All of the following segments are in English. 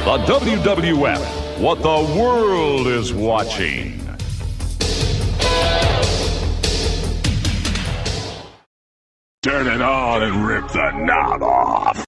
The WWF, what the world is watching. Turn it on and rip the knob off.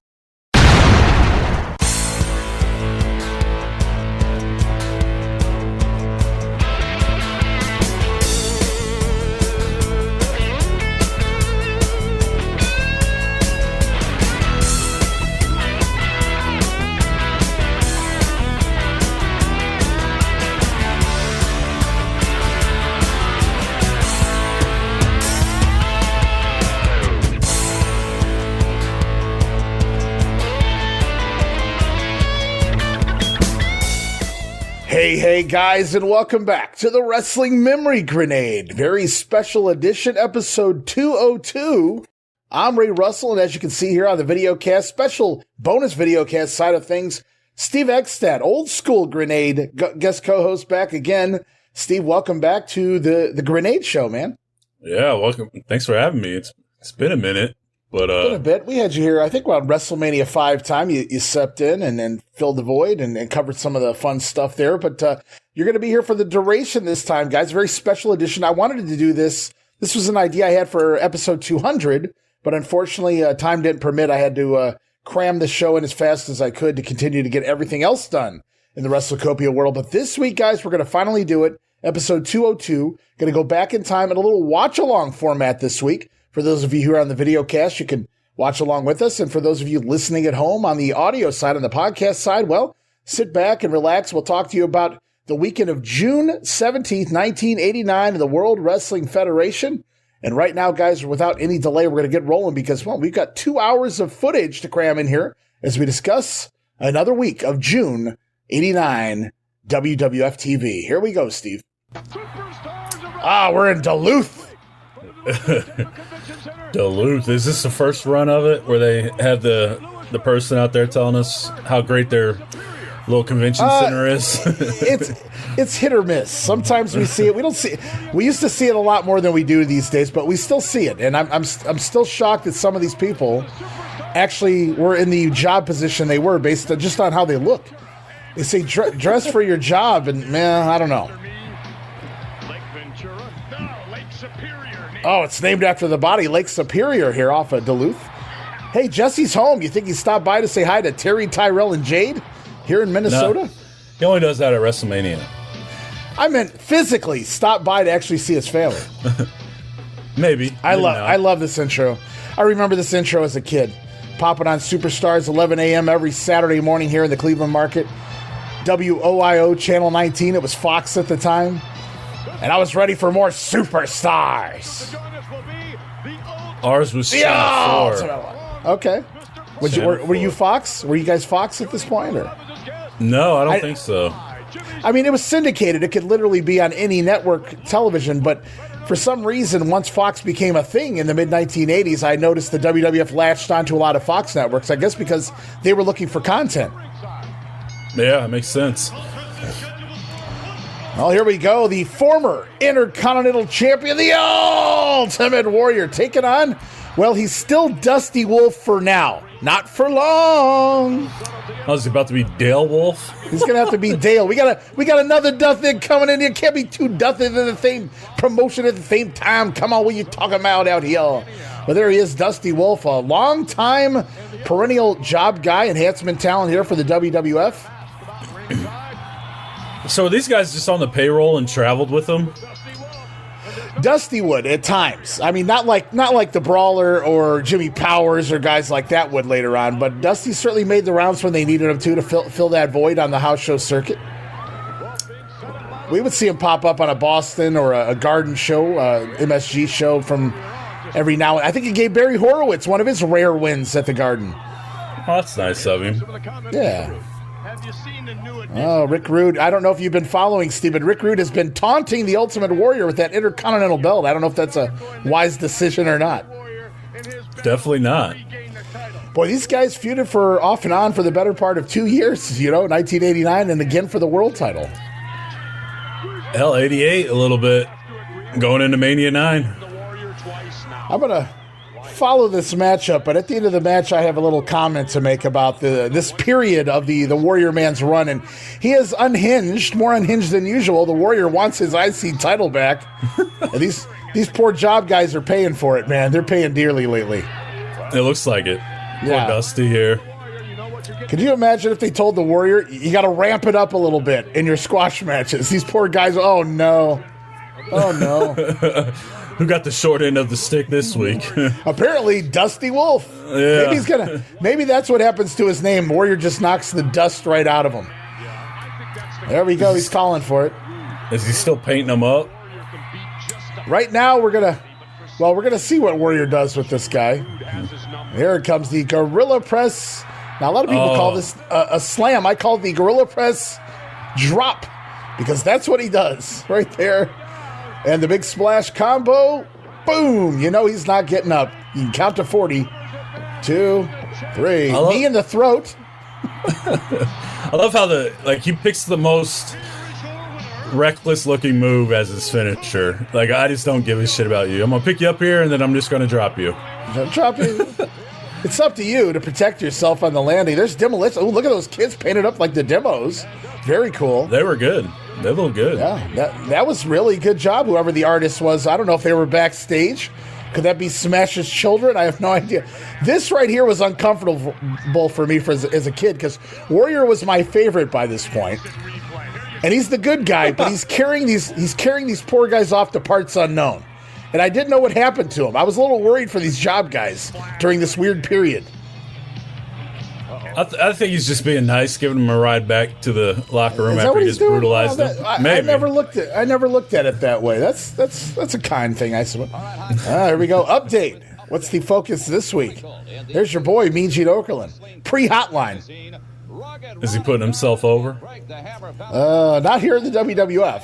Hey guys, and welcome back to the Wrestling Memory Grenade, very special edition, episode 202. I'm Ray Russell, and as you can see here on the videocast, special bonus videocast side of things, Steve Xstat, old school Grenade guest co-host, back again. Steve, welcome back to the Grenade Show, man. Yeah, welcome. Thanks for having me. It's been a minute. But, it's been a bit. We had you here, I think, around WrestleMania 5 time. You stepped in and then filled the void and covered some of the fun stuff there. But you're going to be here for the duration this time, guys. Very special edition. I wanted to do this. This was an idea I had for episode 200, but unfortunately, time didn't permit. I had to cram the show in as fast as I could to continue to get everything else done in the WrestleCopia world. But this week, guys, we're going to finally do it. Episode 202. Going to go back in time in a little watch-along format this week. For those of you who are on the video cast, you can watch along with us. And for those of you listening at home on the audio side, on the podcast side, well, sit back and relax. We'll talk to you about the weekend of June 17th, 1989 in the World Wrestling Federation. And right now, guys, without any delay, we're going to get rolling because, well, we've got 2 hours of footage to cram in here as we discuss another week of June 89 WWF TV. Here we go, Steve. We're in Duluth. Duluth. Is this the first run of it where they have the person out there telling us how great their little convention center is? It's hit or miss. Sometimes we see it. We don't see it. We used to see it a lot more than we do these days, but we still see it. And I'm still shocked that some of these people actually were in the job position they were based on, just on how they look. They say dress for your job, and man, I don't know. Oh, it's named after the body, Lake Superior, here off of Duluth. Hey, Jesse's home. You think he stopped by to say hi to Terry, Tyrell, and Jade here in Minnesota? No, he only does that at WrestleMania. I meant physically stop by to actually see his family. Maybe. I love this intro. I remember this intro as a kid. Popping on Superstars, 11 a.m. every Saturday morning here in the Cleveland market. WOIO Channel 19. It was Fox at the time. And I was ready for more Superstars. Ours was Channel 4. Okay. Were you Fox? Were you guys Fox at this point? Or? No, I don't think so. I mean, it was syndicated. It could literally be on any network television. But for some reason, once Fox became a thing in the mid-1980s, I noticed the WWF latched onto a lot of Fox networks. I guess because they were looking for content. Yeah, it makes sense. Well, here we go. The former Intercontinental Champion, the Ultimate Warrior, taking on, well, he's still Dusty Wolf for now. Not for long. Oh, is he about to be Dale Wolf? He's going to have to be Dale. We got another Duthin coming in here. Can't be two Duthins in the same promotion at the same time. Come on, what you talking about out here? Well, there he is, Dusty Wolf, a long-time perennial job guy, enhancement talent here for the WWF. So are these guys just on the payroll and traveled with them? Dusty would at times. I mean, not like the Brawler or Jimmy Powers or guys like that would later on, but Dusty certainly made the rounds when they needed him to fill that void on the house show circuit. We would see him pop up on a Boston or a Garden show, MSG show from every now and then. I think he gave Barry Horowitz one of his rare wins at the Garden. Oh, that's nice of him. Yeah. Oh, Rick Rude. I don't know if you've been following, Steven. Rick Rude has been taunting the Ultimate Warrior with that Intercontinental belt. I don't know if that's a wise decision or not. Definitely not. Boy, these guys feuded for off and on for the better part of 2 years, 1989 and again for the world title. Hell, 88 a little bit. Going into Mania 9. I'm going to follow this matchup, but at the end of the match, I have a little comment to make about this period of the Warrior Man's run, and he is unhinged, more unhinged than usual. The Warrior wants his IC title back. And these poor job guys are paying for it, man. They're paying dearly lately. It looks like it. Yeah. Poor Dusty here. Could you imagine if they told the Warrior, you got to ramp it up a little bit in your squash matches? These poor guys, oh no. Who got the short end of the stick this week? Apparently, Dusty Wolf. Yeah. Maybe that's what happens to his name. Warrior just knocks the dust right out of him. There we go. He's calling for it. Is he still painting them up? Right now, we're gonna see what Warrior does with this guy. Here comes the Gorilla Press. Now, a lot of people call this a slam. I call it the Gorilla Press drop because that's what he does right there. And the big splash combo, boom! You know he's not getting up. You can count to 40. 2, 3. Knee in the throat. I love how he picks the most reckless-looking move as his finisher. Like, I just don't give a shit about you. I'm gonna pick you up here, and then I'm just gonna drop you. Drop you. It's up to you to protect yourself on the landing. There's demolition. Oh, look at those kids painted up like the demos. Very cool. They were good. They look good. Yeah, that was really good job, whoever the artist was. I don't know if they were backstage. Could that be Smash's children? I have no idea. This right here was uncomfortable for me as a kid because Warrior was my favorite by this point. And he's the good guy, but he's carrying these poor guys off to parts unknown. And I didn't know what happened to him. I was a little worried for these job guys during this weird period. I think he's just being nice, giving him a ride back to the locker room after he gets brutalized. I never looked at it that way. That's a kind thing, I suppose. Here we go. Update. What's the focus this week? There's your boy, Mean Gene Okerlund. Pre-hotline. Is he putting himself over? Not here in the WWF.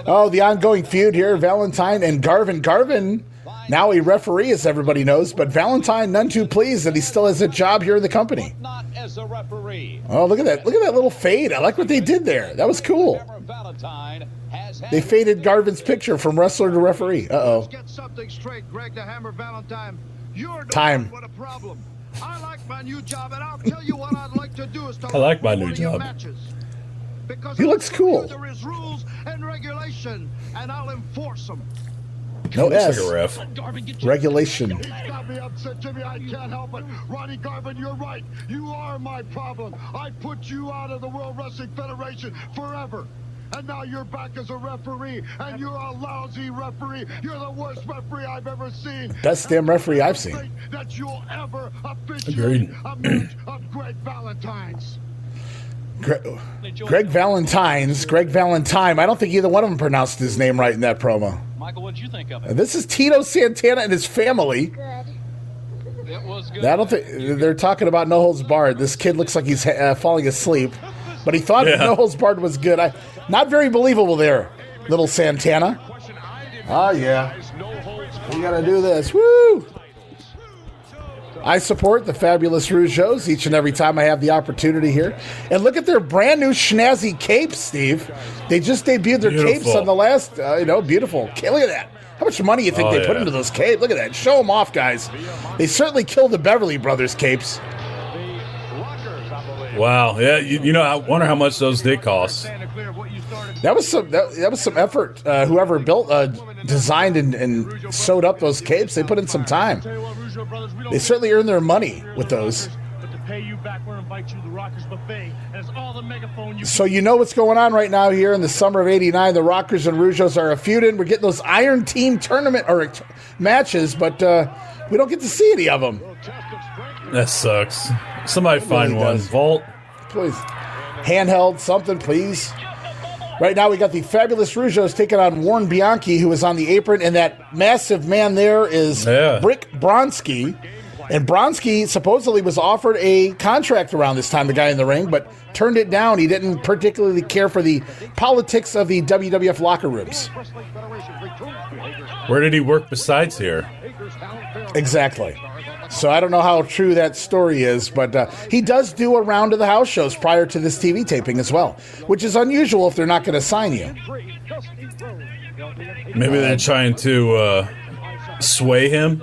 Oh, the ongoing feud here, Valentine and Garvin. Garvin, now a referee, as everybody knows, but Valentine none too pleased that he still has a job here in the company. Oh, look at that. Look at that little fade. I like what they did there. That was cool. They faded Garvin's picture from wrestler to referee. Uh-oh. Time. I like my new job, and I'll tell you what I'd like to do is to I like my new job. He looks cool. There is rules and regulation, and I'll enforce them. No S. Like a ref. Regulation. Got me upset, Jimmy. I can't help it. Ronnie Garvin, you're right. You are my problem. I put you out of the World Wrestling Federation forever. And now you're back as a referee, and you're a lousy referee. You're the worst referee I've ever seen. Best damn referee I've seen. That you'll ever officiate a match of Greg Valentine's. Greg Valentine. I don't think either one of them pronounced his name right in that promo. Michael, what'd you think of it? This is Tito Santana and his family. Good. It was good. I don't think they're talking about No Holds Barred. This kid looks like he's falling asleep, but he thought No Holds Barred was good. Not very believable there, little Santana. Oh yeah, we gotta do this. Woo! I support the fabulous Rougeaus each and every time I have the opportunity here. And look at their brand new schnazzy capes, Steve. They just debuted their capes on the last, beautiful. Okay, look at that. How much money you think they put into those capes? Look at that. Show them off, guys. They certainly killed the Beverly Brothers capes. Wow. Yeah, I wonder how much those did cost. That was some effort. Whoever designed and sewed up those capes, they put in some time. They certainly earned their money with those. So you know what's going on right now here in the summer of '89. The Rockers and Rougeaus are feuding. We're getting those Iron Team tournament or matches, but we don't get to see any of them. That sucks. Somebody find one. Vault. Please. Handheld, something, please. Right now we got the fabulous Rougeaus taking on Warren Bianchi, who is on the apron, and that massive man there is Brick Bronski. And Bronski supposedly was offered a contract around this time, the guy in the ring, but turned it down. He didn't particularly care for the politics of the WWF locker rooms. Where did he work besides here? Exactly. So I don't know how true that story is, but he does do a round of the house shows prior to this TV taping as well, which is unusual if they're not going to sign you. Maybe they're trying to sway him.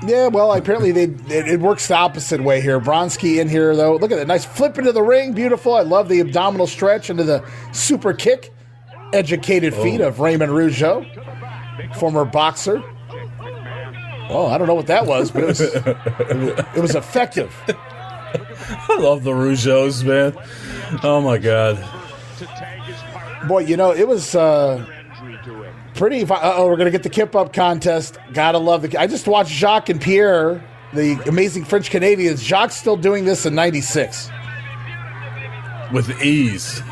Yeah, well, apparently it works the opposite way here. Bronski in here, though. Look at that. Nice flip into the ring. Beautiful. I love the abdominal stretch into the super kick. Educated feet of Raymond Rougeau, former boxer. Oh, I don't know what that was, but it was effective. I love the Rougeaus, man. Oh, my God. Boy, it was pretty... we're going to get the kip-up contest. Gotta love the... I just watched Jacques and Pierre, the amazing French-Canadians. Jacques still doing this in 96. With ease.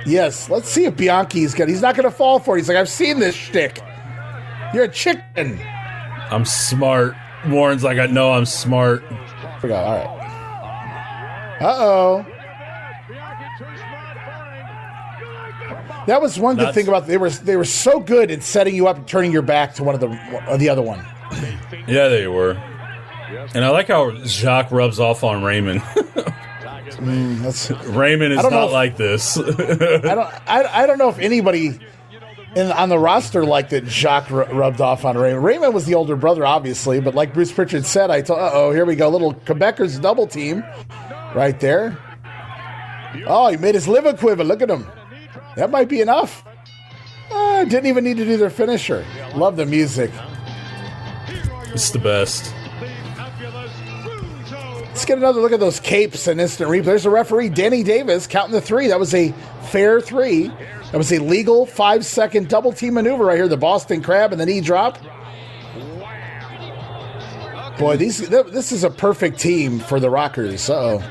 Yes, let's see if Bianchi's got... He's not going to fall for it. He's like, I've seen this shtick. You're a chicken. I'm smart. Warren's like, I know I'm smart. Forgot. All right. Uh-oh. That was one good thing about they were so good at setting you up and turning your back to one of the other one. Yeah, they were. And I like how Jacques rubs off on Raymond. Raymond is not like this. I don't know if anybody on the roster liked that Jacques rubbed off on Raymond. Raymond was the older brother, obviously, but like Bruce Pritchard said, here we go, little Quebecers double team right there. Oh, he made his liver quiver. Look at him. That might be enough. Didn't even need to do their finisher. Love the music. It's the best. Let's get another look at those capes and instant replay. There's a referee, Danny Davis, counting the 3. That was a fair 3. That was a legal 5-second double team maneuver right here. The Boston Crab and the knee drop. Boy, this is a perfect team for the Rockers. Uh-oh.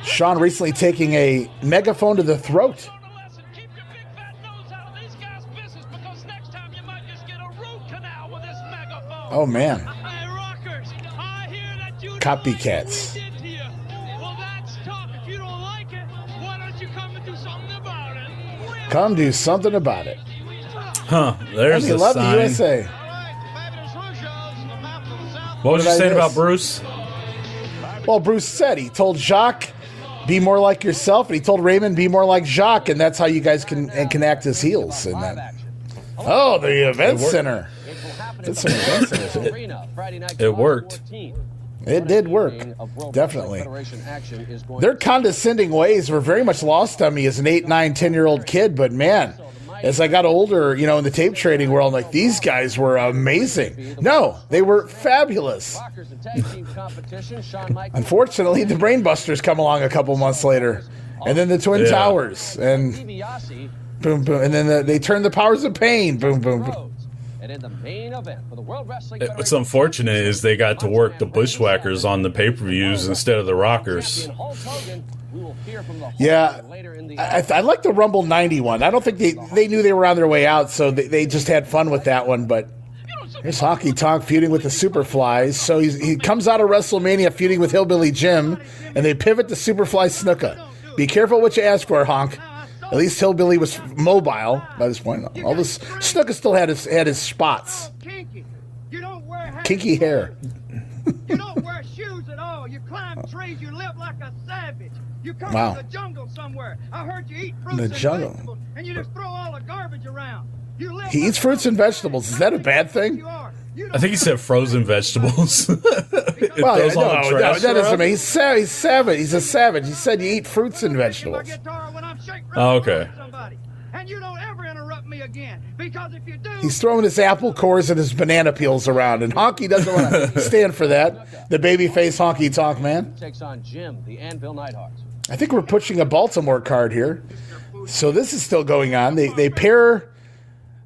Sean recently taking a megaphone to the throat. Oh, man. Copycats. Come do something about it. Huh, there's a love sign. the USA. What was you saying about Bruce? Well, Bruce said he told Jacques, be more like yourself, and he told Raymond, be more like Jacques, and that's how you guys can act as heels. And then, the event center. It's an event center. It worked. It did work, definitely. Their condescending ways were very much lost on me as an 8, 9, 10-year-old kid, but man, as I got older, in the tape trading world, I'm like, these guys were amazing. No, they were fabulous. Unfortunately, the Brainbusters come along a couple months later, and then the Twin Towers, and boom, boom, and then they turn the Powers of Pain, boom, boom, boom. And in the main event for the World Wrestling What's unfortunate is they got to work the Bushwhackers on the pay-per-views instead of the Rockers. Yeah, I like the Rumble 91. I don't think they knew they were on their way out, so they just had fun with that one. But here's Honky Tonk feuding with the Superflies. So he comes out of WrestleMania feuding with Hillbilly Jim, and they pivot to Superfly Snuka. Be careful what you ask for, Honk. At least Hillbilly was mobile by this point. All this Snuka still had his spots. Kinky hair. You don't wear shoes at all. You climb trees. You live like a savage. You come Wow. from the jungle somewhere. I heard you eat fruits The and jungle. vegetables, and you just throw all the garbage around. You live He like eats fruits and vegetables. Is that a bad thing? you are. You I think he said frozen vegetables. Well, Throws all the trash that doesn't around. mean he's savage. He's a savage. He said you eat fruits and my vegetables. guitar when I'm shaking Oh, okay. somebody. And you don't ever interrupt me again, because if you do, He's throwing his apple cores and his banana peels around, and Honky doesn't want to stand for that. The babyface Honky Tonk Man. takes on Jim, the Anvil Neidhart. I think we're pushing a Baltimore card here. So this is still going on. They pair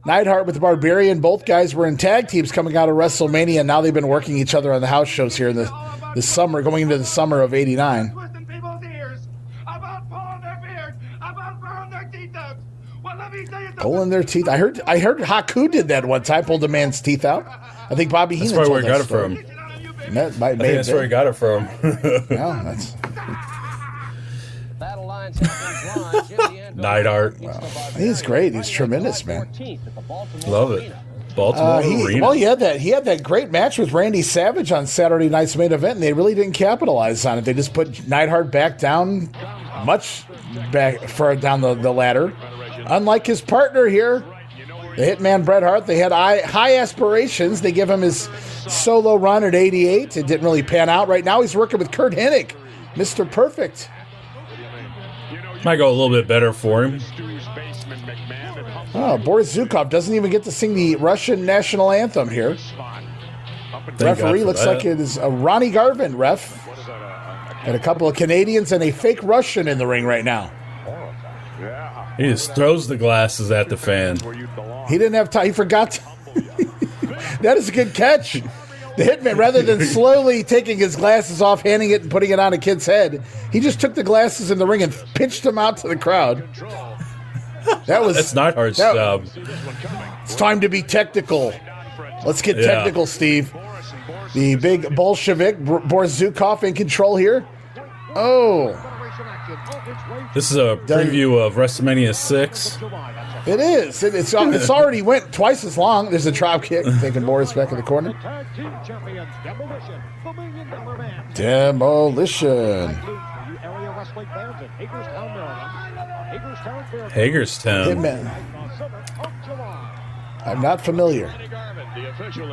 Neidhart with the Barbarian. Both guys were in tag teams coming out of WrestleMania, and now they've been working each other on the house shows here in the summer, going into the summer of '89. Twisting people's ears about pulling their beard, about blowing their teeth out. Well, let me tell you something. Pulling their teeth. I heard Haku did that one time, pulled a man's teeth out. I think Bobby Heenan That's probably told where he that got it story. from. That might I think that's where he got it from. Yeah, that's Battle lines have been drawn. Jim, the Anvil Neidhart. meets the Barbarian. He's great. He's tremendous, man. 14th at the Baltimore Love it. Arena. Baltimore Arena. He had that great match with Randy Savage on Saturday night's main event, and they really didn't capitalize on it. They just put Neidhart back down, much back far down the ladder, Unlike his partner here, the Hitman Bret Hart, they had high aspirations. They give him his solo run at 88. It didn't really pan out. Right now he's working with Kurt Hennig, Mr. Perfect. Might go a little bit better for him. Oh, Boris Zukov doesn't even get to sing the Russian national anthem here. Referee looks like it is a Ronnie Garvin ref. And a couple of Canadians and a fake Russian in the ring right now. He just throws the glasses at the fan. He didn't have time. He forgot. That is a good catch. The Hitman, rather than slowly taking his glasses off, handing it and putting it on a kid's head, he just took the glasses in the ring and pitched them out to the crowd. That's Neidhart's job. It's time to be technical. Let's get technical, Steve. The big Bolshevik, Boris Zukov, in control here. Oh. This is a preview of WrestleMania 6. It is. It's already went twice as long. There's a drop kick, taking Boris back in the corner. Demolition. Hagerstown. Hitman. I'm not familiar.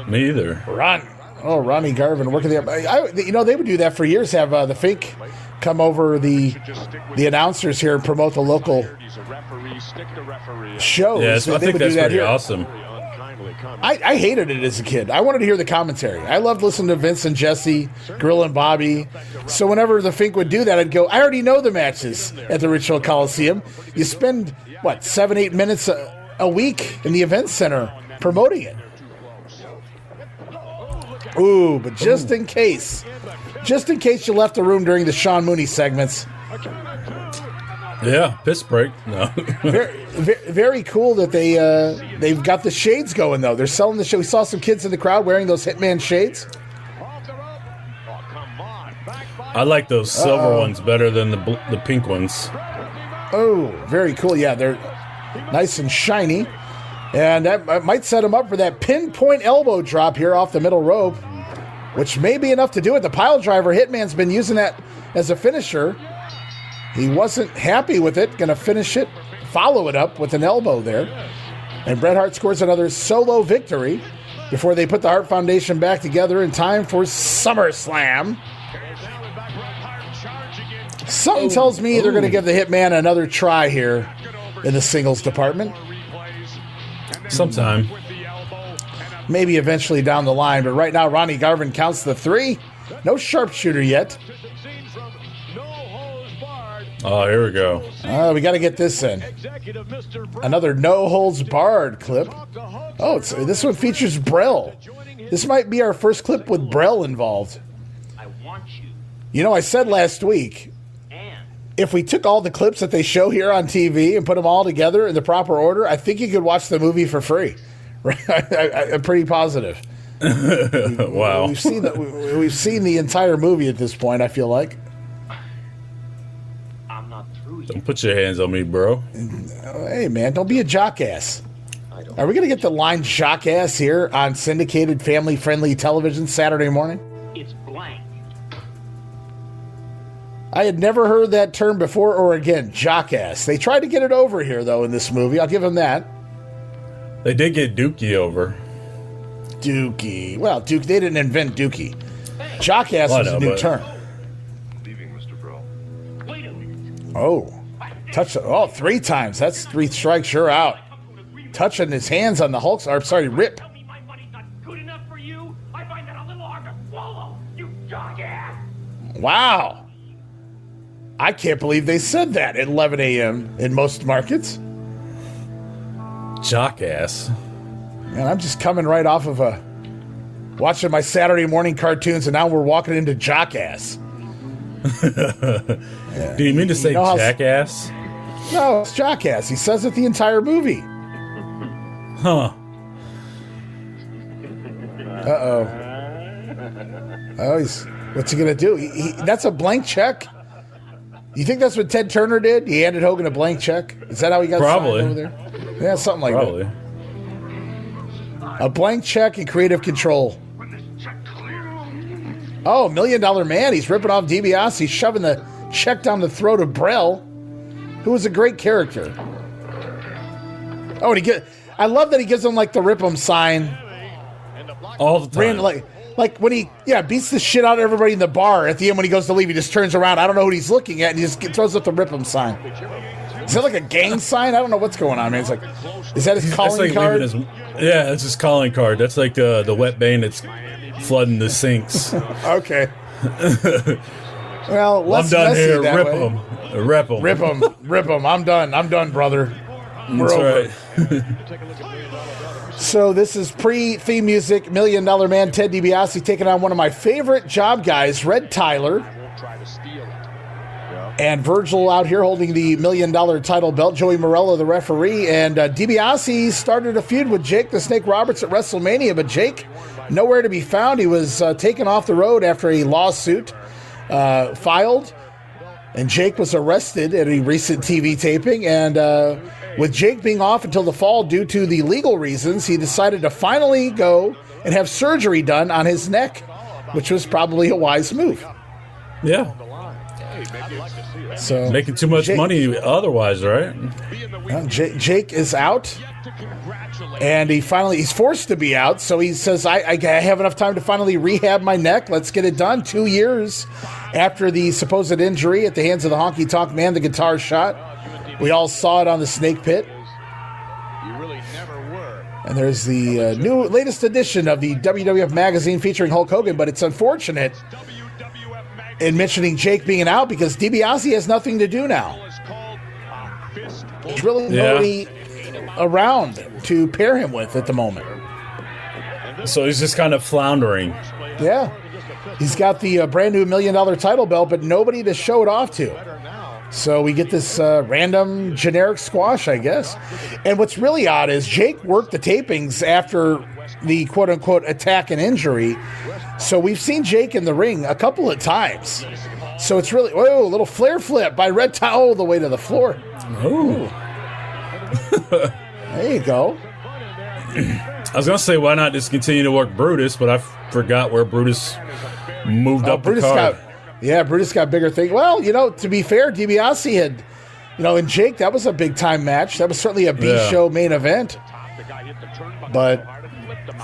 Me either. Ronnie Garvin working there. They would do that for years. Have the Fink come over the announcers here and promote the local shows. Yes, I think that's pretty awesome. I hated it as a kid. I wanted to hear the commentary. I loved listening to Vince and Jesse, Gorilla and Bobby. So whenever the Fink would do that, I'd go, I already know the matches at the Ritual Coliseum. You spend, 7-8 minutes a week in the event center promoting it. Ooh, but just in case you left the room during the Sean Mooney segments. Yeah, piss break. No. very cool that they've got the shades going though. They're selling the shade. We saw some kids in the crowd wearing those Hitman shades. I like those silver ones better than the pink ones. Oh, very cool. Yeah, they're nice and shiny. And that might set him up for that pinpoint elbow drop here off the middle rope, which may be enough to do it. The pile driver, Hitman's been using that as a finisher. He wasn't happy with it. Going to finish it, follow it up with an elbow there. And Bret Hart scores another solo victory before they put the Hart Foundation back together in time for SummerSlam. Something tells me they're going to give the Hitman another try here in the singles department. Sometime. Maybe eventually down the line, but right now Ronnie Garvin counts the 3. No sharpshooter yet. Oh, here we go. We got to get this in. Another no holds barred clip. Oh, this one features Brell. This might be our first clip with Brell involved. I said last week, if we took all the clips that they show here on TV and put them all together in the proper order, I think you could watch the movie for free. I'm pretty positive. Wow. We've seen the entire movie at this point, I feel like. Don't put your hands on me, bro. Hey, man, don't be a jockass. Are we going to get the line jockass here on syndicated family-friendly television Saturday morning? It's blank. I had never heard that term before or again, jockass. They tried to get it over here, though, in this movie. I'll give them that. They did get Dookie over. Dookie. Well, they didn't invent Dookie. Jockass was a new term. Oh, touch! Oh, 3 times. That's 3 strikes. You're out. Touching his hands on the Hulk's. Or sorry, Rip. Wow. I can't believe they said that at 11 a.m. in most markets. Jockass. And I'm just coming right off of watching my Saturday morning cartoons, and now we're walking into Jockass. Yeah. Do you mean to say jackass? No, it's Jockass. He says it the entire movie. Huh. Uh-oh. Oh, what's he going to do? That's a blank check? You think that's what Ted Turner did? He handed Hogan a blank check? Is that how he got signed over there? Yeah, something like that. A blank check and creative control. Oh, $1 Million Man. He's ripping off DiBiase, shoving the check down the throat of Brell, who was a great character. Oh, and I love that he gives him like the rip 'em sign. All the time. Like when he beats the shit out of everybody in the bar at the end when he goes to leave, he just turns around. I don't know what he's looking at, and he just throws up the rip 'em sign. Is that like a gang sign? I don't know what's going on, man. It's like, is that his calling card? Yeah, that's his calling card. That's like the wet bandits flooding the sinks. Okay. Well, I'm done here. Rip them. Rip them. Rip them. Rip them. I'm done, brother. We're That's over. right. So this is pre-theme music. $1 Million Man Ted DiBiase taking on one of my favorite job guys, Red Tyler. And Virgil out here holding the $1 million title belt. Joey Morello, the referee. And DiBiase started a feud with Jake the Snake Roberts at WrestleMania, but Jake, nowhere to be found. He was taken off the road after a lawsuit filed. And Jake was arrested at a recent TV taping. And with Jake being off until the fall due to the legal reasons, he decided to finally go and have surgery done on his neck, which was probably a wise move. Yeah. So making too much money otherwise, right? Jake is out, and he's forced to be out. So he says, I have enough time to finally rehab my neck. Let's get it done. 2 years after the supposed injury at the hands of the Honky Tonk Man, the guitar shot. We all saw it on the Snake Pit. And there's the latest edition of the WWF magazine featuring Hulk Hogan, but it's unfortunate in mentioning Jake being out because DiBiase has nothing to do now. There's really nobody around to pair him with at the moment. So he's just kind of floundering. Yeah. He's got the brand new $1 million title belt, but nobody to show it off to. So we get this random generic squash, I guess. And what's really odd is Jake worked the tapings after the quote-unquote attack and injury. So we've seen Jake in the ring a couple of times. So it's really, a little flare flip by Red Towel the way to the floor. Ooh. There you go. I was going to say, why not just continue to work Brutus, but I forgot where Brutus moved up Brutus the card. Brutus got bigger things. Well, to be fair, DiBiase had, and Jake, that was a big-time match. That was certainly a B-show main event. But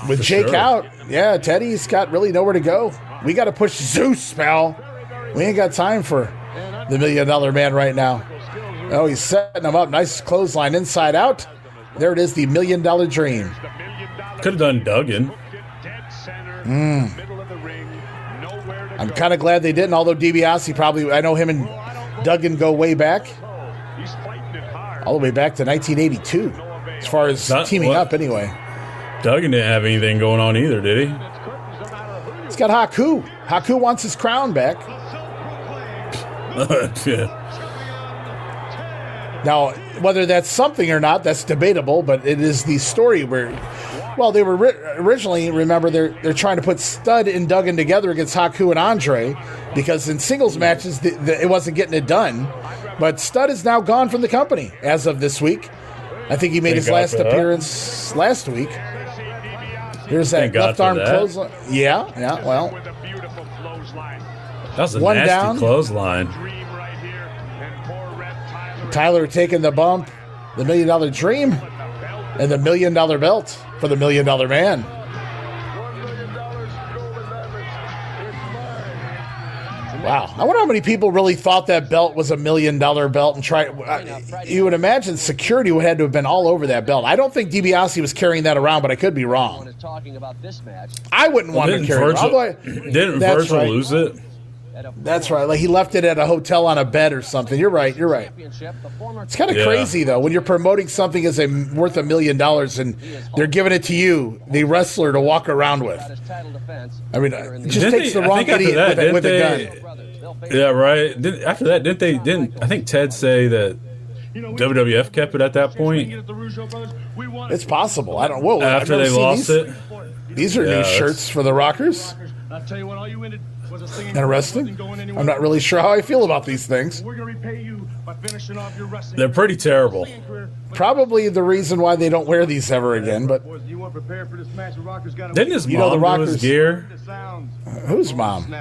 with Jake out, Teddy's got really nowhere to go. We got to push Zeus, pal. We ain't got time for the $1 Million Man right now. Oh, he's setting him up. Nice clothesline inside out. There it is, the $1 Million Dream. Could have done Duggan. I'm kind of glad they didn't, although DiBiase probably, I know him and Duggan go way back. All the way back to 1982, as far as teaming up anyway. Duggan didn't have anything going on either, did he? He's got Haku. Haku wants his crown back. Yeah. Now, whether that's something or not, that's debatable, but it is the story where, they were originally, remember, they're trying to put Stud and Duggan together against Haku and Andre, because in singles matches, it wasn't getting it done. But Stud is now gone from the company as of this week. I think he made his last appearance last week. Here's that left arm clothesline. Yeah, well. That was a nasty down. Clothesline. Tyler taking the bump, the $1 Million Dream, and the $1 Million Belt for the $1 Million Man. Wow. I wonder how many people really thought that belt was $1 million belt and tried. You would imagine security would have had to have been all over that belt. I don't think DiBiase was carrying that around, but I could be wrong. I wouldn't want to carry it around. Didn't Virgil lose it? That's right. Like he left it at a hotel on a bed or something. You're right. It's kind of crazy, though, when you're promoting something as worth $1 million and they're giving it to you, the wrestler, to walk around with. I mean, it just takes the wrong idiot with a gun. Yeah, right. After that, didn't I think Ted say that WWF kept it at that point? It's possible. I don't. Whoa! After they lost it, these are new shirts for the Rockers. Interesting. I'm not really sure how I feel about these things. They're pretty terrible. Probably the reason why they don't wear these ever again. But didn't his mom the Rockers do his gear? Whose mom?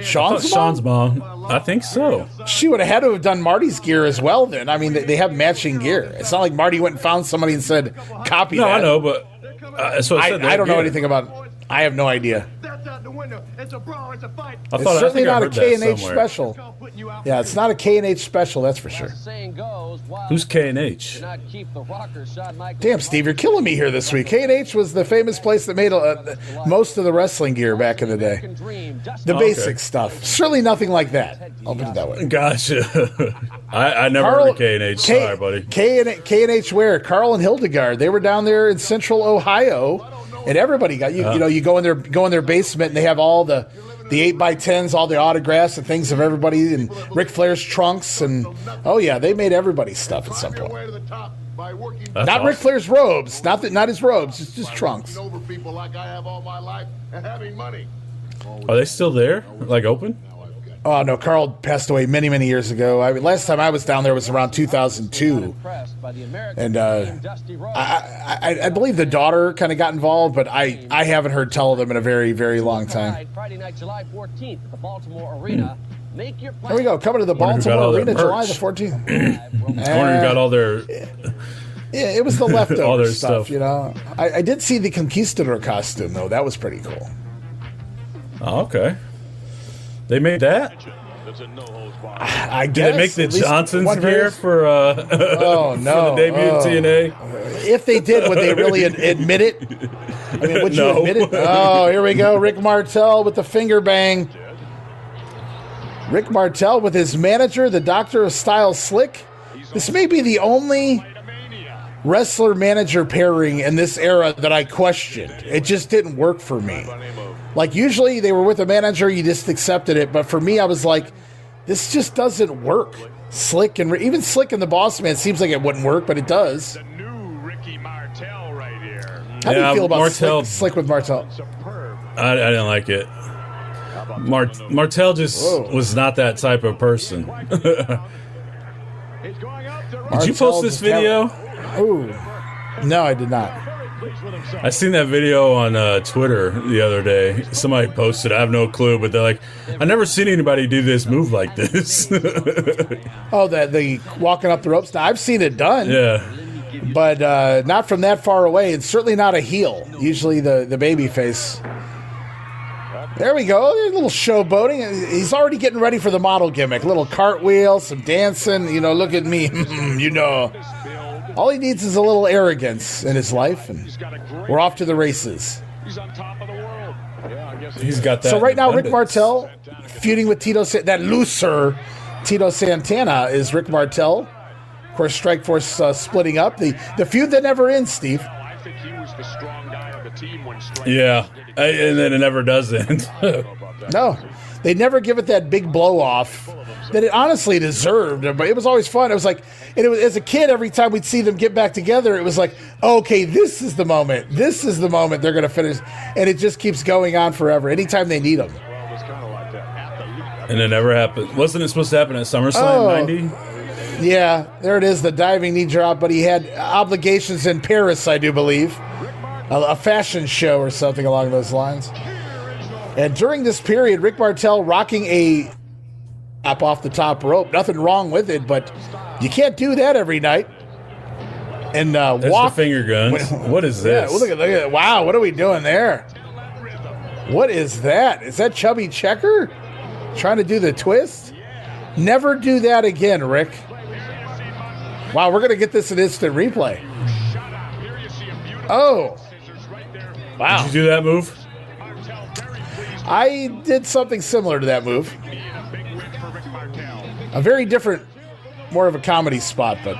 Sean's mom. I think so. She would have had to have done Marty's gear as well then. I mean, they have matching gear. It's not like Marty went and found somebody and said, copy that. No, I know, but that's what I said. I don't know anything about it. I have no idea. That's out the window. It's a brawl. It's a fight. It's certainly not a K&H special. Yeah, it's not a K&H special, that's for sure. Who's K&H? Damn, Steve, you're killing me here this week. K&H was the famous place that made most of the wrestling gear back in the day. The basic stuff. Certainly nothing like that. I'll put it that way. Gotcha. I never heard of K&H. Sorry, buddy. K&H where? Carl and Hildegard. They were down there in central Ohio, and everybody got you. You know, you go in their basement, and they have all the 8x10s, all the autographs and things of everybody, and Ric Flair's trunks, and oh yeah, they made everybody's stuff at some point. Not awesome. Ric Flair's robes, not his robes, it's just trunks. Are they still there? Like open? Oh no, Carl passed away many, many years ago. I mean, last time I was down there was around 2002, and I believe the daughter kind of got involved, but I haven't heard tell of them in a very, very long time. Friday night, July 14th at the Baltimore Arena. Make your There we go, coming to the Baltimore Arena, July the 14th. I wonder who got all their. Yeah, it was the leftover all their stuff, you know. I did see the Conquistador costume though; that was pretty cool. Oh, okay. They made that? I guess. Did they make the Johnsons gear for oh, no. for the debut of TNA? If they did, would they really admit it? I mean, would you admit it? Oh, here we go. Rick Martel with the finger bang. Rick Martel with his manager, the Doctor of Style Slick. This may be the only wrestler-manager pairing in this era that I questioned. It just didn't work for me. Like, usually they were with a manager, you just accepted it. But for me, I was like, this just doesn't work. Slick and even Slick and the Boss Man seems like it wouldn't work, but it does. The new Ricky Martel right here. How do you feel about Slick with Martel? I didn't like it. Martel just was not that type of person. Did you post this video? Ooh. No, I did not. I seen that video on Twitter the other day. Somebody posted. I have no clue, but they're like, "I never seen anybody do this move like this." Oh, the walking up the ropes. Now, I've seen it done. Yeah, but not from that far away. It's certainly not a heel. Usually the baby face. There we go. A little showboating. He's already getting ready for the model gimmick. A little cartwheel, some dancing. You know, look at me. You know. All he needs is a little arrogance in his life, and we're off to the races. He's on top of the world. Yeah, I guess he's got that. So right now, Rick Martel feuding with Tito. That looser Tito Santana is Rick Martel. Of course, Strikeforce splitting up. The feud that never ends, Steve. I think he was the strong guy of the team when yeah, and then it never does end. No, they never give it that big blow off that it honestly deserved. But it was always fun. It was like, and it was, as a kid, every time we'd see them get back together, it was like, okay, this is the moment. This is the moment they're going to finish. And it just keeps going on forever. Anytime they need them. And it never happened. Wasn't it supposed to happen at SummerSlam 90? Yeah, there it is, the diving knee drop. But he had obligations in Paris, I do believe. A fashion show or something along those lines. And during this period, Rick Martel rocking a up off the top rope. Nothing wrong with it, but you can't do that every night. And walk. The finger guns. What is this? Yeah, look at it. Wow, what are we doing there? What is that? Is that Chubby Checker trying to do the twist? Never do that again, Rick. Wow, we're going to get this in instant replay. Oh. Wow. Did you do that move? I did something similar to that move. A very different, more of a comedy spot, but...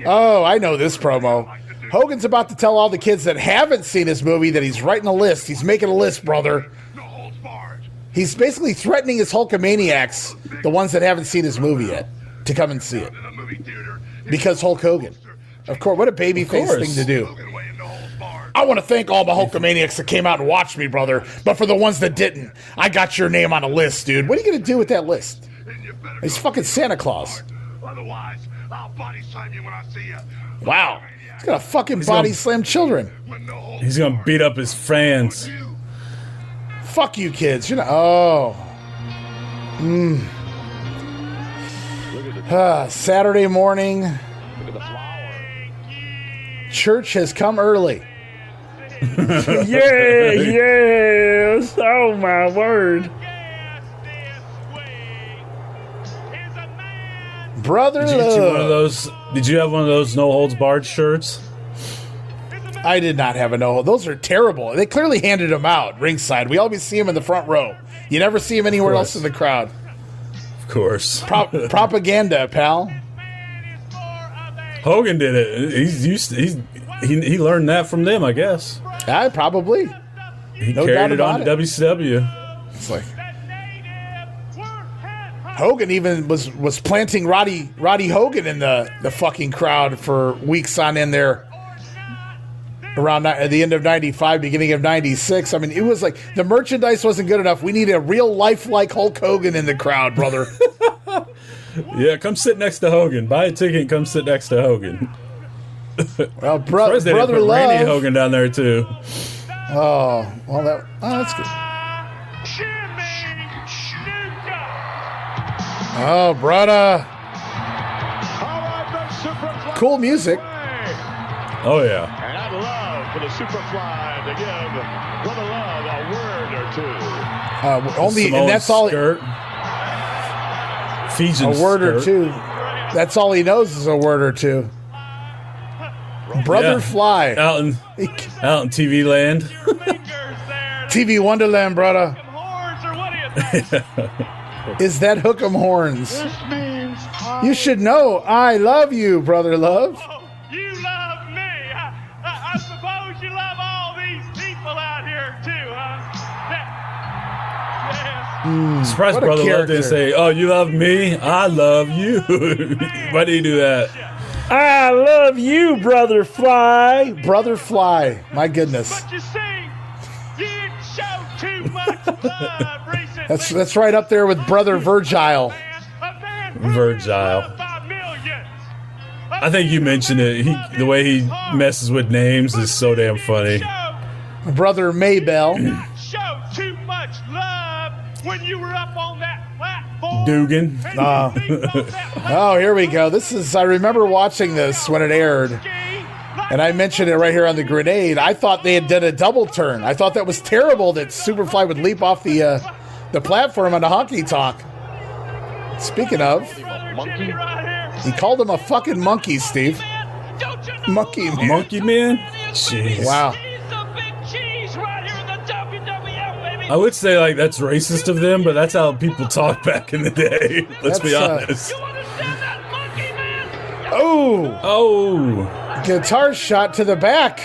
Oh, I know this promo. Hogan's about to tell all the kids that haven't seen this movie that he's writing a list. He's making a list, brother. He's basically threatening his Hulkamaniacs, the ones that haven't seen his movie yet, to come and see it. Because Hulk Hogan. Of course, what a babyface thing to do. I want to thank all the Hulkamaniacs that came out and watched me, brother. But for the ones that didn't, I got your name on a list, dude. What are you going to do with that list? He's fucking Santa Claus. Otherwise, I'll body slam you when I see you. Wow. He's going to fucking body slam children. He's going to beat up his fans. Fuck you, kids. You're not. Oh. Saturday morning. Church has come early. Yes. Oh, my word. Brother Did you have one of those no holds barred shirts? I did not have a no. Those are terrible. They clearly handed them out ringside. We always see them in the front row. You never see them anywhere else in the crowd. Of course. Propaganda, pal. Hogan did it. He learned that from them, I guess. Probably. He carried it on to WCW. It's like Hogan even was planting Roddy Hogan in the fucking crowd for weeks on end there. Around at the end of 95, beginning of 96. I mean, it was like the merchandise wasn't good enough. We need a real lifelike Hulk Hogan in the crowd, brother. Yeah, come sit next to Hogan. Buy a ticket and come sit next to Hogan. Well, brother love. Randy Hogan down there, too. Oh, well, that's good. Oh, brother. Cool music. Oh, yeah. And I'd love for the Superfly to give Brother Love a word or two. And that's all. Skirt. Fijian a word skirt. or two. That's all he knows is a word or two. Brother Fly. Out in TV land. TV Wonderland, brother. Is that Hook'em Horns? You should know I love you, Brother Love. You love me. I suppose you love all these people out here, too, huh? Yes. Surprised Brother Love didn't say, "Oh, you love me? I love you." Why did he do that? I love you, Brother Fly. Brother Fly. My goodness. But you see, you didn't show too much love recently. That's right up there with Brother Virgile. Virgile. I think you mentioned it. The way he messes with names is so damn funny. Brother Maybell. Show too much love when you were up on that platform. Duggan. Oh, here we go. I remember watching this when it aired. And I mentioned it right here on the grenade. I thought they had done a double turn. I thought that was terrible that Superfly would leap off the platform on the Honky Tonk. Speaking of, he called him a fucking monkey, Steve. Monkey Man. Monkey Man? Jeez. Wow. I would say, like, that's racist of them, but that's how people talk back in the day. Let's be honest. Oh. Guitar shot to the back.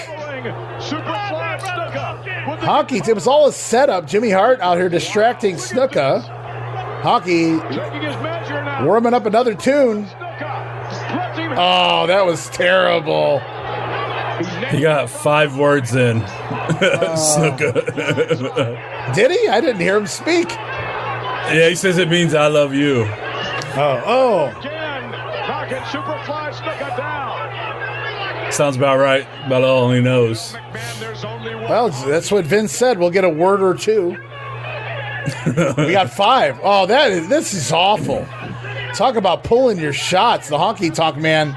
Honky, it was all a setup. Jimmy Hart out here distracting Snuka. Honky warming up another tune. Oh, that was terrible. He got 5 words in. Snuka. Did he? I didn't hear him speak. Yeah, he says it means I love you. Oh. Sounds about right. About all he knows. Well, that's what Vince said. We'll get a word or two. We got 5. Oh, this is awful. Talk about pulling your shots. The Honky Tonk Man.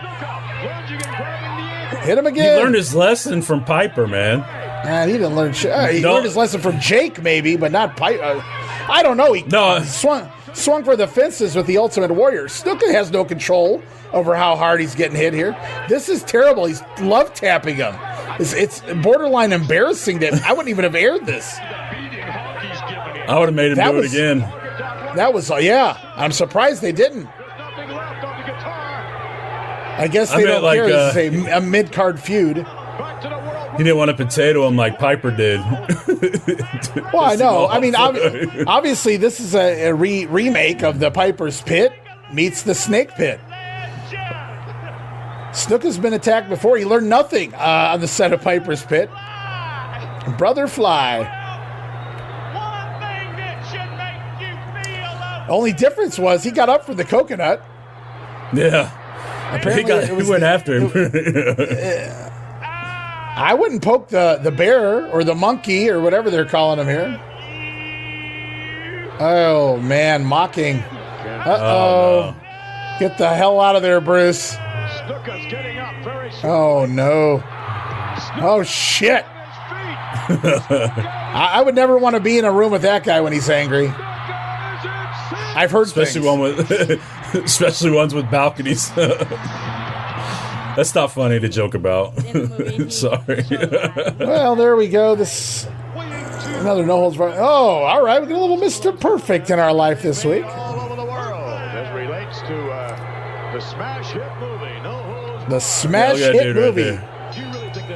Hit him again. He learned his lesson from Piper, man. He didn't learn shit. He learned his lesson from Jake, maybe, but not Piper. I don't know. He swung for the fences with the Ultimate Warrior. Snuka has no control over how hard he's getting hit here. This is terrible. He's love tapping him. It's borderline embarrassing that I wouldn't even have aired this. I would have made him do it again. That was, I'm surprised they didn't. I guess they don't care. This is a mid-card feud. He didn't want to potato him like Piper did. Well, I know. I mean, obviously, this is a remake of the Piper's Pit meets the Snake Pit. Snuka's been attacked before. He learned nothing on the set of Piper's Pit. Brother Fly. Only difference was he got up for the coconut. Yeah. Apparently, he went after him. I wouldn't poke the bear or the monkey or whatever they're calling him here. Oh, man, mocking. Uh-oh. no. Get the hell out of there, Bruce. Snuka's getting up very soon. Oh, no. Oh, shit. I would never want to be in a room with that guy when he's angry. I've heard Especially things. especially ones with balconies. That's not funny to joke about. Sorry. Well, there we go. This another no holds barred. Oh, all right. We got a little Mr. Perfect in our life this week. All over the world as relates to the smash hit movie. No holds. The smash hit movie.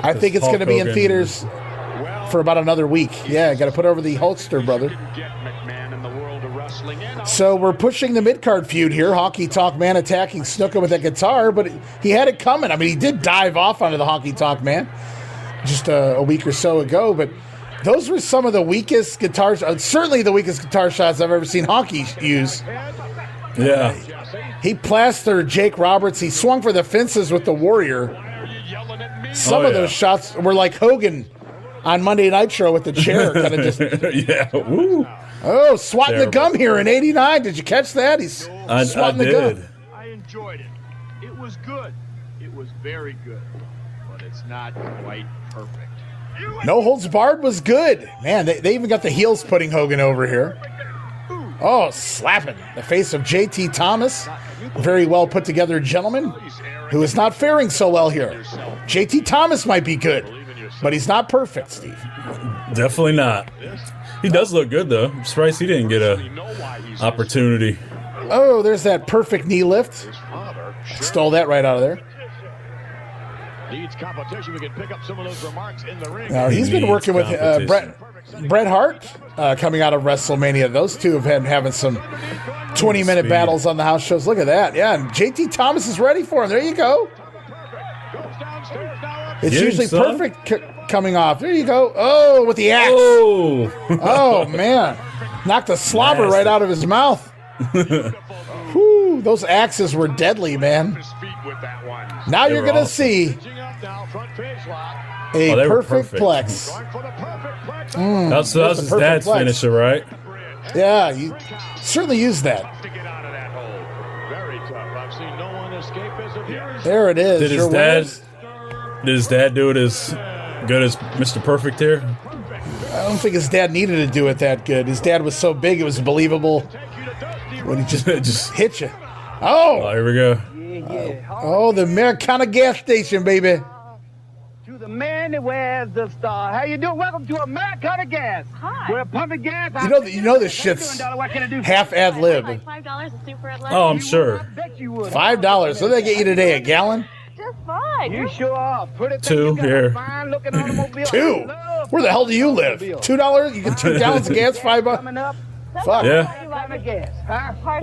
I think it's going to be in theaters for about another week. Yeah, got to put over the Hulkster brother. So we're pushing the mid-card feud here. Honky Tonk Man attacking Snuka with that guitar, but he had it coming. I mean, he did dive off onto the Honky Tonk Man just a week or so ago, but those were some of the weakest guitars, certainly the weakest guitar shots I've ever seen Honky use. Yeah. He plastered Jake Roberts. He swung for the fences with the Warrior. Some of those shots were like Hogan on Monday Nitro with the chair. Kind of just yeah. Woo. Oh, swatting the gum here in '89. Did you catch that? He's swatting the gum. I enjoyed it. It was good. It was very good. But it's not quite perfect. No Holds Barred was good. Man, they even got the heels putting Hogan over here. Oh, slapping the face of JT Thomas. Very well put together gentleman who is not faring so well here. JT Thomas might be good, but he's not perfect, Steve. Definitely not. He does look good, though. I'm surprised he didn't get a opportunity. Oh, there's that perfect knee lift. Stole that right out of there. Needs competition. We can pick up some of those remarks in the ring. Now, he's been working with Bret Hart coming out of WrestleMania. Those two have been having some 20-minute battles on the house shows. Look at that. Yeah, and JT Thomas is ready for him. There you go. It's usually perfect coming off. There you go. Oh, with the axe. Oh man. Knocked the slobber right out of his mouth. Whew, those axes were deadly, man. Now you're going to see a perfect plex. That was his dad's finisher, right? Yeah, he certainly used that. There it is. Did his dad do it as good as Mr. Perfect here? I don't think his dad needed to do it that good. His dad was so big it was believable when he just hit you. Oh, here we go. Oh, the Americana gas station, baby. To the man that wears the star. How you doing? Welcome to Americana Gas. Hi. We're pumping gas. You know this shit's half ad lib. Like $5 a super ad lib. Oh, I'm sure. $5. What do they get you today? A gallon? Just fine. You sure are. Pretty Two here. Two? Where the hell do you live? $2? You get 2 gallons of gas, $5? Fuck. Yeah.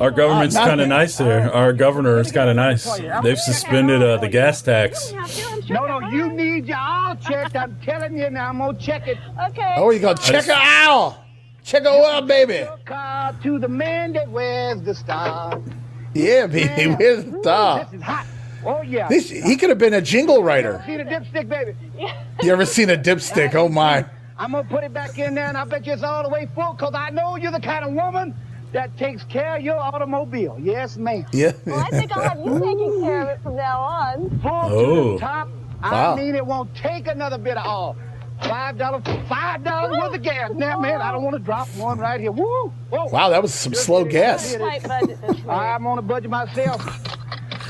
Our government's kind of nice here. Our governor is kind of nice. They've suspended the gas tax. No, you need your all checked. I'm telling you now. I'm going to check it. Okay. Oh, you going to check it out. Check it out, baby. To the man that wears the star. Yeah, baby. Where's the star? This is hot. Oh, yeah. He could have been a jingle writer. You ever seen a dipstick, baby? You ever seen a dipstick? Oh, my. I'm going to put it back in there, and I bet you it's all the way full, because I know you're the kind of woman that takes care of your automobile. Yes, ma'am. Yeah. Well, I think I'll have you taking care of it from now on. Full to the top. Wow. I mean, it won't take another bit of oil. $5 worth of gas. Now, man, I don't want to drop one right here. Woo! Whoa. Wow, that was some slow gas. Tight budget this week. I'm on a budget myself.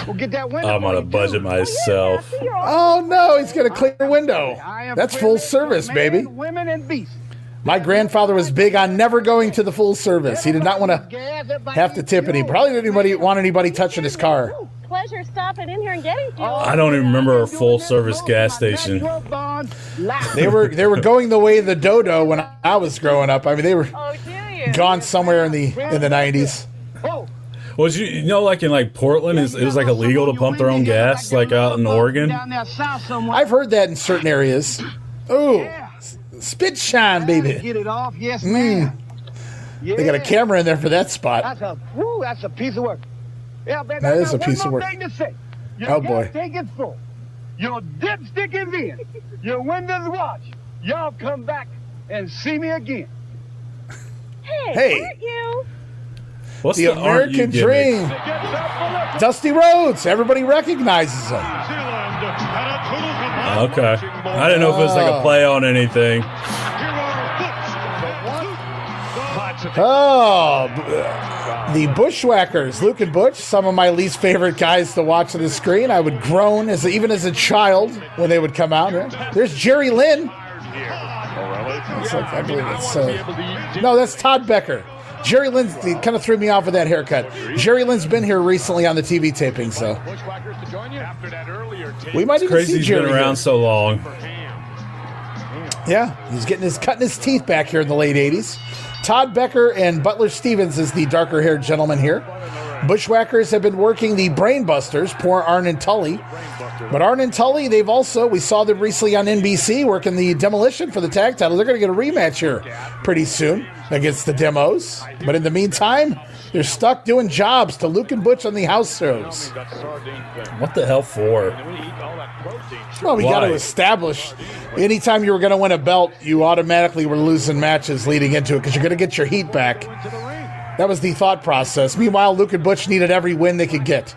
We'll get that window. I'm on a budget myself. Oh, no, he's got a clear window. That's full service, baby. Women and beasts. My grandfather was big on never going to the full service. He did not want to have to tip, and he probably didn't want anybody touching his car. Pleasure stopping in here and getting fuel. I don't even remember a full service gas station. They were going the way of the dodo when I was growing up. I mean, they were gone somewhere in the 90s. Was you know, like in like Portland, it was like illegal to pump their own gas, like out in Oregon. I've heard that in certain areas. Ooh, spit shine, baby. Get it off, yes, ma'am. Yeah. They got a camera in there for that spot. That's a piece of work. Yeah, baby, that is a piece of work. Thing to say. Oh boy. Take it full. Your dipstick is in. Your windows washed. Y'all come back and see me again. Hey, aren't you? What's the aren't you American gimmick? Dream. Dusty Rhodes. Everybody recognizes him. Okay. I didn't know if it was like a play on anything. Oh, the Bushwhackers, Luke and Butch, some of my least favorite guys to watch on the screen. I would groan even as a child when they would come out. There's Jerry Lynn. I believe it's, no, that's Todd Becker. Jerry Lynn kind of threw me off with that haircut. Jerry Lynn's been here recently on the TV taping, so we might even see He's Jerry been around here. so long. Yeah, he's cutting his teeth back here in the late 80s. Todd Becker and Butler Stevens is the darker-haired gentleman here. Bushwhackers have been working the Brainbusters, poor Arn and Tully. But Arn and Tully, we saw them recently on NBC working the Demolition for the tag title. They're going to get a rematch here pretty soon against the Demos. But in the meantime, they're stuck doing jobs to Luke and Butch on the house shows. What the hell for? Well, we got to establish anytime you were going to win a belt, you automatically were losing matches leading into it because you're going to get your heat back. That was the thought process. Meanwhile, Luke and Butch needed every win they could get.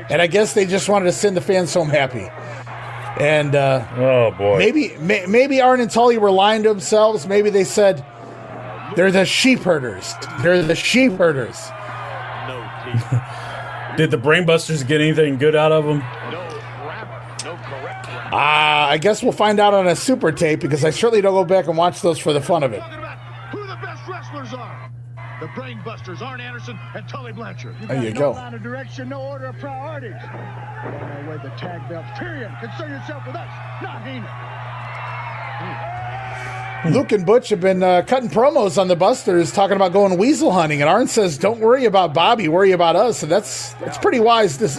And I guess they just wanted to send the fans home happy. And oh boy, maybe Arn and Tully were lying to themselves. Maybe they said they're the sheep herders. They're the sheep herders. Did the Brainbusters get anything good out of them? I guess we'll find out on a super tape because I certainly don't go back and watch those for the fun of it. Who the best wrestlers are? The Brainbusters, Arn Anderson and Tully Blanchard. There you go. No line of direction, no order of priorities. No way the tag belts, period. Concern yourself with us, not Heenan. Luke and Butch have been cutting promos on the Busters, talking about going weasel hunting, and Arn says, "Don't worry about Bobby, worry about us." And that's pretty wise. This,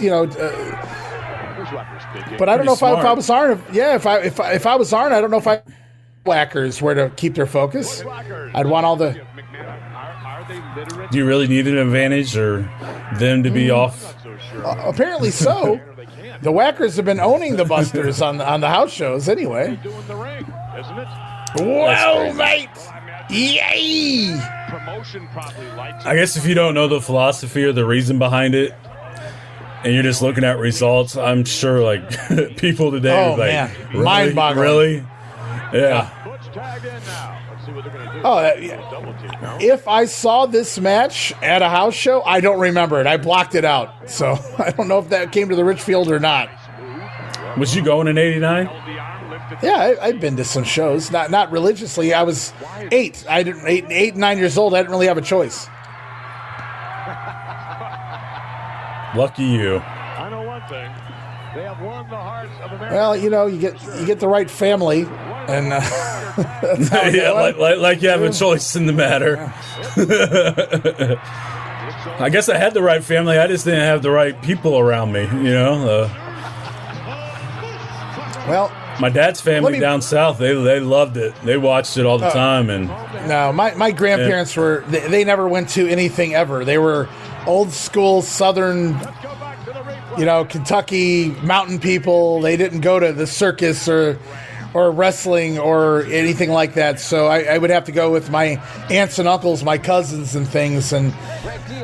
but I don't know if I was Arn. If I was Arn, I don't know if Whackers where to keep their focus. I'd want all the. Do you really need an advantage or them to be off? Apparently so. The Whackers have been owning the Busters on the house shows anyway. Whoa, mate! Yay! I guess if you don't know the philosophy or the reason behind it, and you're just looking at results, I'm sure like people today are like, man. Really? Mind-boggling. Really? Yeah. If I saw this match at a house show, I don't remember it. I blocked it out. So I don't know if that came to the Richfield or not. Was you going in '89? Yeah, I'd been to some shows. Not religiously. I was 8. I didn't 8, 9 years old. I didn't really have a choice. Lucky you. I know one thing. They have won the hearts of America. Well, you get the right family, and that's how yeah, like you have a choice in the matter. I guess I had the right family. I just didn't have the right people around me. Well, my dad's family down south, they loved it. They watched it all the time. And no, my grandparents were they never went to anything ever. They were old school Southern, Kentucky mountain people. They didn't go to the circus or wrestling or anything like that. So I would have to go with my aunts and uncles, my cousins and things. And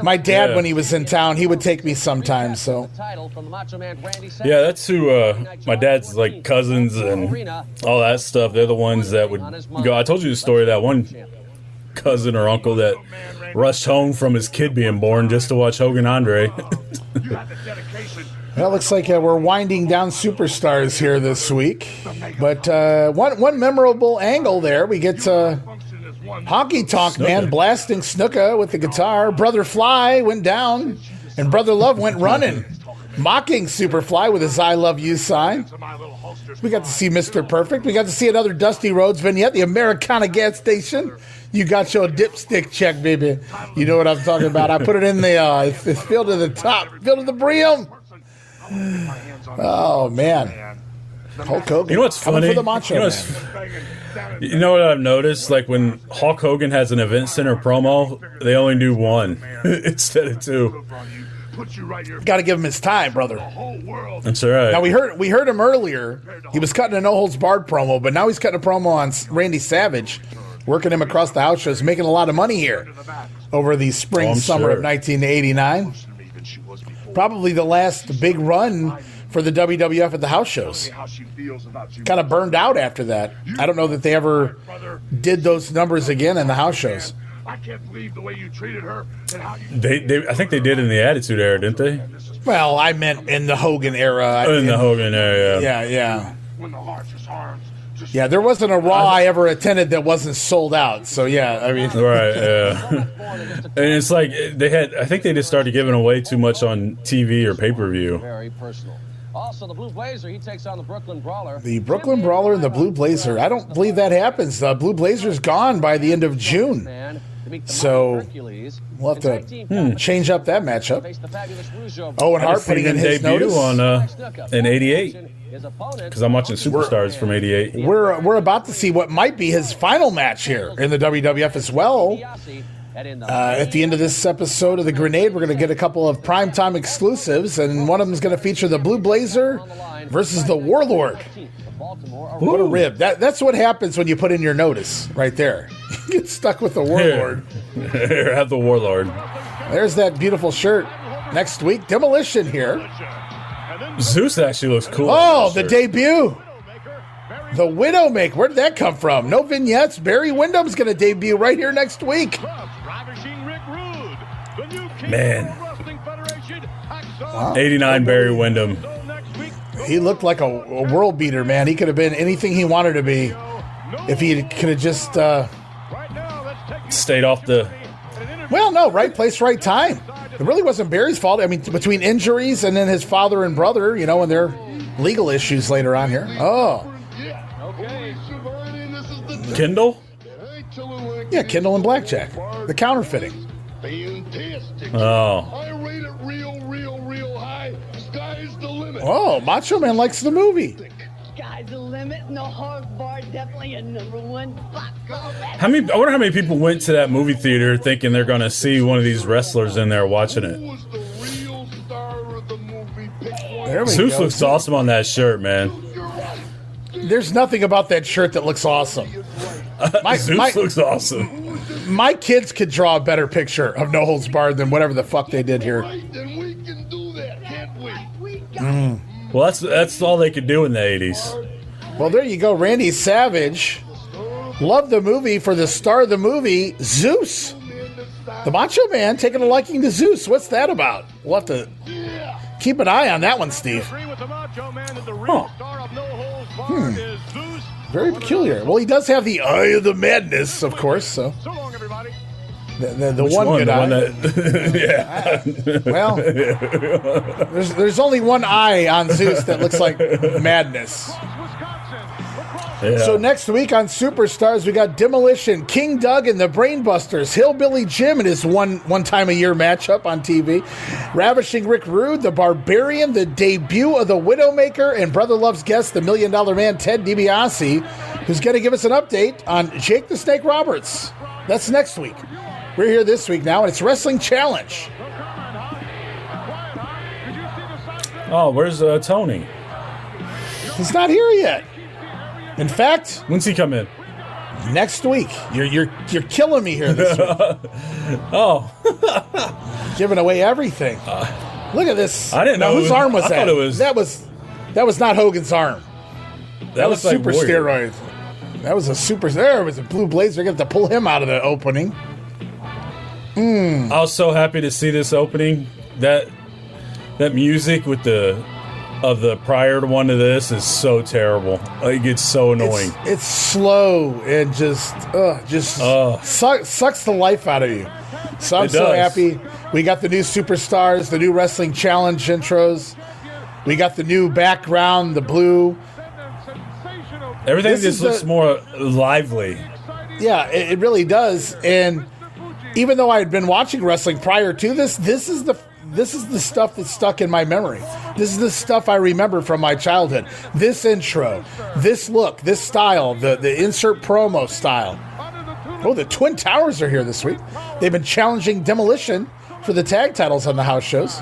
my dad, when he was in town, he would take me sometimes. So yeah, that's who my dad's like cousins and all that stuff. They're the ones that would go. I told you the story of that one cousin or uncle that rushed home from his kid being born just to watch Hogan Andre. Well, it looks like we're winding down superstars here this week. But one memorable angle there, we get Honky Tonk Man blasting Snuka with the guitar. Brother Fly went down, and Brother Love went running, mocking Superfly with his I Love You sign. We got to see Mr. Perfect. We got to see another Dusty Rhodes vignette, the Americana gas station. You got your dipstick check, baby. You know what I'm talking about. I put it in the, it's filled to the top, filled to the brim. Oh, man. Hulk Hogan. You know what's funny? For the Macho You know what I've noticed? Like when Hulk Hogan has an event center promo, they only do one instead of two. Got to give him his time, brother. That's all right. Now we heard him earlier. He was cutting a no holds barred promo, but now he's cutting a promo on Randy Savage. working him across the house shows, making a lot of money here over the spring, summer of 1989. Probably the last big run for the WWF at the house shows. Kind of burned out after that. I don't know that they ever did those numbers again in the house shows. I can't believe the way you treated her and how you... I think they did in the Attitude Era, didn't they? Well, I meant in the Hogan era. In the Hogan era, yeah. When the largest arms just... Yeah, there wasn't a Raw I ever attended that wasn't sold out. So, yeah, I mean... Right, yeah. And it's like, I think they just started giving away too much on TV or pay-per-view. Very personal. Also, the Blue Blazer, he takes on the Brooklyn Brawler. The Brooklyn Brawler and the Blue Blazer. I don't believe that happens. The Blue Blazer's gone by the end of June. So we'll have to change up that matchup. Owen Hart putting in his debut notice. In 88. Because I'm watching Superstars from 88. We're about to see what might be his final match here in the WWF as well. At the end of this episode of The Grenade, we're going to get a couple of primetime exclusives, and one of them is going to feature the Blue Blazer versus the Warlord. What a rib. That's what happens when you put in your notice right there. You get stuck with the Warlord. Here, have the Warlord. There's that beautiful shirt. Next week, Demolition here. Zeus actually looks cool. Oh, the debut. The Widowmaker. Where did that come from? No vignettes. Barry Windham's going to debut right here next week. Man. Wow. 89 Barry Windham. He looked like a world beater, man. He could have been anything he wanted to be if he could have just stayed off the... Well, no, right place, right time. It really wasn't Barry's fault. I mean, between injuries and then his father and brother, you know, and their legal issues later on here. Oh. Kendall? Yeah, Kendall and Blackjack. The counterfeiting. Oh. I rate it real high. Sky's the limit. Oh, Macho Man likes the movie. Sky's the limit. No hard bar. Definitely a #1 box office. I wonder how many people went to that movie theater thinking they're going to see one of these wrestlers in there watching it. Zeus looks awesome on that shirt, man. There's nothing about that shirt that looks awesome. Zeus looks awesome. My kids could draw a better picture of No Holds Barred than whatever the fuck they did here. Well, that's all they could do in the 80s. Well, there you go. Randy Savage loved the movie for the star of the movie, Zeus. The Macho Man taking a liking to Zeus. What's that about? We'll have to keep an eye on that one, Steve. Huh. Very peculiar. Well, he does have the Eye of the Madness, of course. So, the one good eye. Well, there's only one eye on Zeus that looks like madness. Yeah. So next week on Superstars, we got Demolition, King Duggan, the Brainbusters, Hillbilly Jim in his one time a year matchup on TV, Ravishing Rick Rude, the Barbarian, the debut of the Widowmaker, and Brother Love's guest, the $1 Million Man Ted DiBiase, who's going to give us an update on Jake the Snake Roberts. That's next week. We're here this week now, and it's Wrestling Challenge. Oh, where's Tony? He's not here yet. In fact, when's he come in? Next week. You're killing me here this week. Oh, giving away everything. Look at this. I didn't know whose arm was that? That was not Hogan's arm. That was Super Steroid. That was a super. There was a Blue Blazer. Got to pull him out of the opening. I was so happy to see this opening. That music with the prior to one to this is so terrible. It gets so annoying. It's slow and just sucks the life out of you. So I'm so happy. We got the new Superstars, the new Wrestling Challenge intros. We got the new background, the blue. Everything just looks more lively. Yeah, it really does. And even though I had been watching wrestling prior to this, this is the stuff that's stuck in my memory. This is the stuff I remember from my childhood. This intro, this look, this style, the insert promo style. Oh, the Twin Towers are here this week. They've been challenging Demolition for the tag titles on the house shows.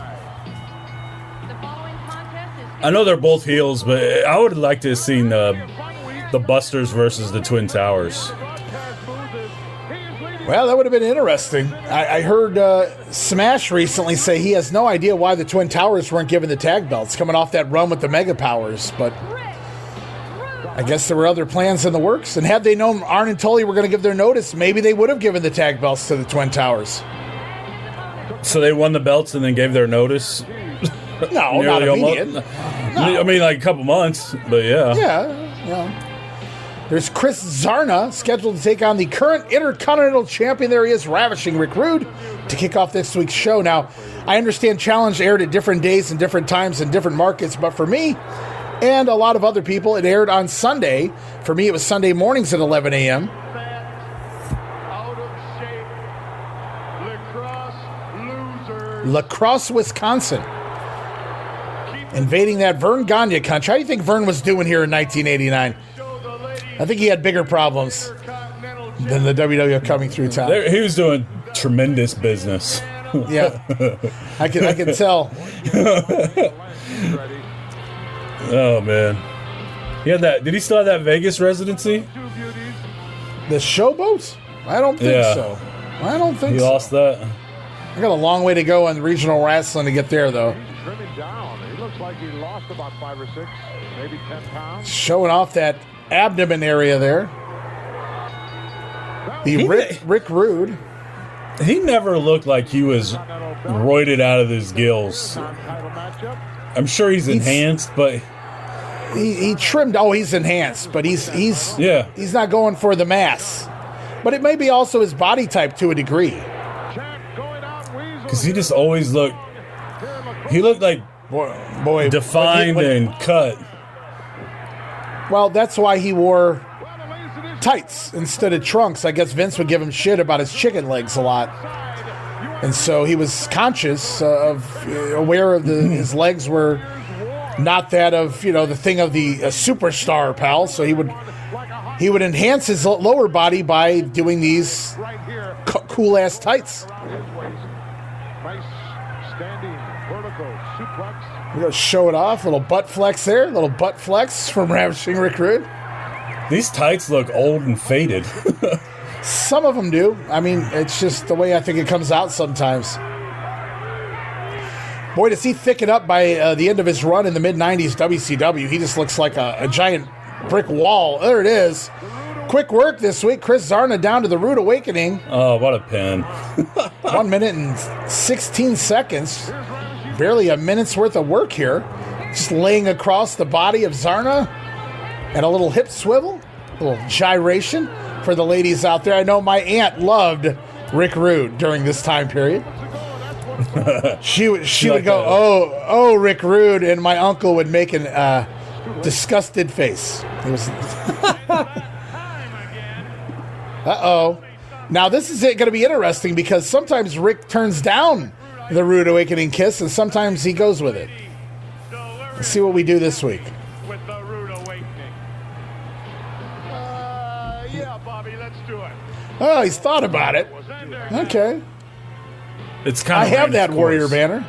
I know they're both heels, but I would like to have seen the Busters versus the Twin Towers. Well, that would have been interesting. I heard Smash recently say he has no idea why the Twin Towers weren't given the tag belts coming off that run with the Mega Powers, but I guess there were other plans in the works. And had they known Arn and Tully were going to give their notice, maybe they would have given the tag belts to the Twin Towers. So they won the belts and then gave their notice? No, not immediate. No. I mean, like a couple months, but yeah. Yeah. There's Chris Zarna scheduled to take on the current Intercontinental Champion. There he is, ravishing Rick Rude, to kick off this week's show. Now, I understand Challenge aired at different days and different times in different markets, but for me and a lot of other people, it aired on Sunday. For me, it was Sunday mornings at 11 a.m. La Crosse, Wisconsin. Invading that Vern Gagne country. How do you think Vern was doing here in 1989? I think he had bigger problems than the WWF coming through town. He was doing tremendous business. Yeah, I can tell. Oh man, he had that. Did he still have that Vegas residency? The Showboat? I don't think so. I don't think he so. lost that. I got a long way to go on regional wrestling to get there, though. Trimming down. He looks like he lost about 5 or 6, maybe 10 pounds. Showing off that abdomen area there. Rick Rude. He never looked like he was roided out of his gills. I'm sure he's enhanced, but he trimmed. Oh, he's enhanced, but he's not going for the mass. But it may be also his body type to a degree. Because he just always looked. He looked like boy defined and cut. Well, that's why he wore tights instead of trunks. I guess Vince would give him shit about his chicken legs a lot. And so he was conscious aware of his legs were not that of, the thing of the superstar, pal. So he would enhance his lower body by doing these cool-ass tights. Nice standing vertical suplex. We're going to show it off. Little butt flex there. Little butt flex from Ravishing Rick Rude. These tights look old and faded. Some of them do. I mean, it's just the way I think it comes out sometimes. Boy, does he thicken up by the end of his run in the mid-90s WCW. He just looks like a giant brick wall. There it is. Quick work this week. Chris Zarna down to the Rude Awakening. Oh, what a pin. 1 minute and 16 seconds. Barely a minute's worth of work here. Just laying across the body of Zarna. And a little hip swivel. A little gyration for the ladies out there. I know my aunt loved Rick Rude during this time period. She would go, oh, Rick Rude, and my uncle would make an disgusted face. It was... Uh-oh. Now, this is going to be interesting because sometimes Rick turns down the Rude Awakening kiss, and sometimes he goes with it. Let's see what we do this week. With the Rude Awakening. Yeah, Bobby, let's do it. Oh, he's thought about it. Okay. It's kind of I have that Warrior banner.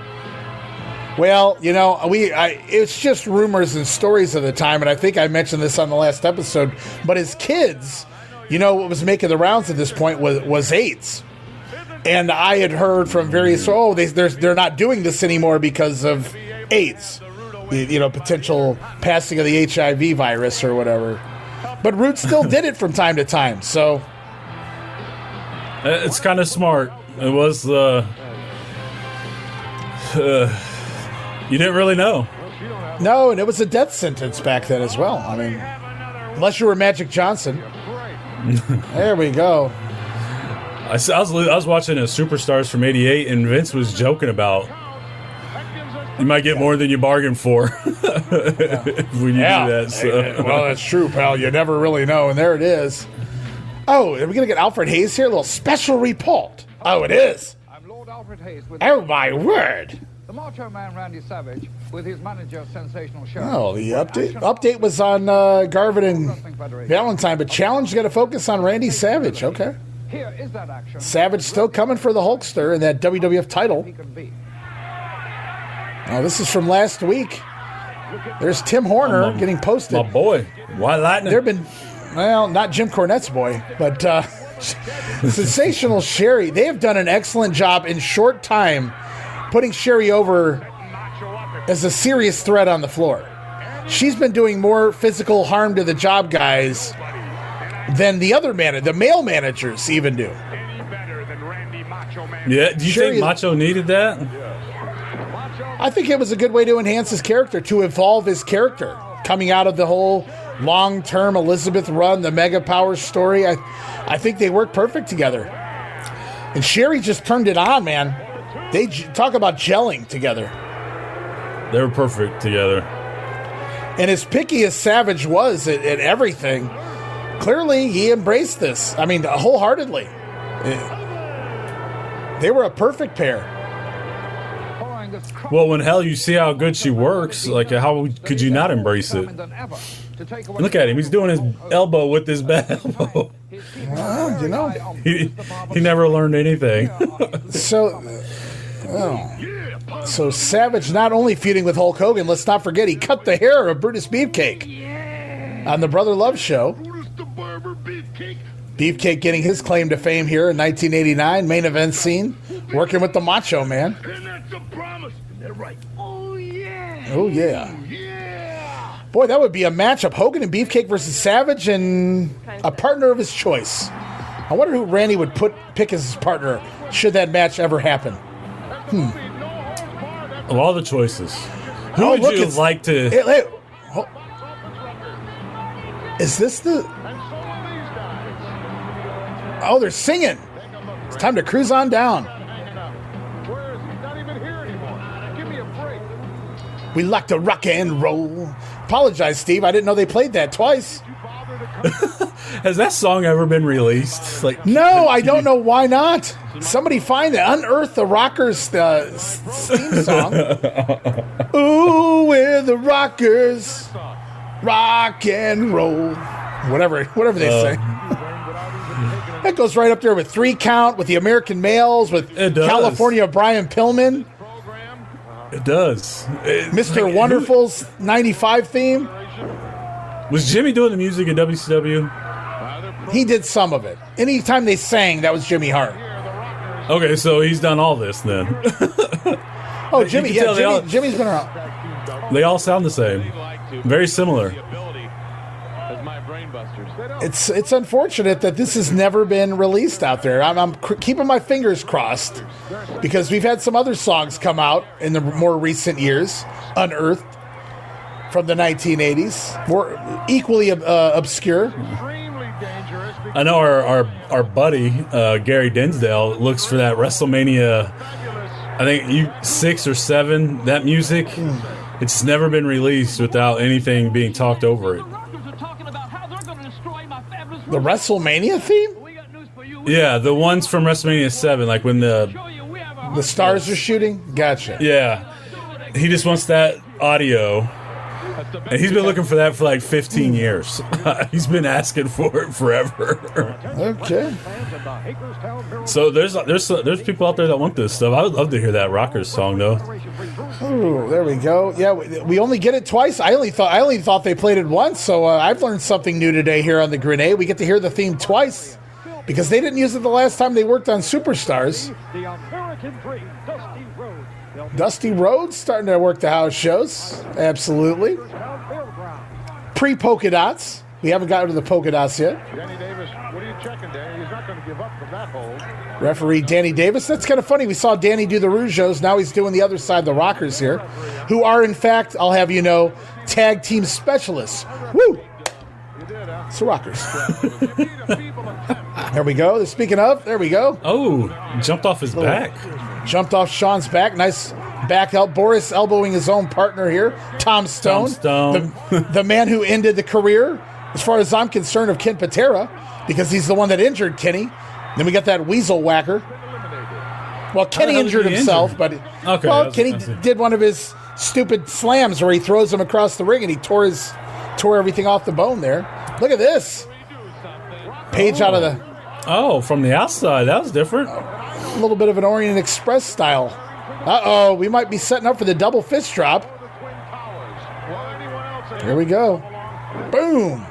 Well, it's just rumors and stories of the time, and I think I mentioned this on the last episode, but his kids... what was making the rounds at this point was AIDS. And I had heard from various, they're not doing this anymore because of AIDS. Potential passing of the HIV virus or whatever. But Rude still did it from time to time, so. It's kind of smart. It was, you didn't really know. No, and it was a death sentence back then as well. I mean, unless you were Magic Johnson. There we go. I was watching Superstars from '88, and Vince was joking about you might get more than you bargained for when you do that. So. Well, that's true, pal. You never really know, and there it is. Oh, are we gonna get Alfred Hayes here? A little special report. Oh, it is. I'm Lord Alfred Hayes. Oh my word! The Macho Man Randy Savage with his manager Sensational Show. Oh, the update was on Garvin and Valentine, but Challenge got to focus on Randy Savage. Okay. Here is that action. Savage still coming for the Hulkster and that WWF title. Oh, this is from last week. There's Tim Horner getting posted. My boy, White Lightning. There have been, not Jim Cornette's boy, but Sensational Sherry. They have done an excellent job in short time putting Sherry over as a serious threat on the floor. She's been doing more physical harm to the job guys than the other the male managers even do. Yeah, do you think Macho needed that? I think it was a good way to enhance his character, to evolve his character. Coming out of the whole long-term Elizabeth run, the Mega Power story, I think they worked perfect together. And Sherry just turned it on, man. They talk about gelling together. They were perfect together. And as picky as Savage was at everything, clearly he embraced this. I mean, wholeheartedly. They were a perfect pair. Well, when hell you see how good she works, like how could you not embrace it? Look at him; he's doing his elbow with his bad elbow. Well, you know, he never learned anything. So Savage not only feuding with Hulk Hogan, let's not forget he cut the hair of Brutus Beefcake on the Brother Love show. Beefcake getting his claim to fame here in 1989, main event scene, working with the Macho Man. Oh, yeah. Boy, that would be a matchup. Hogan and Beefcake versus Savage and a partner of his choice. I wonder who Randy would pick as his partner should that match ever happen. Of all the choices, who would you like to... Is this the... Oh, they're singing. It's time to cruise on down. We like to rock and roll. Apologize, Steve. I didn't know they played that twice. Has that song ever been released? No, I don't know why not. Somebody find it. Unearth the Rockers theme song. Ooh, we're the Rockers. Rock and roll. Whatever they say. That goes right up there with 3 Count, with the American Males, with California Brian Pillman. It does. Mr. Wonderful's 95 theme. Was Jimmy doing the music at WCW? He did some of it. Anytime they sang, that was Jimmy Hart. Okay, so he's done all this then. Oh, Jimmy, Jimmy's been around. They all sound the same. Very similar. It's unfortunate that this has never been released out there. I'm keeping my fingers crossed because we've had some other songs come out in the more recent years, unearthed from the 1980s, more equally obscure. I know our buddy Gary Dinsdale looks for that WrestleMania. I think 6 or 7. That music, it's never been released without anything being talked over it. The WrestleMania theme? Yeah, the ones from WrestleMania 7, like when the stars are shooting? Gotcha. Yeah. He just wants that audio. And he's been looking for that for like 15 years. He's been asking for it forever. Okay. So there's people out there that want this stuff. I would love to hear that Rockers song though. Ooh, there we go. Yeah, we only get it twice. I only thought they played it once, so I've learned something new today here on the Grenade. We get to hear the theme twice because they didn't use it the last time they worked on Superstars. Dusty Rhodes starting to work the house shows. Absolutely. Pre-polka dots. We haven't gotten to the polka dots yet. Danny Davis, what are you checking, Danny? He's not going to give up from that hole. Referee Danny Davis. That's kind of funny. We saw Danny do the Rougeaus. Now he's doing the other side, the Rockers here, who are, in fact, I'll have you know, tag team specialists. Woo! It's the Rockers. There we go. Speaking of, there we go. Oh, jumped off his back. Jumped off Sean's back. Nice back help. Boris elbowing his own partner here. Tom Stone. The man who ended the career, as far as I'm concerned, of Ken Patera, because he's the one that injured Kenny. Then we got that weasel whacker. Well, Kenny injured himself, but Kenny did one of his stupid slams where he throws him across the ring and he tore everything off the bone there. Look at this. Page out of the... Oh, from the outside. That was different. A little bit of an Orient Express style. Uh-oh, we might be setting up for the double fist drop. Here we go. Boom.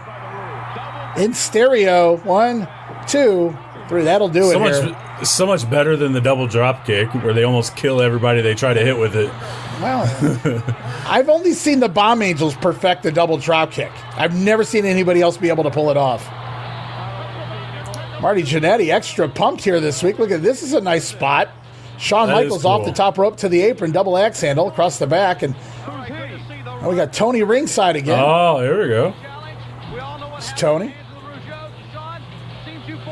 In stereo. 1, 2. That'll do it here. So much better than the double drop kick, where they almost kill everybody they try to hit with it. Well, I've only seen the Bomb Angels perfect the double drop kick. I've never seen anybody else be able to pull it off. Marty Jannetty extra pumped here this week. Look at this. Is a nice spot. Shawn Michaels off the top rope to the apron, double axe handle across the back, and we got Tony ringside again. Oh, here we go. It's Tony.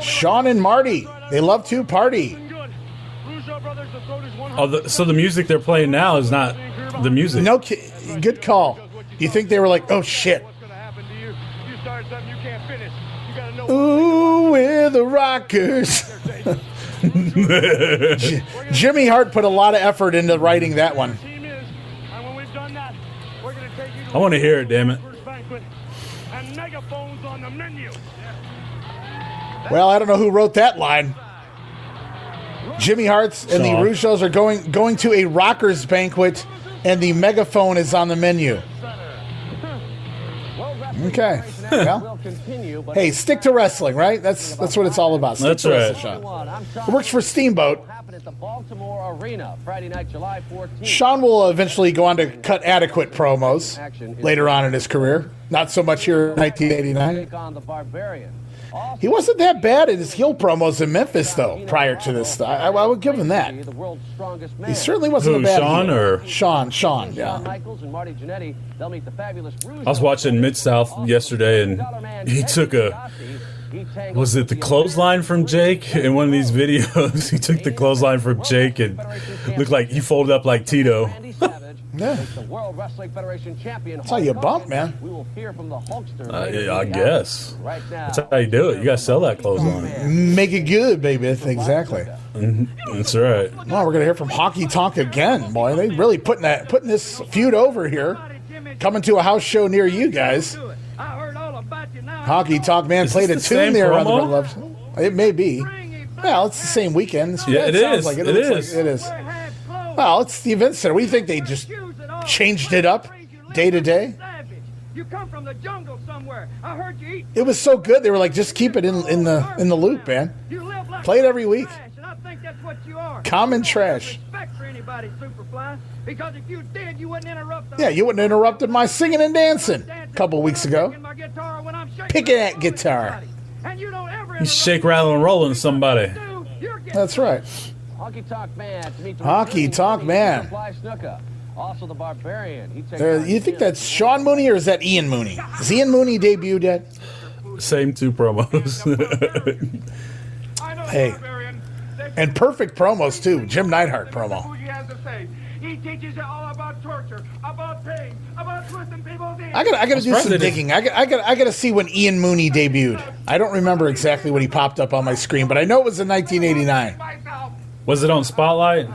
Shawn and Marty, they love to party. Oh, so the music they're playing now is not the music. No, good call. You think they were like, oh shit. Ooh, we're the Rockers. Jimmy Hart put a lot of effort into writing that one. I want to hear it, damn it. Well, I don't know who wrote that line. Jimmy Hart's and the Rougeaus are going to a Rockers banquet, and the megaphone is on the menu. Okay. Well, hey, stick to wrestling, right? That's what it's all about. Stick That's to right. Wrestling. It works for Steamboat. Shawn will eventually go on to cut adequate promos later on in his career. Not so much here in 1989. He wasn't that bad at his heel promos in Memphis, though, prior to this. I would give him that. He certainly wasn't a bad Shawn heel. or Shawn, yeah. I was watching Mid-South yesterday, and he took was it the clothesline from Jake in one of these videos? He took the clothesline from Jake and looked like he folded up like Tito. Yeah. That's how you bump, man. Yeah, I guess. That's how you do it. You got to sell that clothesline. Make it good, baby. Exactly. That's right. Well, we're going to hear from Honky Tonk again, boy. They really putting this feud over here. Coming to a house show near you guys. Honky Tonk Man played a tune there on the left. It may be. Well, it's the same weekend. Yeah, it is. Like it is. Well, it's the event center. What do you think? They just changed it up day to day? You come from the jungle somewhere. I heard you eat. It was so good. They were like, just keep it in the loop, man. Play it every week. And I think that's what you are. Common trash. Respect for anybody, Superfly, because if you did, you wouldn't interrupt. Yeah, you wouldn't have interrupted my singing and dancing a couple weeks ago. Picking that guitar. You shake, rattle, and roll in somebody. That's right. Honky Tonk Man. Honky Tonk Man. Snuka. Also the Barbarian. You think that's Sean Mooney or is that Ian Mooney? Has Ian Mooney debuted yet? Same two promos. Hey. And perfect promos, too. Jim Neidhart promo. He teaches you all about torture, about pain, about twisting people's ears. I gotta do some digging. I gotta see when Ian Mooney debuted. I don't remember exactly when he popped up on my screen, but I know it was in 1989. Was it on Spotlight?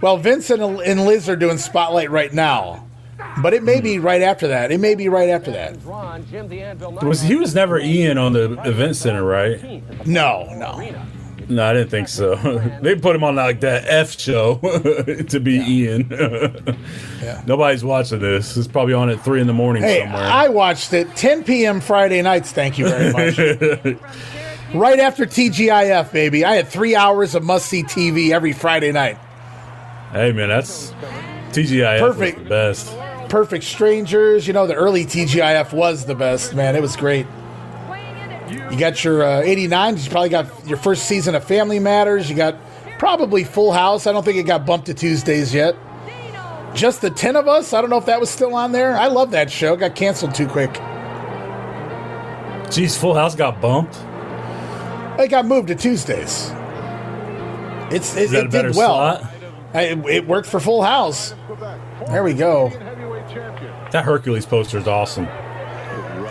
Well, Vince and Liz are doing Spotlight right now, but it may be right after that. He was never Ian on the event center, right? No, I didn't think so. They put him on like that F show to be Ian. Yeah. Nobody's watching this. It's probably on at 3 a.m. somewhere. I watched it 10 p.m. Friday nights. Thank you very much. Right after TGIF, baby. I had 3 hours of must-see TV every Friday night. Hey, man, that's TGIF. Perfect. Was the best. Perfect Strangers. You know, the early TGIF was the best, man. It was great. You got your 89s. You probably got your first season of Family Matters. You got probably Full House. I don't think it got bumped to Tuesdays yet. Just the 10 of Us. I don't know if that was still on there. I love that show. Got canceled too quick. Geez, Full House got bumped. It got moved to Tuesdays. It did well. It worked for Full House. There we go. That Hercules poster is awesome.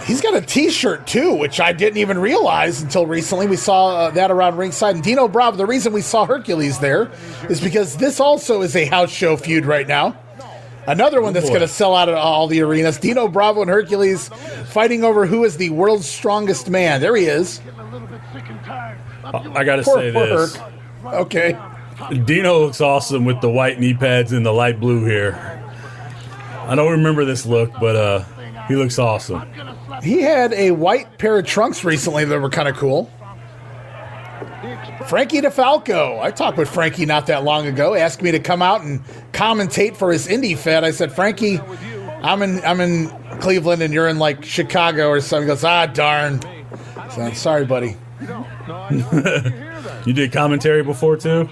He's got a T-shirt, too, which I didn't even realize until recently. We saw that around ringside. And Dino Bravo, the reason we saw Hercules there is because this also is a house show feud right now. Another one that's going to sell out of all the arenas. Dino Bravo and Hercules fighting over who is the world's strongest man. There he is. I got to say this. Herc. Okay. Dino looks awesome with the white knee pads and the light blue hair. I don't remember this look, but he looks awesome. He had a white pair of trunks recently that were kind of cool. Frankie DeFalco. I talked with Frankie not that long ago. Asked me to come out and commentate for his indie fed. I said, Frankie, I'm in Cleveland and you're in like Chicago or something. He goes, darn. So, sorry, buddy. You did commentary before too?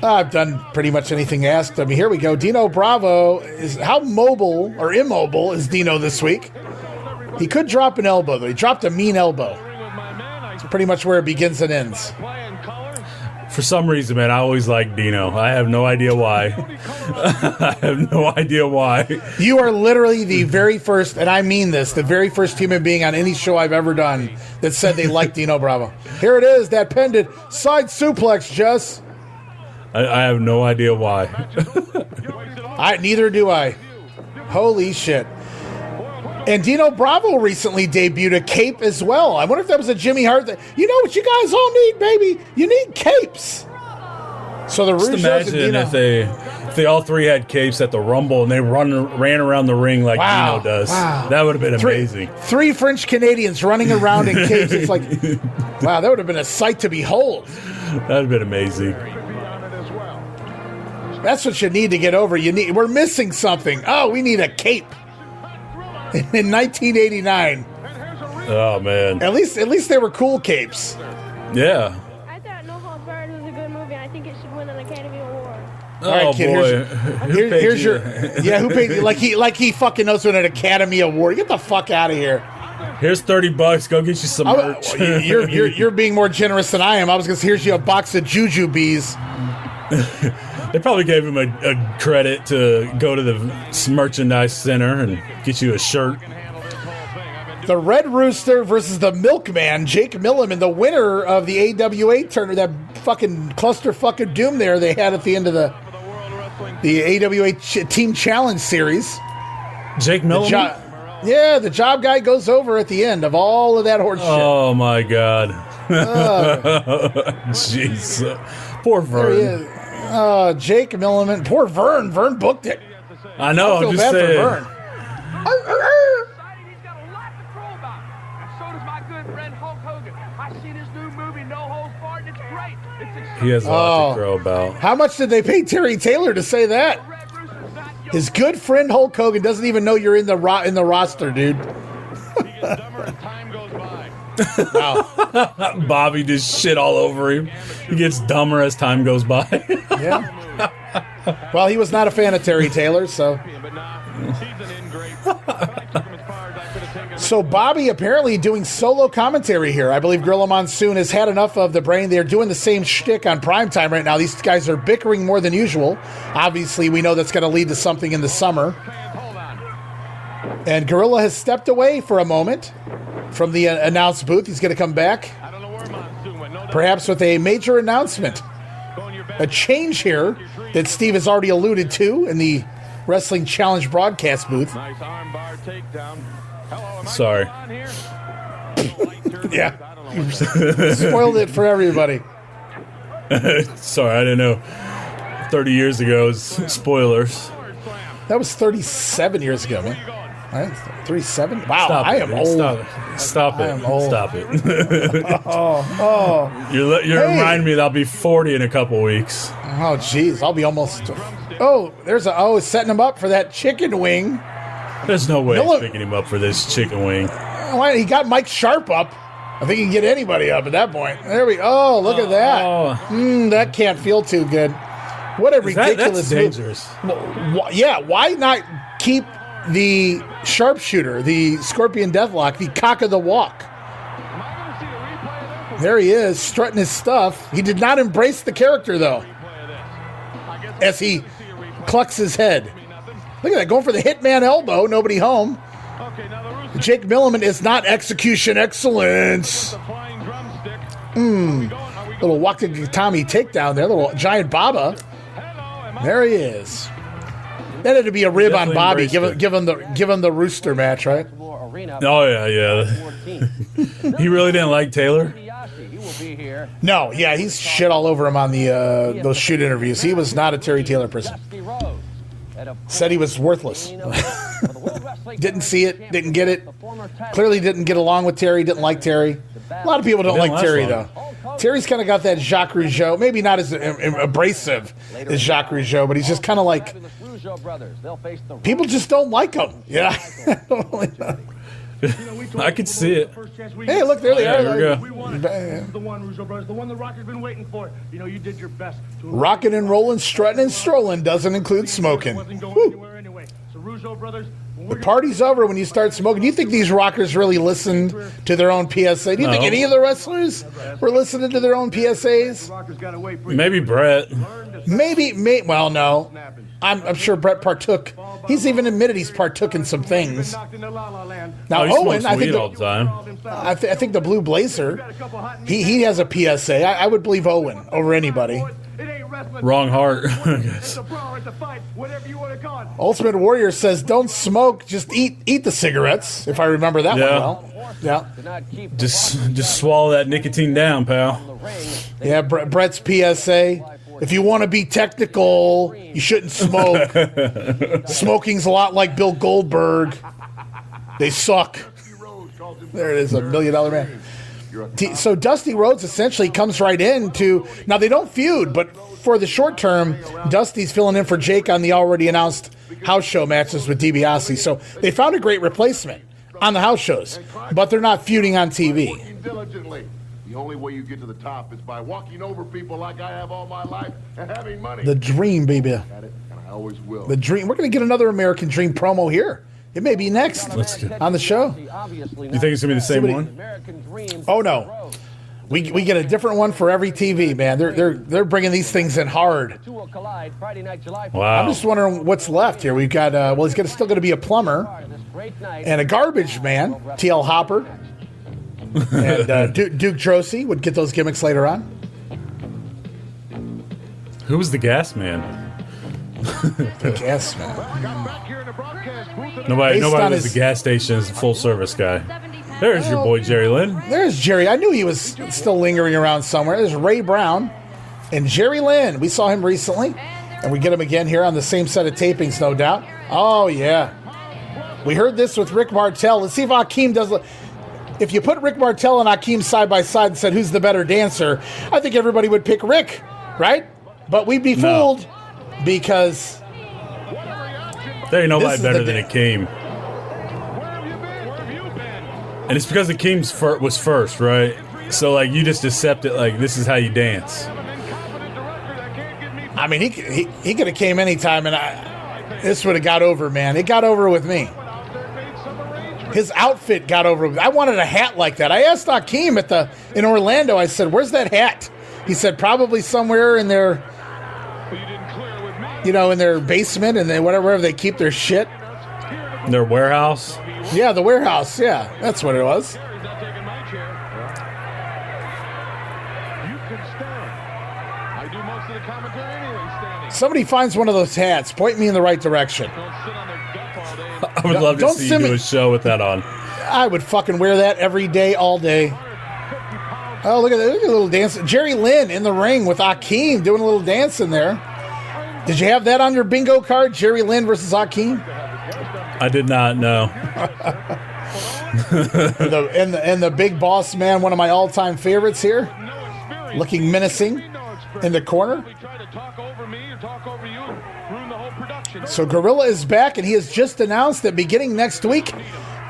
I've done pretty much anything asked. I mean, here we go. Dino Bravo is how mobile or immobile is Dino this week? He could drop an elbow though. He dropped a mean elbow. It's pretty much where it begins and ends. For some reason, man, I always like Dino. I have no idea why. I have no idea why. You are literally the very first, and I mean this, the very first human being on any show I've ever done that said they liked Dino Bravo. Here it is, that pendant side suplex, Jess. I have no idea why. Neither do I. Holy shit. And Dino Bravo recently debuted a cape as well. I wonder if that was a Jimmy Hart thing. You know what you guys all need, baby? You need capes. So the Just imagine if they all three had capes at the Rumble and they ran around the ring like Dino does. Wow. That would have been amazing. Three French Canadians running around in capes. It's like, wow, that would have been a sight to behold. That would have been amazing. That's what you need to get over. We're missing something. Oh, we need a cape. In 1989. Oh man. At least they were cool capes. Yeah. I thought No Holds Barred was a good movie. I think it should win an Academy Award. All right, kid, boy. Here's your who paid you? Like he fucking knows what an Academy Award. Get the fuck out of here. Here's $30. Go get you some merch. You're being more generous than I am. I was gonna say, here's you a box of Juju bees. They probably gave him a credit to go to the merchandise center and get you a shirt. The Red Rooster versus the Milkman, Jake Milliman, the winner of the AWA tournament, that fucking cluster fucking doom there they had at the end of the AWA Team Challenge Series. Jake Milliman? The job guy goes over at the end of all of that horse shit. Oh, my God. Jeez. Poor Vern. Jake Milliman. Poor Vern. Vern booked it. I know. I feel I'm just bad saying. for Vern. He's got a lot to crow about. And so does my good friend Hulk Hogan. I see this new movie, No Holds Barred, and it's great. He has a lot to crow about. How much did they pay Terry Taylor to say that? His good friend Hulk Hogan doesn't even know you're in the roster, dude. Wow. Bobby just shit all over him. He gets dumber as time goes by. Yeah. Well, he was not a fan of Terry Taylor, so. So Bobby apparently doing solo commentary here. I believe Gorilla Monsoon has had enough of the brain. They're doing the same shtick on primetime right now. These guys are bickering more than usual. Obviously, we know that's going to lead to something in the summer. And Gorilla has stepped away for a moment from the announce booth. He's going to come back, perhaps with a major announcement. A change here that Steve has already alluded to in the Wrestling Challenge broadcast booth. Nice armbar takedown. Sorry. Yeah. Spoiled it for everybody. Sorry, I didn't know. 30 years ago is spoilers. That was 37 years ago, man. All right, 37? Wow, Stop I am it, old. Stop it. I am old. Stop it. Hey. You're reminding me that I'll be 40 in a couple weeks. Oh, jeez. I'll be almost. Oh, it's setting him up for that chicken wing. There's no way he's picking him up for this chicken wing. Why, he got Mike Sharp up. I think he can get anybody up at that point. There we go. Oh, look at that. That can't feel too good. What a ridiculous that's dangerous. Why not keep the sharpshooter, the Scorpion Deathlock, the cock of the walk? There he is, strutting his stuff. He did not embrace the character, though, as he clucks his head. Look at that, going for the Hitman elbow, nobody home. Jake Milliman is not execution excellence. Little Wakatami takedown there, little giant Baba. There he is. That had to be a rib on Bobby, given the Rooster match, right? Oh, yeah. He really didn't like Taylor? No, yeah, he's shit all over him on the those shoot interviews. He was not a Terry Taylor person. Said he was worthless. Didn't see it, didn't get it. Clearly didn't get along with Terry, didn't like Terry. A lot of people don't like Terry, though. Terry's kind of got that Jacques Rougeau. Maybe not as abrasive as Jacques Rougeau, but he's just kind of like... People just don't like him. Yeah. I could see it. Hey, look, there they are. There we go. The one, Rougeau brothers, the one the Rock has been waiting for. You did your best. Rocking and rolling, strutting and strolling doesn't include smoking. The party's over when you start smoking. Do you think these rockers really listen to their own PSA? Do you think any of the wrestlers were listening to their own PSAs? Maybe Brett. Maybe. Well, no. I'm sure Brett partook. He's even admitted he's partook in some things. Now, Owen, I think all the time. I think the Blue Blazer, he has a PSA. I would believe Owen over anybody. Wrong heart. Ultimate Warrior says, "Don't smoke, just eat the cigarettes." If I remember that one well. Yeah. Just swallow that nicotine down, pal. Yeah, Brett's PSA. If you want to be technical, you shouldn't smoke. Smoking's a lot like Bill Goldberg. They suck. There it is, $1 million man. So Dusty Rhodes essentially comes right in to... Now, they don't feud, but for the short term, Dusty's filling in for Jake on the already announced house show matches with DiBiase. So they found a great replacement on the house shows, but they're not feuding on TV. The only way you get to the top is by walking over people like I have all my life and having money. The dream, baby. And I always will. The dream. We're going to get another American Dream promo here. It may be next on the show. You think it's going to be the same one? Oh, no. We get a different one for every TV, man. They're bringing these things in hard. Wow. I'm just wondering what's left here. We've got, he's still going to be a plumber and a garbage man, TL Hopper. And Duke Drosy would get those gimmicks later on. Who was the gas man? The gas man. Nobody was the gas station's full service guy. There's your boy Jerry Lynn. There's Jerry. I knew he was still lingering around somewhere. There's Ray Brown and Jerry Lynn. We saw him recently, and we get him again here on the same set of tapings, no doubt. Oh yeah, we heard this with Rick Martel. Let's see if Akeem does. If you put Rick Martel and Akeem side by side and said who's the better dancer, I think everybody would pick Rick, right? But we'd be fooled because there ain't nobody better than Akeem. And it's because Akeem's was first, right? So like you just accept it like this is how you dance. I mean, he could have came anytime, and this would have got over, man. It got over with me. His outfit got over with me. I wanted a hat like that. I asked Akeem in Orlando. I said, "Where's that hat?" He said, "Probably somewhere in their, in their basement and wherever they keep their shit." Their warehouse. Yeah, the warehouse. Yeah, that's what it was. Somebody finds one of those hats. Point me in the right direction. I would love to see you do a show with that on. I would fucking wear that every day, all day. Oh, look at that. Look at a little dance. Jerry Lynn in the ring with Akeem doing a little dance in there. Did you have that on your bingo card? Jerry Lynn versus Akeem? I did not know. and the big boss man, one of my all-time favorites here, looking menacing in the corner. So Gorilla is back, and he has just announced that beginning next week,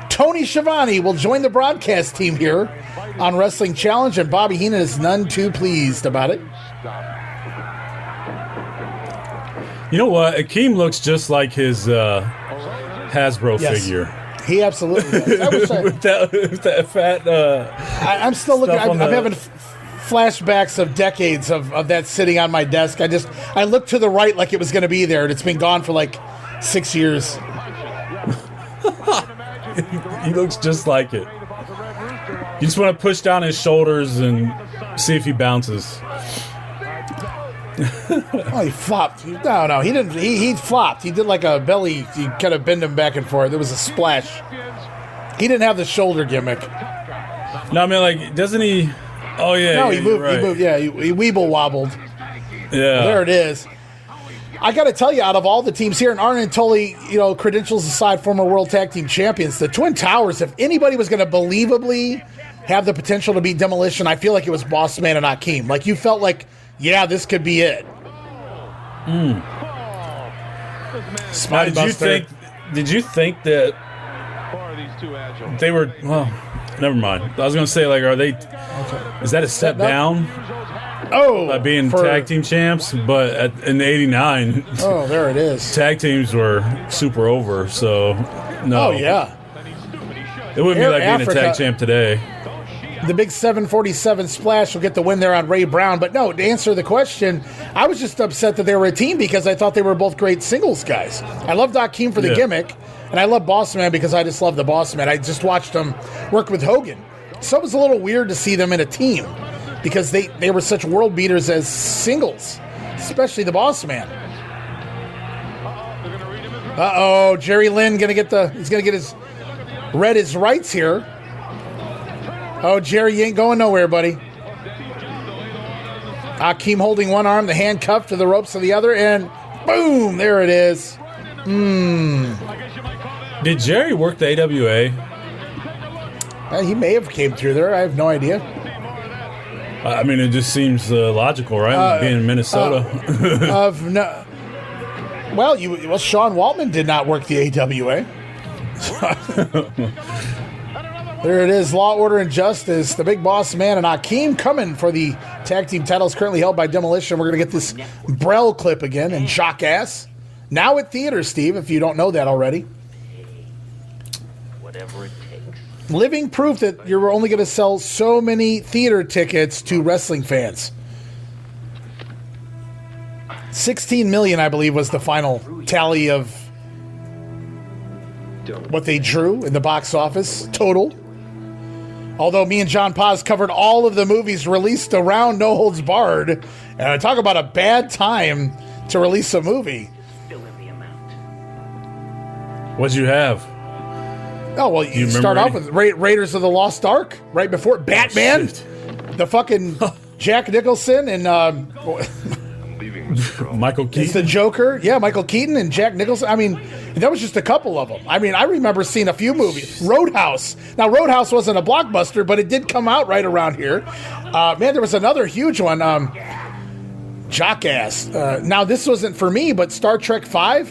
Tony Schiavone will join the broadcast team here on Wrestling Challenge, and Bobby Heenan is none too pleased about it. You know what? Akeem looks just like his Hasbro figure. He absolutely does. with that fat. I'm still looking. I'm having flashbacks of decades of that sitting on my desk. I looked to the right like it was going to be there, and it's been gone for like 6 years. He looks just like it. You just want to push down his shoulders and see if he bounces. Oh, he flopped. No, he didn't. He flopped. He did like a belly. He kind of bend him back and forth. There was a splash. He didn't have the shoulder gimmick. No, I mean, like, doesn't he? Oh yeah. No, he moved. Right. He moved. Yeah, he weeble wobbled. Yeah. There it is. I got to tell you, out of all the teams here, and Arn and Tully, credentials aside, former World Tag Team Champions, the Twin Towers, if anybody was going to believably have the potential to beat Demolition, I feel like it was Boss Man and Hakeem. Like, you felt like, yeah, this could be it. Now, did you think that they were, well, never mind. I was going to say, like, are they, is that a step down? By being tag team champs, but in '89, there it is. Tag teams were super over, so no. Oh yeah, it wouldn't be like being a tag champ today. The big 747 splash will get the win there on Ray Brown, but no. To answer the question, I was just upset that they were a team because I thought they were both great singles guys. I loved Hakeem for the gimmick, and I love Boss Man because I just love the Boss Man. I just watched him work with Hogan, so it was a little weird to see them in a team. Because they were such world beaters as singles, especially the Boss Man. Jerry Lynn he's gonna get his rights here. Oh, Jerry, you ain't going nowhere, buddy. Hakeem holding one arm, the hand cuffed to the ropes of the other, and boom, there it is. Did Jerry work the AWA? He may have came through there. I have no idea. I mean, it just seems logical, right? Being in Minnesota. Well, Sean Waltman did not work the AWA. There it is, Law, Order, and Justice. The Big Boss Man and Hakeem coming for the tag team titles currently held by Demolition. We're going to get this Brel clip again and Jackass. Now at theaters, Steve, if you don't know that already. Whatever it takes. Living proof that you're only going to sell so many theater tickets to wrestling fans. 16 million, I believe, was the final tally of what they drew in the box office total. Although me and John Paz covered all of the movies released around No Holds Barred, and I talk about a bad time to release a movie. What'd you have? Oh, well, you start off with Raiders of the Lost Ark, right before Batman, the fucking Jack Nicholson, and Michael Keaton. It's the Joker. Yeah, Michael Keaton and Jack Nicholson. I mean, that was just a couple of them. I mean, I remember seeing a few movies. Roadhouse. Now, Roadhouse wasn't a blockbuster, but it did come out right around here. Man, there was another huge one, Jackass. Now, this wasn't for me, but Star Trek V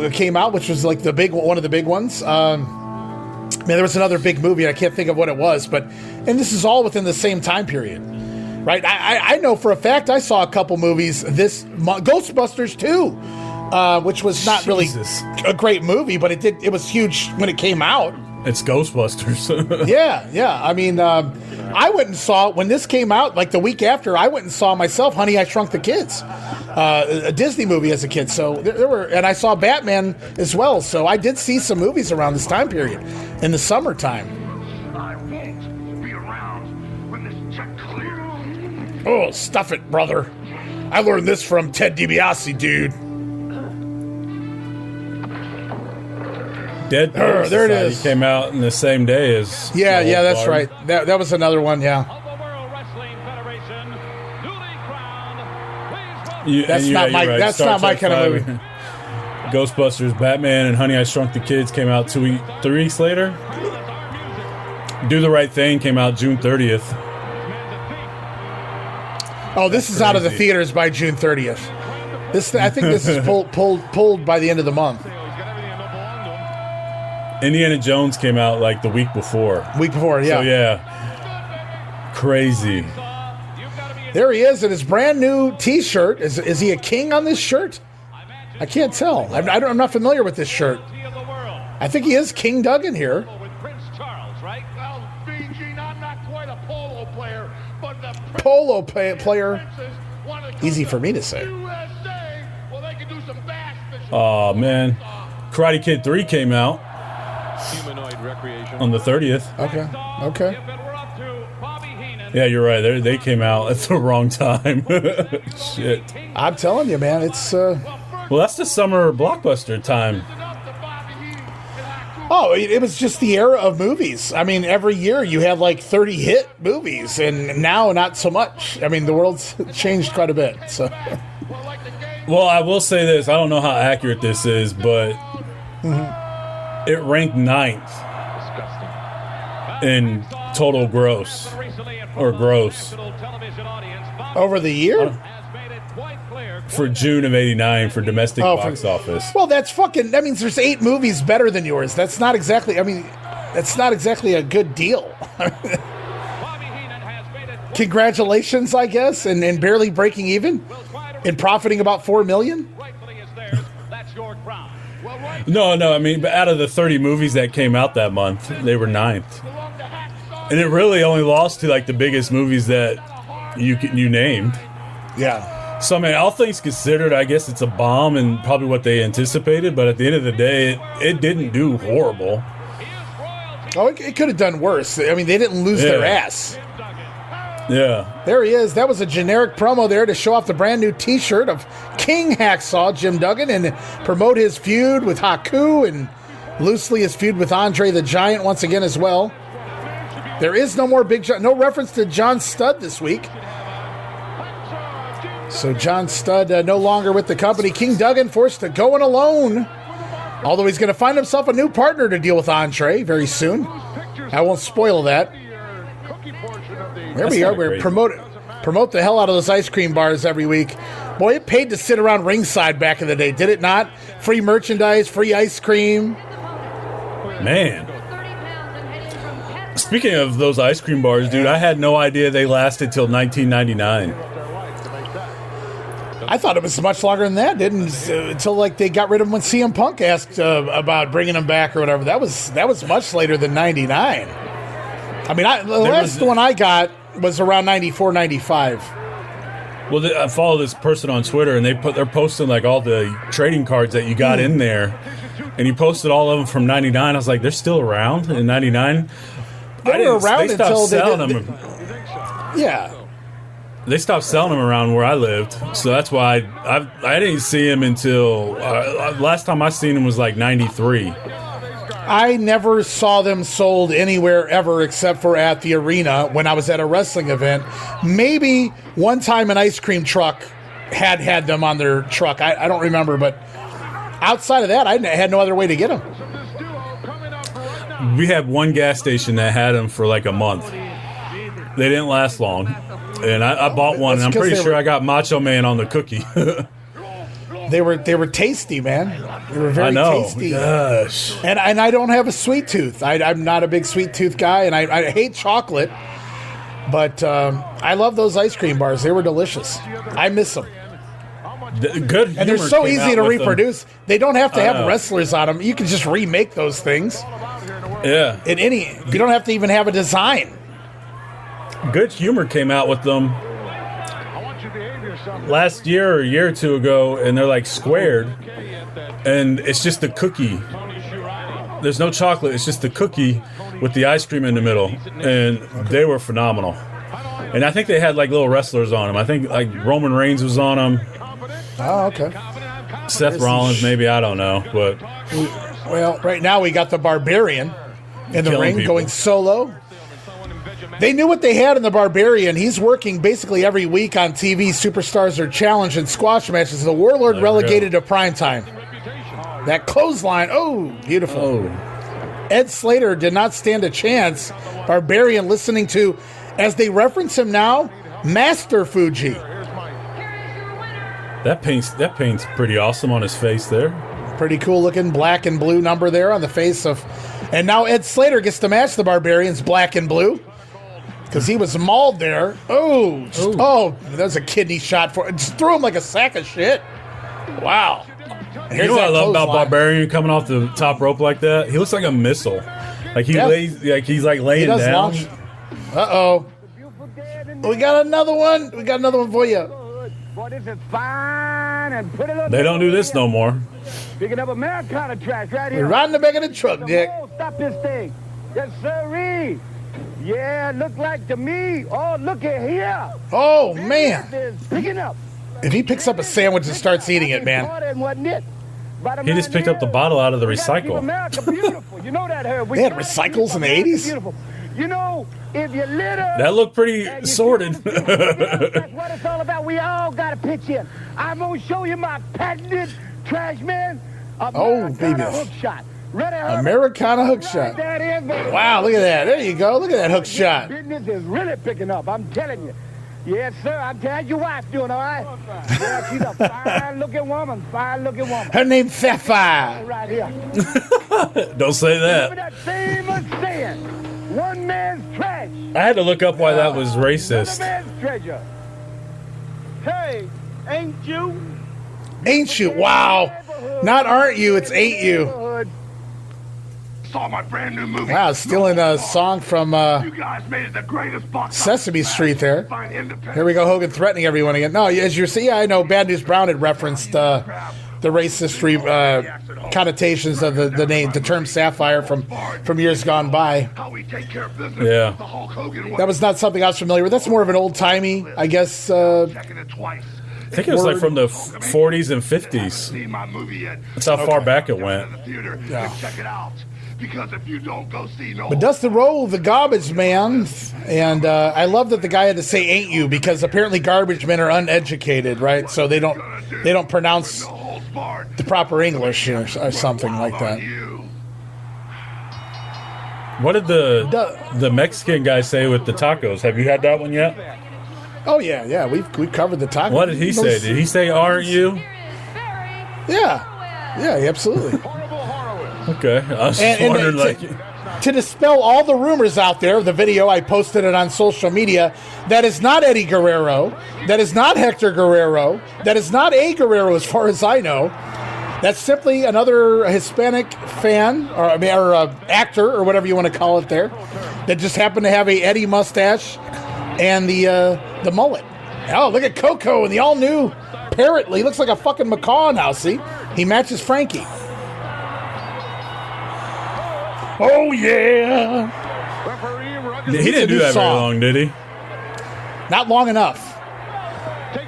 came out, which was like one of the big ones. Man, there was another big movie. I can't think of what it was, and this is all within the same time period, right? I know for a fact I saw a couple movies this month. Ghostbusters 2, which was not really a great movie, but it was huge when it came out. It's Ghostbusters. yeah. I mean, I went and saw, when this came out, like the week after, I went and saw myself Honey, I Shrunk the Kids, a Disney movie as a kid. So there were, and I saw Batman as well. So I did see some movies around this time period in the summertime. I won't be around when this check clears. Oh, stuff it, brother. I learned this from Ted DiBiase, dude. Dead Poets there it Society is. Came out in the same day as yeah, that's right. That was another one, yeah. That's not my kind of movie. Ghostbusters, Batman, and Honey, I Shrunk the Kids came out 3 weeks later. Do the Right Thing came out June 30th. Oh, this is out of the theaters by June 30th. I think this is pulled by the end of the month. Indiana Jones came out like the week before. Yeah. So, yeah. Crazy. There he is in his brand new T-shirt. Is he a king on this shirt? I can't tell. I'm not familiar with this shirt. I think he is King Duggan here. Well, Eugene, I'm not quite a polo player, but the polo player. Easy for me to say. Well, they can do some Oh, man. Karate Kid 3 came out on the 30th. Okay. Yeah, you're right. They came out at the wrong time. Shit. I'm telling you, man. It's well, that's the summer blockbuster time. Oh, it was just the era of movies. I mean, every year you had like 30 hit movies, and now not so much. I mean, the world's changed quite a bit. So, well, I will say this. I don't know how accurate this is, but it ranked 9th in total gross or gross over the year for June of '89 for domestic box office. Well, that means there's 8 movies better than yours. That's not exactly a good deal. Congratulations, I guess, and barely breaking even and profiting about $4 million. No, I mean, but out of the 30 movies that came out that month, they were 9th. And it really only lost to, like, the biggest movies that you named. Yeah. So, I mean, all things considered, I guess it's a bomb and probably what they anticipated, but at the end of the day, it didn't do horrible. Oh, it could have done worse. I mean, they didn't lose their ass. Yeah. There he is. That was a generic promo there to show off the brand new T-shirt of King Hacksaw Jim Duggan and promote his feud with Haku and loosely his feud with Andre the Giant once again as well. There is no more no reference to John Studd this week. So John Studd no longer with the company. King Duggan forced to go in alone. Although he's going to find himself a new partner to deal with Andre very soon. I won't spoil that. There we are. We're promote the hell out of those ice cream bars every week. Boy, it paid to sit around ringside back in the day, did it not? Free merchandise, free ice cream. Man. Speaking of those ice cream bars, dude, I had no idea they lasted till 1999. I thought it was much longer than that, until like they got rid of them when CM Punk asked about bringing them back or whatever. That was much later than 99. I mean, the last one I got was around 94, 95. Well, I follow this person on Twitter, and they're posting like all the trading cards that you got in there, and he posted all of them from 99. I was like, they're still around in 99. They were around until they selling did, them. Yeah. They stopped selling them around where I lived, so that's why I didn't see him until last time I seen him was like 93. I never saw them sold anywhere ever except for at the arena when I was at a wrestling event. Maybe one time an ice cream truck had them on their truck. I don't remember, but outside of that, I had no other way to get them. We had one gas station that had them for like a month. They didn't last long. And I bought one, and I'm pretty sure I got Macho Man on the cookie. They were tasty, man. They were very tasty. Gosh. And I don't have a sweet tooth. I'm not a big sweet tooth guy, and I hate chocolate. But I love those ice cream bars. They were delicious. I miss them. Good. And they're so easy to reproduce. They don't have to have wrestlers on them. You can just remake those things. Yeah. You don't have to even have a design. Good Humor came out with them last year or a year or two ago, and they're like squared, and it's just a cookie. There's no chocolate. It's just the cookie with the ice cream in the middle, and they were phenomenal. And I think they had like little wrestlers on them. I think like Roman Reigns was on them. Oh, okay. Seth Rollins, maybe, I don't know, but well, right now we got the Barbarian in the ring people. going solo. They knew what they had in the Barbarian. He's working basically every week on TV. Superstars are challenged in squash matches. The Warlord relegated to primetime. That clothesline, beautiful. Oh. Ed Slater did not stand a chance. Barbarian listening to, as they reference him now, Master Fuji. That paint's pretty awesome on his face there. Pretty cool looking black and blue number there on the face of. And now Ed Slater gets to match the Barbarians black and blue. Because he was mauled there. That's a kidney shot for it. Just threw him like a sack of shit. Wow. You know what I love about Barbarian coming off the top rope like that? He looks like a missile. Like he's laying down. Uh-oh. We got another one. We got another one for you. Boy, this is fine. And put it up. They don't do this no more. Picking up Americana trash right here. We're riding the back of the truck, Dick. Stop this thing. Yes, sirree. Yeah, look like to me. Oh, look at here. Oh, man. Picking up. If he picks up a sandwich and starts eating it, man. He just picked up the bottle out of the recycle. You know that, Herb. They had recycles in the 80s? You know, if you litter... That looked pretty sorted. That's what it's all about. We all got to pitch in. I'm going to show you my patented trash man. Oh, baby. Hook shot. Americana hook shot. Wow, look at that. There you go. Look at that hook shot. Business is really picking up, I'm telling you. Yes, sir. I'm telling you, your wife's doing all right. Yeah, she's a fine-looking woman. Fine-looking woman. Her name's Sapphire. Right here. Don't say that. Remember that famous saying, one man's trash. I had to look up why that was racist. Another man's treasure. Hey, ain't you? Ain't you? Wow. Not aren't you, it's ain't you. Saw my brand new movie. Wow, stealing a song from You guys made it the greatest box Sesame Street there. Find independent. Here we go, Hogan threatening everyone again. No, as you see, I know Bad News Brown had referenced the race history connotations of the name, the term Sapphire from years gone by. How we take care of business. Yeah. The Hulk Hogan way. That was not something I was familiar with. That's more of an old-timey, I guess. Checking it twice. I think it was like from the 40s and 50s. Seen my movie yet? That's how far back it went. The theater. Yeah. Check it out. Because if you don't go see no. But does the role of the garbage man, and I love that the guy had to say "ain't you" because apparently garbage men are uneducated, right? So they don't pronounce the proper English or something like that. What did the Mexican guy say with the tacos? Have you had that one yet? Oh yeah, we've covered the tacos. What did he say? Did he say "aren't you"? Yeah, absolutely. Okay, I was just wondering, to dispel all the rumors out there, the video, I posted it on social media, that is not Eddie Guerrero, that is not Hector Guerrero, that is not a Guerrero as far as I know. That's simply another Hispanic fan, or actor, or whatever you want to call it there, that just happened to have a Eddie mustache and the mullet. Oh, look at Coco and the all-new parrot. He looks like a fucking macaw now, see? He matches Frankie. Oh, yeah. He didn't do that very long, did he? Not long enough.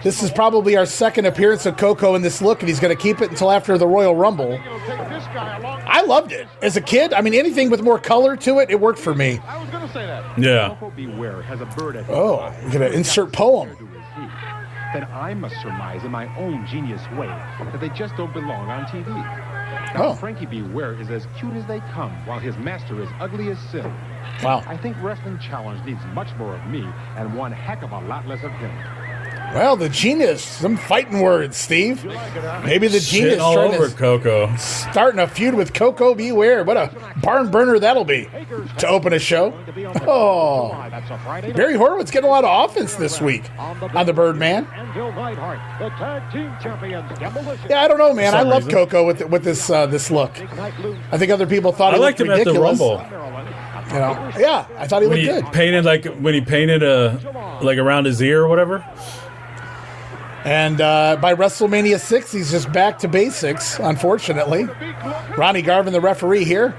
This is probably our second appearance of Coco in this look, and he's going to keep it until after the Royal Rumble. I loved it. As a kid, I mean, anything with more color to it, it worked for me. I was going to say that. Yeah. Beware has a bird at Oh, we're going to insert poem. Then I must surmise in my own genius way that they just don't belong on TV. Oh. Frankie Beware is as cute as they come, while his master is ugly as sin. Wow. I think Wrestling Challenge needs much more of me and one heck of a lot less of him. Well, the genius, some fighting words, Steve. Maybe the genius all over Coco. Starting a feud with Coco Beware. What a barn burner that'll be to open a show. Oh, Barry Horowitz getting a lot of offense this week on the Birdman. Yeah, I don't know, man. I love Coco with this look. I think other people thought he looked ridiculous. I liked him at the Rumble. You know, yeah, I thought he looked good. When he painted around his ear or whatever. And by WrestleMania 6, he's just back to basics, unfortunately. Ronnie Garvin, the referee here.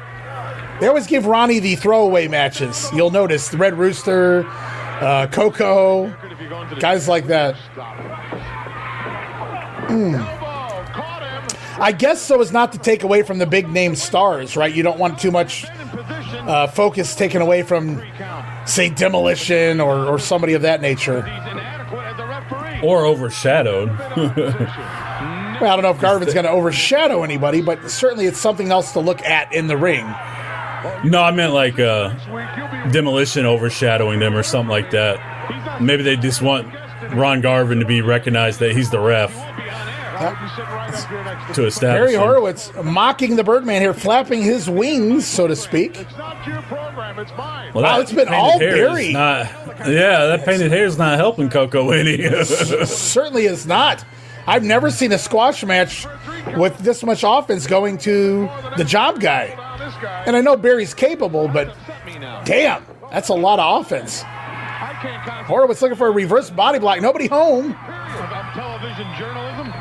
They always give Ronnie the throwaway matches. You'll notice the Red Rooster, Coco, guys like that. I guess so as not to take away from the big name stars, right? You don't want too much focus taken away from, say, Demolition or somebody of that nature. Or overshadowed. Well, I don't know if Garvin's going to overshadow anybody, but certainly it's something else to look at in the ring. No, I meant like Demolition overshadowing them or something like that. Maybe they just want Ron Garvin to be recognized that he's the ref. To establish Barry Horowitz mocking the Birdman here, flapping his wings, so to speak. It's not your program, it's mine. Well, wow, it's been all Barry. That painted hair is not helping Coco any. Certainly is not. I've never seen a squash match with this much offense going to the job guy. And I know Barry's capable, but damn, that's a lot of offense. Horowitz looking for a reverse body block. Nobody home. Television journalism.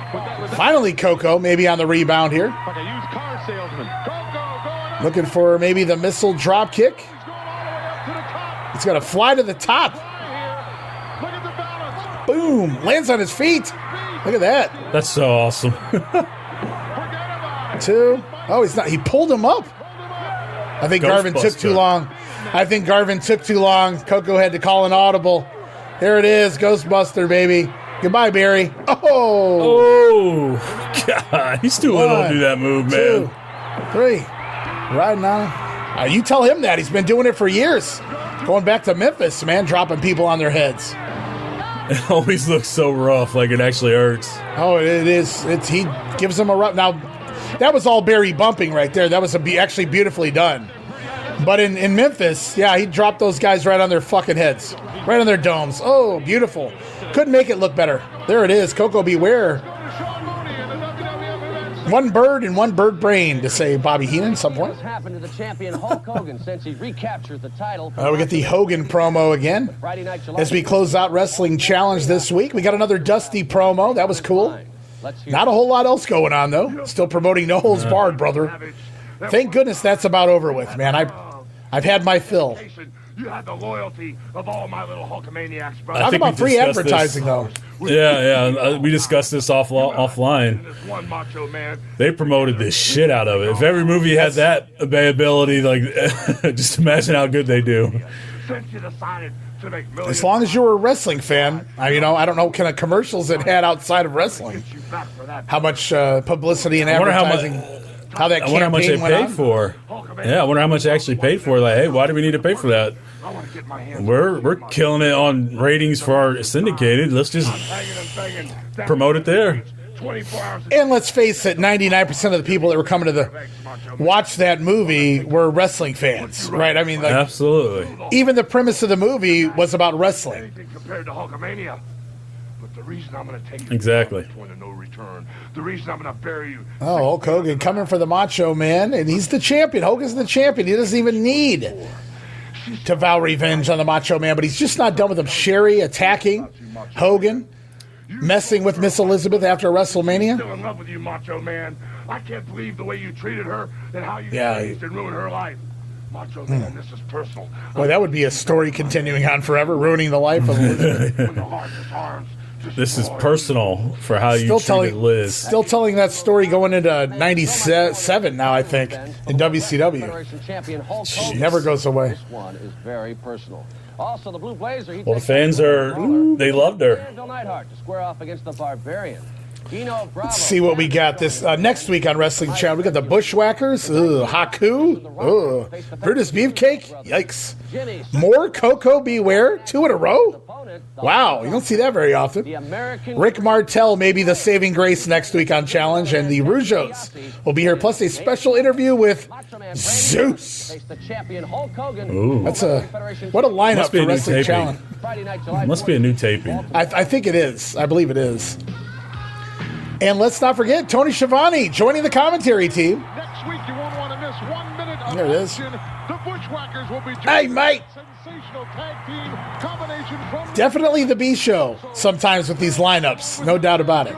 Finally, Coco maybe on the rebound here. Like a used car salesman. Coco looking for maybe the missile drop kick. He's going to fly to the top. Look at the balance. Boom. Lands on his feet. Look at that. That's so awesome. 2. Oh, he's not. He pulled him up. I think Garvin took too long. Coco had to call an audible. There it is. Ghostbuster, baby. Goodbye, Barry. Oh, God. He's too little to do that move, man. 2, 3. Right now. You tell him that. He's been doing it for years. Going back to Memphis, man, dropping people on their heads. It always looks so rough, like it actually hurts. Oh, it is. He gives them a rough. Now, that was all Barry bumping right there. That was actually beautifully done. But in Memphis, yeah, he dropped those guys right on their fucking heads. Right on their domes. Oh, beautiful. Couldn't make it look better. There it is. Coco Beware. One bird and one bird brain, to say Bobby Heenan at some point. What's happened to the champion Hulk Hogan since he recaptured the title? We get the Hogan promo again. As we close out Wrestling Challenge this week, we got another Dusty promo. That was cool. Not a whole lot else going on, though. Still promoting No Holds Barred, brother. Thank goodness that's about over with, man. I've had my fill. You had the loyalty of all my little Hulkamaniacs, bro. Talk about free advertising, though. Yeah. We discussed this offline. They promoted this shit out of it. If every movie had that ability, like, just imagine how good they do. As long as you were a wrestling fan, I don't know what kind of commercials it had outside of wrestling. How much publicity and advertising. I wonder how much they paid for. Yeah, I wonder how much they actually paid for. Like, hey, why do we need to pay for that? We're killing it on ratings for our syndicated. Let's just promote it there. And let's face it, 99% of the people that were coming to watch that movie were wrestling fans, right? I mean, like, absolutely. Even the premise of the movie was about wrestling. Compared to Hulkamania. But the reason I'm going to take you exactly. to point of no return. The reason I'm going to bury you. Oh, Hulk Hogan coming for the Macho Man, and he's the champion. Hogan's the champion. He doesn't even need to vow revenge on the Macho Man, but he's just not done with him. Sherry attacking Hogan, messing with Miss Elizabeth after WrestleMania. I'm still in love with you, Macho Man. I can't believe the way you treated her and how you changed and ruined her life. Macho Man, this is personal. Boy, that would be a story continuing on forever, ruining the life of Elizabeth. This is personal for how you treated Liz. Still telling that story going into 97 now, I think, in WCW. She never goes away. This one is very personal. Also, the Blue Blazer. Well, the fans they loved her. Bill Neidhart to square off against the Barbarian. Dino Bravo. Let's see what we got this next week on Wrestling Channel. We got the Bushwhackers, Haku, Brutus Beefcake, yikes. More Coco Beware, 2 in a row? Wow, you don't see that very often. Rick Martel may be the saving grace next week on Challenge, and the Rougeaus will be here, plus a special interview with Zeus. Ooh. What a lineup for Wrestling Challenge. Must be a new taping. I think it is. I believe it is. And let's not forget Tony Schiavone joining the commentary team. Next week, you won't want to miss 1 minute of there it is. action. The Bushwhackers will be joined. Hey, mate. Sensational tag team combination from definitely the B show sometimes with these lineups. No doubt about it.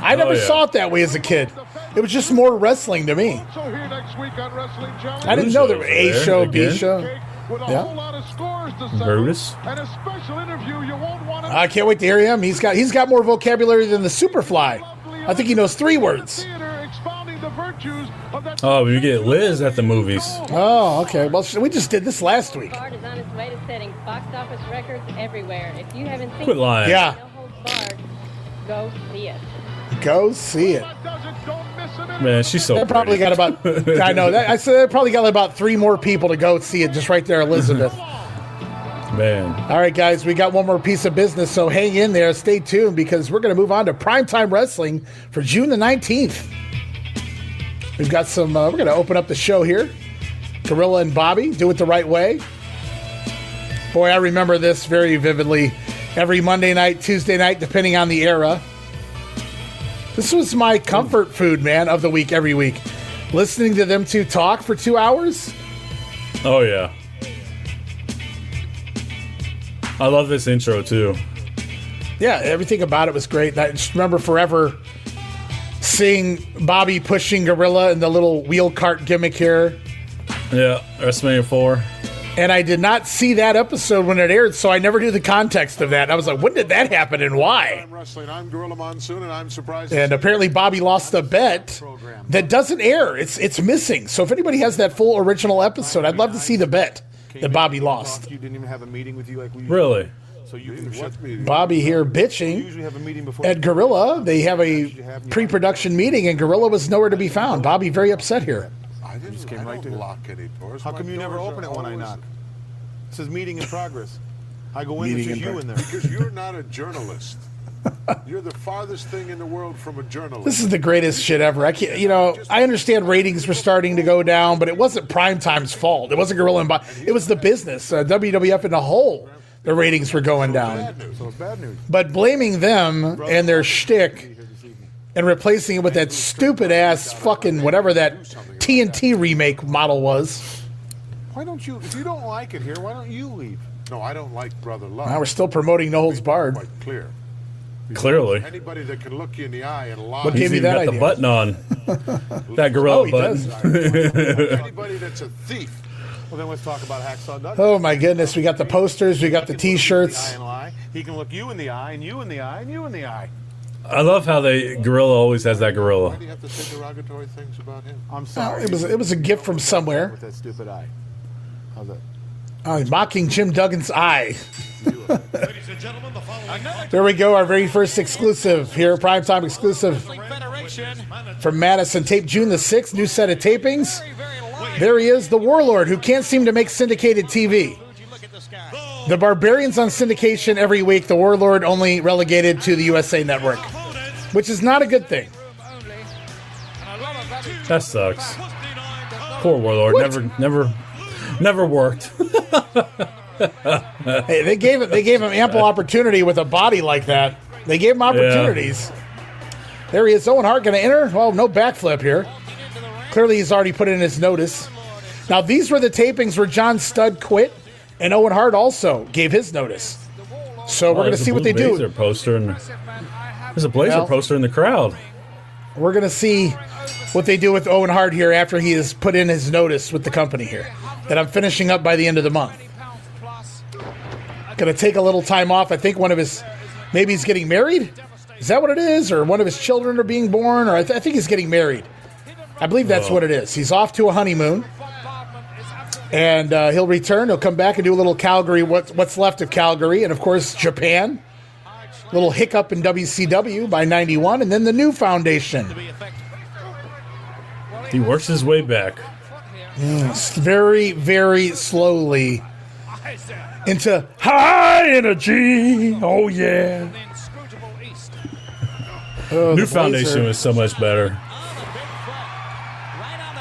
I never saw it that way as a kid. It was just more wrestling to me. Also here next week on Wrestling Challenge. I didn't know there were A show, B show. With a whole lot of scores to settle, Brutus. and a special interview you won't want to I can't wait to hear him. He's got more vocabulary than the Superfly. I think he knows 3 words. Oh, we get Liz at the movies. Oh, okay. Well, we just did this last week. Bard is on its way to setting box office records everywhere. If you haven't seen Quit lying. Yeah. No Holds Barred, go see it. Go see it. Man, she's so They probably pretty. got about. I know that. I said they probably got about 3 more people to go see it. Just right there, Elizabeth. Man. All right, guys, we got one more piece of business, so hang in there. Stay tuned because we're going to move on to Primetime Wrestling for June the 19th. We've got some, we're going to open up the show here. Gorilla and Bobby, do it the right way. Boy, I remember this very vividly. Every Monday night, Tuesday night, depending on the era. This was my comfort food, man, of the week every week. Listening to them two talk for 2 hours. Oh, yeah. I love this intro, too. Yeah, everything about it was great. I just remember forever seeing Bobby pushing Gorilla in the little wheel cart gimmick here. Yeah, WrestleMania 4. And I did not see that episode when it aired, so I never knew the context of that. I was like, when did that happen and why? I'm Gorilla Monsoon, and I'm surprised. And apparently Bobby lost a bet that doesn't air. It's missing. So if anybody has that full original episode, I'd love to see the bet that Bobby lost. You didn't even have a meeting with you like we really? So you can Bobby here bitching at Gorilla. They have a pre-production meeting, and Gorilla was nowhere to be found. Bobby very upset here. I just came right to lock any doors. How come you never open it when I knock? It says meeting in progress. I go in, there's just you in there. Because you're not a journalist. You're the farthest thing in the world from a journalist. This is the greatest shit ever. I can't, I understand ratings were starting to go down, but it wasn't Primetime's fault. It wasn't Gorilla and Bob. It was the business. WWF in a whole, the ratings were going down. So it's bad news. But blaming them and their shtick and replacing it with that stupid-ass fucking whatever that TNT remake model was. Why don't you, if you don't like it here, why don't you leave? No, I don't like Brother Love. Now we're still promoting No Holds Barred. Quite clear. Clearly. Anybody that can look you in the eye and lie. What gave you that idea? The button on. That gorilla button. Anybody that's a thief. Well, then let's talk about Hacksaw Duggan. Oh, my goodness. We got the posters. We got the T-shirts. He can look you in the eye, and you in the eye, and you in the eye. I love how gorilla always has that gorilla. Why do you have to say derogatory things about him? I'm sorry. It was a gift from somewhere. With that stupid eye. How's that? Oh, he's mocking Jim Duggan's eye. There we go, our very first exclusive here, primetime exclusive from Madison. Tape June the 6th, new set of tapings. There he is, the Warlord, who can't seem to make syndicated TV. The Barbarians on syndication every week, the Warlord only relegated to the USA Network, which is not a good thing. That sucks. Poor Warlord, never worked. Hey, they gave him ample opportunity with a body like that. They gave him opportunities. Yeah. There he is. Owen Hart going to enter. Well, no backflip here. Clearly, he's already put in his notice. Now, these were the tapings where John Studd quit, and Owen Hart also gave his notice. So we're going to see what they do. There's a Blazer poster in the crowd. We're going to see what they do with Owen Hart here after he has put in his notice with the company here that I'm finishing up by the end of the month. Going to take a little time off. I think maybe he's getting married. Is that what it is? Or one of his children are being born? Or I think he's getting married. I believe that's what it is. He's off to a honeymoon. And he'll return. He'll come back and do a little Calgary, what's left of Calgary. And, of course, Japan. Little hiccup in WCW by 91. And then the new foundation. He works his way back. Very, very slowly into high energy. Oh, yeah. New foundation was so much better.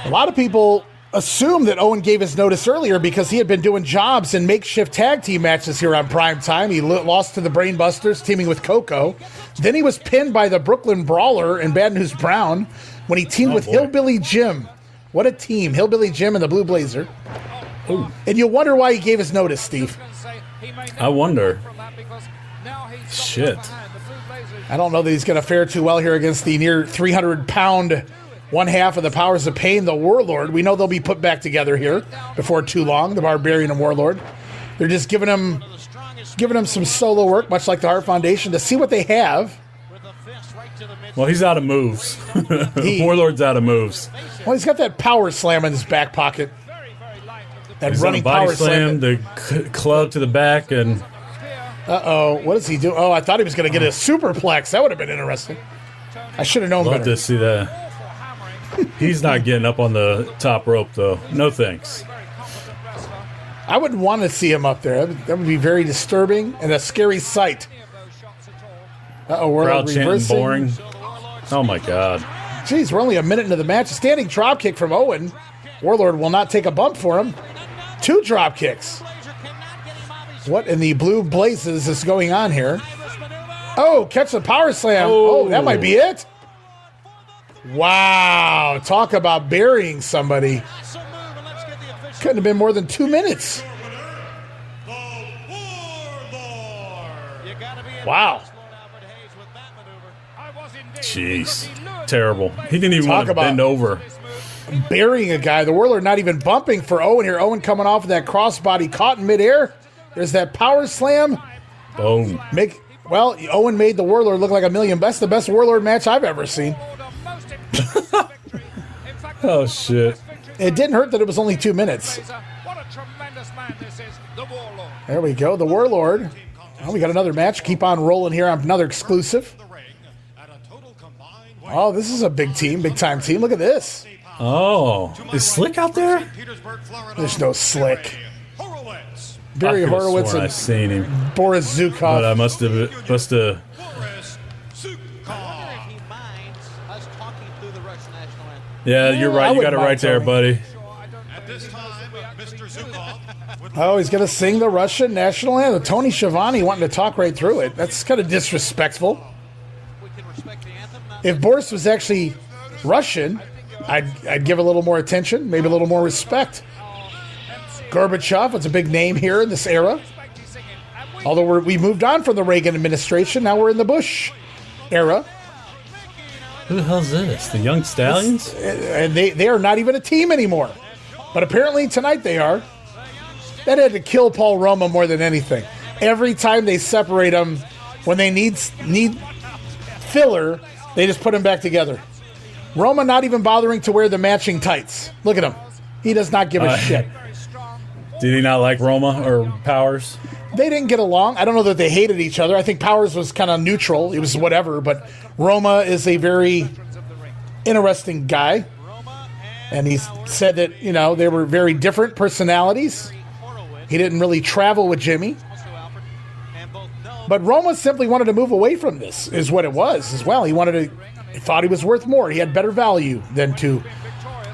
A lot of people assume that Owen gave his notice earlier because he had been doing jobs in makeshift tag team matches here on Primetime. He lost to the Brainbusters, teaming with Coco. Then he was pinned by the Brooklyn Brawler and Bad News Brown when he teamed with Hillbilly Jim. What a team. Hillbilly Jim and the Blue Blazer. Ooh. And you'll wonder why he gave his notice, Steve. I wonder. Shit. I don't know that he's going to fare too well here against the near 300-pound one half of the Powers of Pain, the Warlord. We know they'll be put back together here before too long, the Barbarian and Warlord. They're just giving him some solo work, much like the Hart Foundation, to see what they have. Well, he's out of moves. Warlord's out of moves. Well, he's got that power slam in his back pocket. That he's running body power slam, the club to the back, and what does he do? Oh, I thought he was going to get a superplex. That would have been interesting. I should have known better. Love to see that. He's not getting up on the top rope, though. No thanks. I wouldn't want to see him up there. That would be very disturbing and a scary sight. We're crowd reversing. Chanting boring. Oh, my God. Jeez, we're only a minute into the match. A standing drop kick from Owen. Warlord will not take a bump for him. 2 drop kicks. What in the blue blazes is going on here? Oh, catch the power slam. Oh, that might be it. Wow. Talk about burying somebody. Couldn't have been more than 2 minutes. Wow. Jeez. Terrible. He didn't even want to bend over. Burying a guy. The Warlord not even bumping for Owen here. Owen coming off of that crossbody caught in midair. There's that power slam. Boom. Owen made the Warlord look like $1 million. That's the best Warlord match I've ever seen. Oh, shit. It didn't hurt that it was only 2 minutes. There we go. The Warlord. Oh, we got another match. Keep on rolling here on another exclusive. Oh, this is a big team, big time team. Look at this. Oh, is Slick out there? There's no Slick. Barry Horowitz and I've seen him. Boris Zukov. But I must have. Yeah, you're right. You got it right there, buddy. Oh, he's going to sing the Russian national anthem. Tony Schiavone wanting to talk right through it. That's kind of disrespectful. If Boris was actually Russian, I'd give a little more attention, maybe a little more respect. Gorbachev was a big name here in this era. Although we moved on from the Reagan administration, now we're in the Bush era. Who the hell's this? The Young Stallions? And they are not even a team anymore. But apparently tonight they are. That had to kill Paul Roma more than anything. Every time they separate them, when they need filler, they just put them back together. Roma not even bothering to wear the matching tights. Look at him. He does not give a shit. Did he not like Roma or Powers? They didn't get along. I don't know that they hated each other. I think Powers was kind of neutral. It was whatever. But Roma is a very interesting guy. And he said that, they were very different personalities. He didn't really travel with Jimmy. But Roma simply wanted to move away from this, is what it was as well. He thought he was worth more. He had better value than to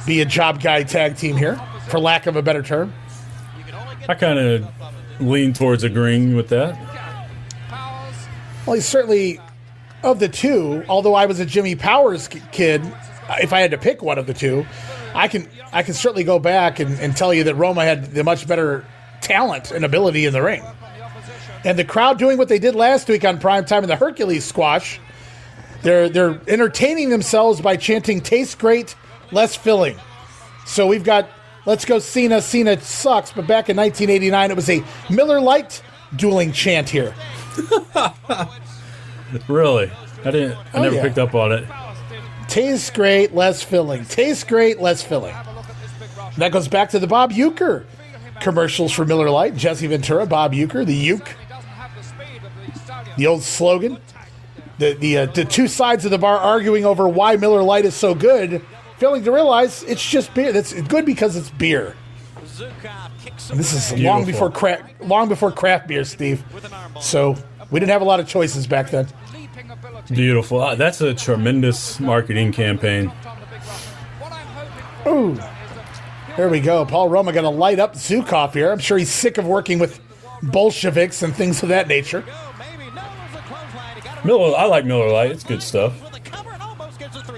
be a job guy tag team here, for lack of a better term. I kind of lean towards agreeing with that. Well, he's certainly, of the two, although I was a Jimmy Powers kid, if I had to pick one of the two, I can certainly go back and tell you that Roma had the much better talent and ability in the ring. And the crowd doing what they did last week on Primetime in the Hercules squash, they're entertaining themselves by chanting "Tastes great, less filling." So we've got "Let's go Cena, Cena sucks," but back in 1989 it was a Miller Lite dueling chant here. Really? I never picked up on it. Tastes great, less filling. Tastes great, less filling. That goes back to the Bob Uecker commercials for Miller Lite. Jesse Ventura, Bob Uecker, the Uke. The old slogan. The two sides of the bar arguing over why Miller Lite is so good, failing to realize it's just beer. That's good because it's beer. And this is long before craft beer, Steve. So we didn't have a lot of choices back then. Beautiful. That's a tremendous marketing campaign. Ooh. There we go. Paul Roma going to light up Zukov here. I'm sure he's sick of working with Bolsheviks and things of that nature. I like Miller Lite. It's good stuff.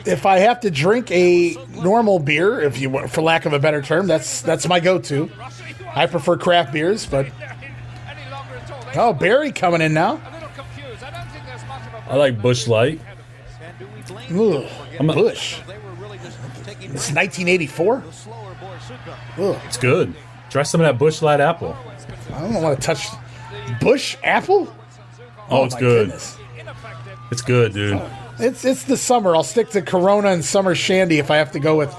If I have to drink a normal beer, if you want, for lack of a better term, that's my go-to. I prefer craft beers, but Barry coming in now. I like Busch Light. Ooh, Busch. It's 1984. Ugh. It's good. Try some of that Busch Light apple. I don't want to touch Busch apple. Oh, it's good. Goodness. It's good, dude. It's the summer. I'll stick to Corona and Summer Shandy if I have to go with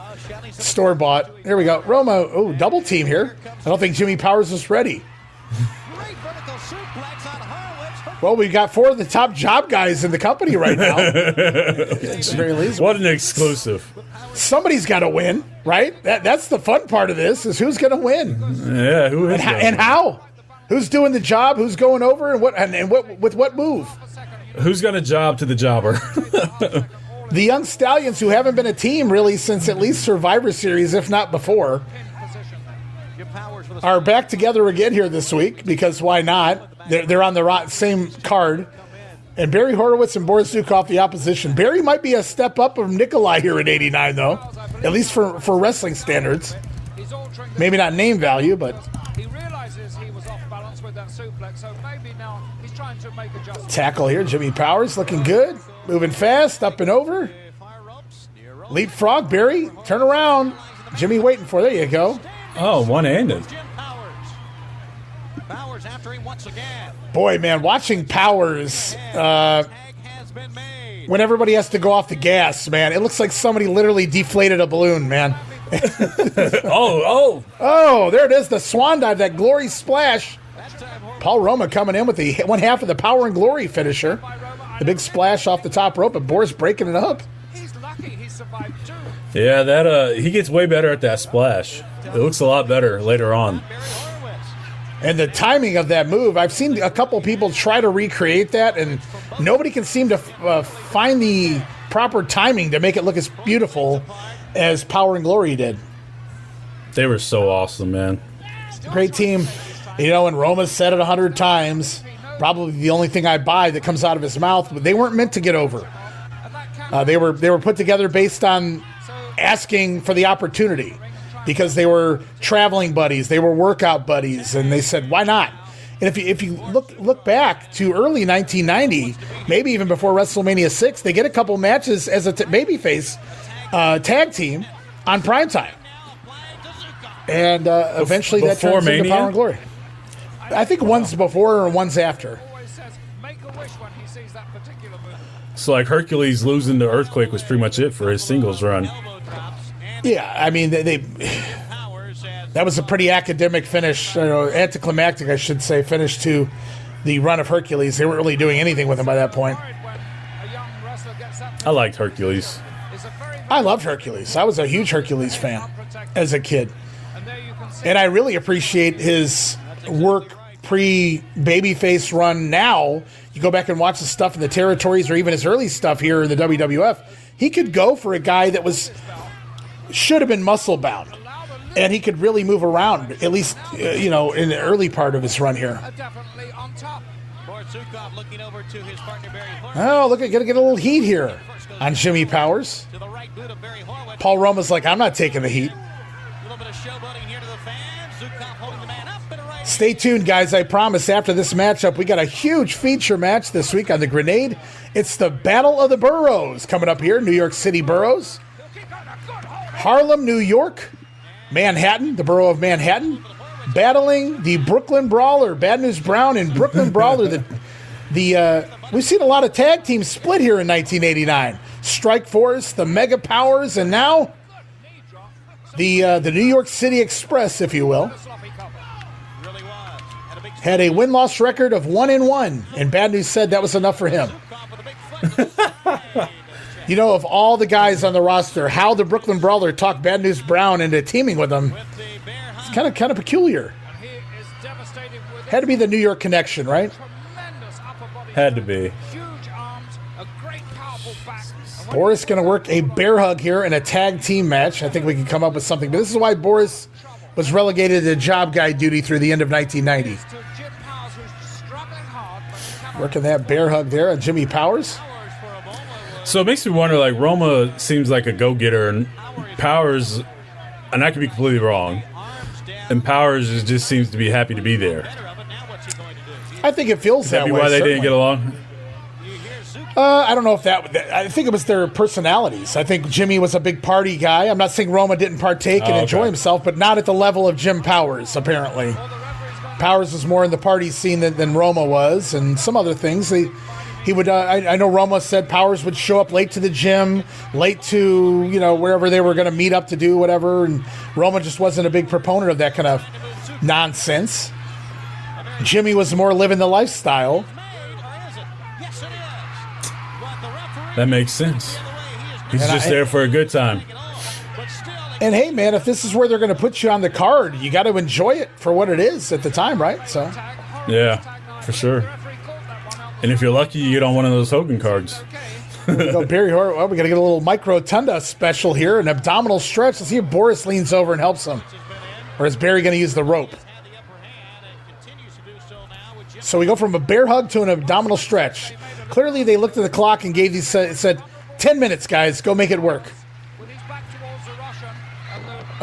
store-bought. Here we go. Roma, double team here. I don't think Jimmy Powers is ready. Well, we got four of the top job guys in the company right now. What an exclusive. Somebody's got to win, right? That's the fun part of this, is who's going to win. Yeah, who is and how? Who's doing the job? Who's going over? And with what move? Who's got a job to the jobber? The Young Stallions, who haven't been a team really since at least Survivor Series, if not before, are back together again here this week, because why not? They're on the same card. And Barry Horowitz and Boris Zukov, the opposition. Barry might be a step up from Nikolai here in 89, though, at least for wrestling standards. Maybe not name value, but... He realizes he was off balance with that suplex, so maybe now he's trying to make adjustments. Tackle here, Jimmy Powers looking good. Moving fast, up and over. Leapfrog, Barry, turn around. Jimmy waiting for, there you go. Oh, one-handed. Powers after him once again. Boy, man, watching Powers, when everybody has to go off the gas, man, it looks like somebody literally deflated a balloon, man. Oh, there it is, the swan dive, that glory splash. Paul Roma coming in with the one half of the Power and Glory finisher. The big splash off the top rope, and Boris breaking it up. He's lucky he's Yeah, that he gets way better at that splash. It looks a lot better later on. And the timing of that move, I've seen a couple people try to recreate that, and nobody can seem to find the proper timing to make it look as beautiful as Power and Glory did. They were so awesome, man. Great team. You know, and Roma said it 100 times. Probably the only thing I buy that comes out of his mouth, but they weren't meant to get over. They were put together based on asking for the opportunity, because they were traveling buddies, they were workout buddies, and they said, why not? And if you look back to early 1990, maybe even before WrestleMania 6, they get a couple matches as a babyface tag team on primetime. And eventually that turns into Power and Glory. I think one's before and one's after. So like Hercules losing to Earthquake was pretty much it for his singles run. Yeah, I mean, that was a pretty academic finish, anticlimactic, I should say, finish to the run of Hercules. They weren't really doing anything with him by that point. I liked Hercules. I loved Hercules. I was a huge Hercules fan as a kid. And I really appreciate his work pre-babyface run now. You go back and watch the stuff in the territories or even his early stuff here in the WWF. He could go for a guy that should have been muscle bound, and he could really move around, at least in the early part of his run here. Oh, look, gonna get a little heat here on Jimmy Powers. Paul Roma's like, I'm not taking the heat. Stay tuned, guys. I promise after this matchup, we got a huge feature match this week on the Grenade. It's the Battle of the Boroughs coming up here, New York City Boroughs. Harlem, New York, Manhattan, the borough of Manhattan, battling the Brooklyn Brawler, Bad News Brown and Brooklyn Brawler. We've seen a lot of tag teams split here in 1989. Strike Force, the Mega Powers, and now the New York City Express, if you will, had a win-loss record of 1-1, and Bad News said that was enough for him. You know, of all the guys on the roster, how the Brooklyn Brawler talked Bad News Brown into teaming with him, it's kind of peculiar. Had to be the New York connection, right? Had to be. Boris going to work a bear hug here in a tag team match. I think we can come up with something. But this is why Boris was relegated to job guy duty through the end of 1990. Working that bear hug there on Jimmy Powers. So it makes me wonder, like, Roma seems like a go-getter, and Powers, and I could be completely wrong, and Powers just seems to be happy to be there. I think it feels that way. Why they didn't get along? I don't know if I think it was their personalities. I think Jimmy was a big party guy. I'm not saying Roma didn't partake and enjoy himself, but not at the level of Jim Powers, apparently. Powers was more in the party scene than Roma was, and some other things. He would. I know Roma said Powers would show up late to the gym, late to wherever they were going to meet up to do whatever, and Roma just wasn't a big proponent of that kind of nonsense. Jimmy was more living the lifestyle. That makes sense. He's just there for a good time. And hey, man, if this is where they're going to put you on the card, you got to enjoy it for what it is at the time, right? So, yeah, for sure. And if you're lucky, you get on one of those Hogan cards. Barry Hort. Well, we got to get a little microtunda special here, an abdominal stretch. Let's see if Boris leans over and helps him, or is Barry going to use the rope? So we go from a bear hug to an abdominal stretch. Clearly, they looked at the clock and said, 10 minutes, guys. Go make it work.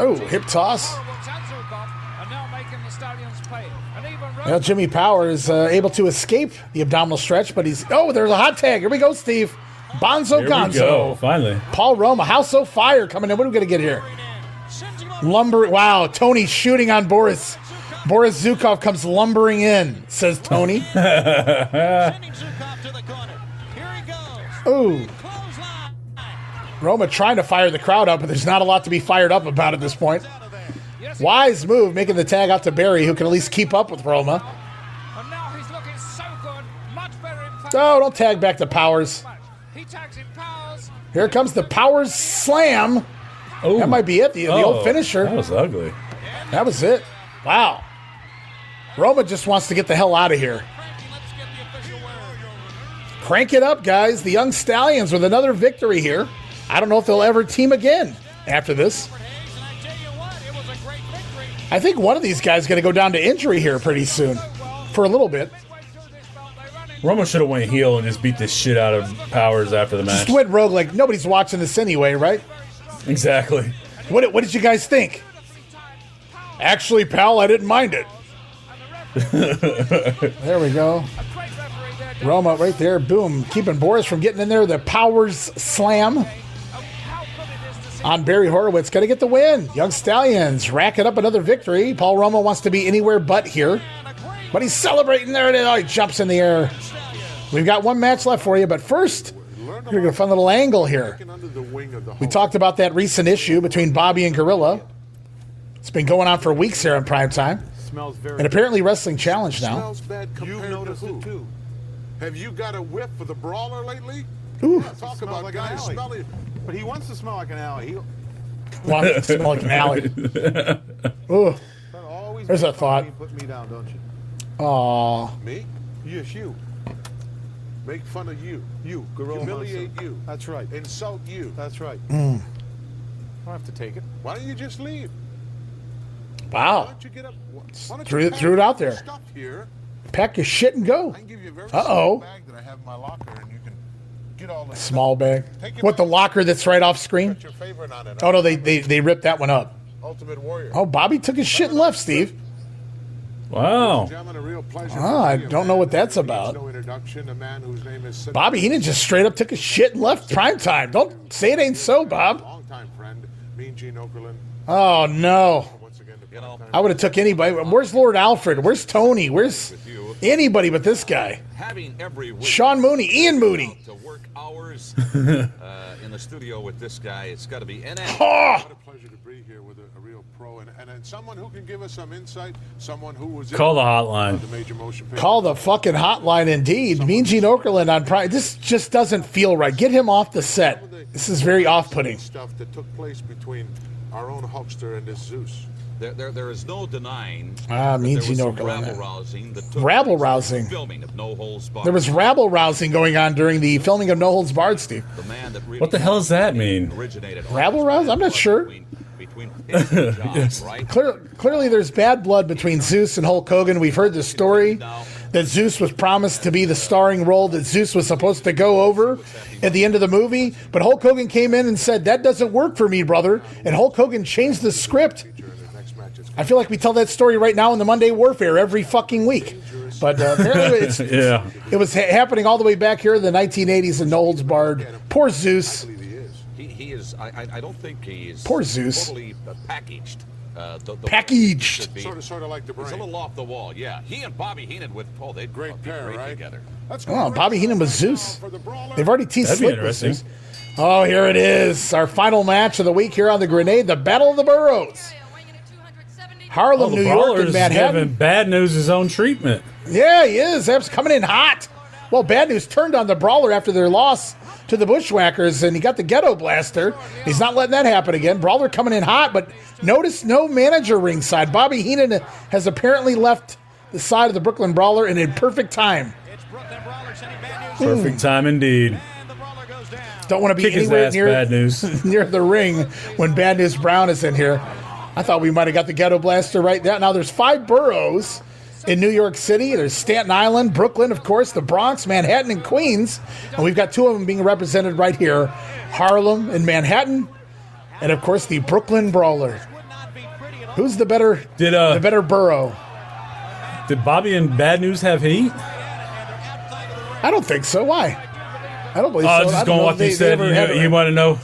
Oh, hip toss. Well, Jimmy Powers able to escape the abdominal stretch, but there's a hot tag. Here we go, Steve. Bonzo Here Gonzo. We go, finally. Paul Roma, House of Fire coming in. What are we going to get here? Wow, Tony shooting on Boris. Boris Zukov comes lumbering in, says Tony. Ooh. Roma trying to fire the crowd up, but there's not a lot to be fired up about at this point. Wise move, making the tag out to Barry, who can at least keep up with Roma. Oh, don't tag back to Powers. Here comes the power slam. Oh. That might be it. The old finisher. That was ugly. That was it. Wow. Roma just wants to get the hell out of here. Crank it up, guys. The Young Stallions with another victory here. I don't know if they'll ever team again after this. I think one of these guys is going to go down to injury here pretty soon. For a little bit. Roma should have went heel and just beat the shit out of Powers after the match. Just went rogue like nobody's watching this anyway, right? Exactly. What did you guys think? Actually, pal, I didn't mind it. There we go. Roma right there. Boom. Keeping Boris from getting in there. The Powers slam on Barry Horowitz. Got to get the win. Young Stallions racking up another victory. Paul Roma wants to be anywhere but here. But he's celebrating there. Oh, he jumps in the air. We've got one match left for you. But first, we're going to get a fun little angle here. We talked about that recent issue between Bobby and Gorilla. It's been going on for weeks here on Primetime. And apparently Wrestling Challenge now. Smells bad compared to who? Have you got a whiff for the Brawler lately? Ooh. Talk about like guys smelling. But he wants to smell like an alley. Wants to smell like an alley. Ooh. There's a thought. You put me down, don't you? Aww. Me? Yes, you. Make fun of you. You. Gorilla humiliate monster. you. That's right. Insult you. That's right. Mm. I don't have to take it. Why don't you just leave? Wow. Why don't you get up? Threw it out there. Stuff here. Pack your shit and go. I can give you a very Uh-oh. small bag that I have in my locker, and you can get all the Small bag. Take it What, the back. locker that's right off screen? Put your favorite on it. Oh, no, they ripped that one up. Ultimate Warrior. Oh, Bobby took his shit and left, Steve. Wow. Gentlemen, a real pleasure Oh, I to meet don't you. know what that's Needs about. No introduction, a man whose name is Bobby Heenan just straight up took his shit and left Primetime. Don't say it ain't so, Bob. Longtime friend, Mean Gene Okerlund. Oh, no. Once again, I would have took anybody. Where's Lord Alfred? Where's Tony? Where's anybody but this guy? Having every week Sean Mooney, Ian Mooney. to work hours in the studio with this guy, it's got to be What a pleasure to be here with a real pro and someone who can give us some insight, someone who was Call the hotline. the major motion picture. Call the fucking hotline, indeed. Mean Gene Okerlund on Prime. This just doesn't feel right. Get him off the set. This is very off-putting. Stuff that took place between our own Hulkster and this Zeus. There is no denying Mean that Gene there was some Okerlund. rabble-rousing that took Rabble-rousing. place in the filming of No Holds Barred. There was rabble-rousing going on during the filming of No Holds Barred, Steve. The man that really What the hell does that mean? originated Rabble-rousing? I'm not sure. between Yes. right? Clearly, there's bad blood between Zeus and Hulk Hogan. We've heard the story that Zeus was promised to be the starring role that Zeus was supposed to go over at the end of the movie. But Hulk Hogan came in and said, that doesn't work for me, brother. And Hulk Hogan changed the script. I feel like we tell that story right now in the Monday Warfare every fucking week. But apparently it was happening all the way back here in the 1980s in No Holds Barred. Poor Zeus. He is. I don't think he is. Poor Zeus. Totally packaged. Packaged. Sort of like the brain. It's a little off the wall. Yeah, he and Bobby Heenan would. Oh, they'd Great be pair, great right? together. Oh, Bobby Heenan was Zeus. They've already teased That'd be Slick with interesting. Zeus. Oh, here it is. Our final match of the week here on the Grenade, the Battle of the Boroughs. Harlem, New York, and Brawler's Manhattan. giving Bad News his own treatment. Yeah, he is. That's coming in hot. Well, Bad News turned on the Brawler after their loss to the Bushwhackers, and he got the Ghetto Blaster. He's not letting that happen again. Brawler coming in hot, but notice no manager ringside. Bobby Heenan has apparently left the side of the Brooklyn Brawler in a perfect time. Perfect time indeed. Don't want to be Kick his anywhere ass, near Bad News. near the ring when Bad News Brown is in here. I thought we might have got the Ghetto Blaster right there. Now there's 5 boroughs in New York City. There's Staten Island, Brooklyn, of course, the Bronx, Manhattan, and Queens. And we've got 2 of them being represented right here. Harlem and Manhattan. And, of course, the Brooklyn Brawler. Who's the better borough? Did Bobby and Bad News have heat? I don't think so. Why? I don't believe so. Just going what they said. You want to know?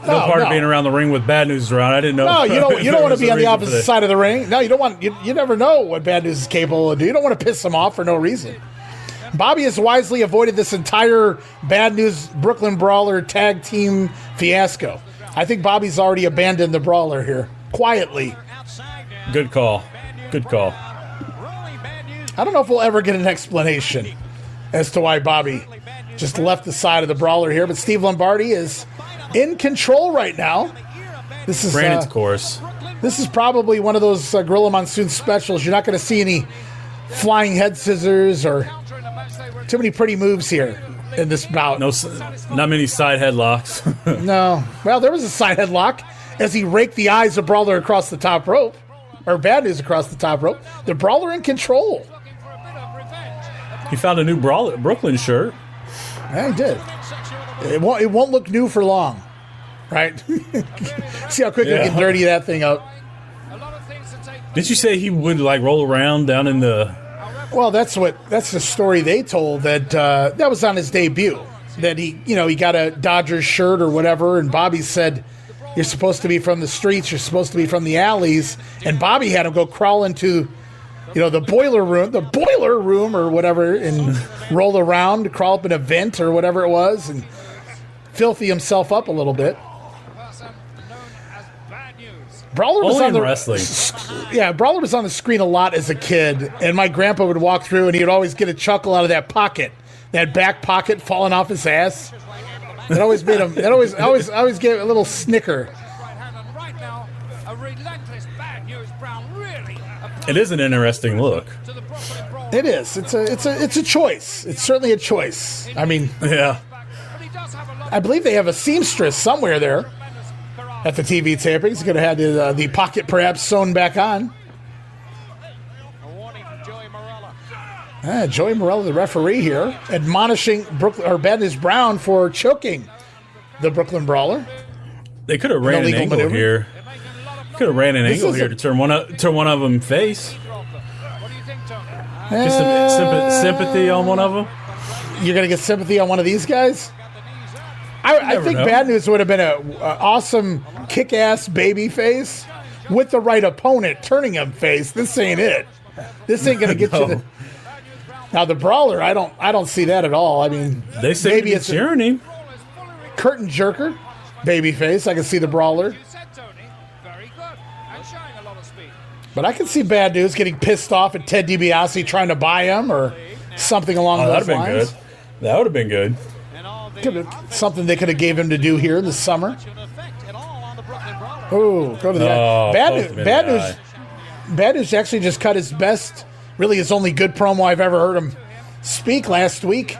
No part of being around the ring with Bad News around. I didn't know. No, you don't want to be on the opposite side of the ring. No, you don't want. You never know what Bad News is capable of doing. You don't want to piss them off for no reason. Bobby has wisely avoided this entire Bad News Brooklyn Brawler tag team fiasco. I think Bobby's already abandoned the Brawler here quietly. Good call. Good call. I don't know if we'll ever get an explanation as to why Bobby just left the side of the Brawler here. But Steve Lombardi is in control right now. This is Brandon's course. This is probably one of those Gorilla Monsoon specials. You're not going to see any flying head scissors or too many pretty moves here in this bout. No, not many side headlocks. No. Well, there was a side headlock as he raked the eyes of Brawler across the top rope. Or Bad News across the top rope. The Brawler in control. He found a new Brooklyn shirt. Yeah, he did. It won't look new for long. Right? See how quickly we can dirty that thing up. Did you say he would like roll around down in the... Well, that's the story they told, that was on his debut. That he got a Dodgers shirt or whatever, and Bobby said, "You're supposed to be from the streets, you're supposed to be from the alleys," and Bobby had him go crawl into, the boiler room or whatever, and roll around, crawl up in a vent or whatever it was, and filthy himself up a little bit. Brawler was on the wrestling. Yeah, Brawler was on the screen a lot as a kid, and my grandpa would walk through, and he'd always get a chuckle out of that pocket, that back pocket falling off his ass. It always made him. It always gave a little snicker. It is an interesting look. It is. It's a choice. It's certainly a choice. I mean, yeah. I believe they have a seamstress somewhere there at the TV tapings. Could have had the pocket perhaps sewn back on. Joey Morella, the referee here, admonishing Bad News Brown for choking the Brooklyn Brawler. They could have ran an angle here. Could have ran an angle here to turn one of them face. Just some sympathy on one of them. You're gonna get sympathy on one of these guys. I think Bad News would have been an awesome kick-ass baby face with the right opponent turning him face. This ain't it. This ain't gonna get you. Now the Brawler, I don't see that at all. I mean, they say maybe it's cheering him. Curtain jerker, baby face. I can see the Brawler. But I can see Bad News getting pissed off at Ted DiBiase trying to buy him or something along those lines. That would have been good. Something they could have gave him to do here in the summer. Oh, go to the Bad News actually just cut his best, really his only good promo I've ever heard him speak last week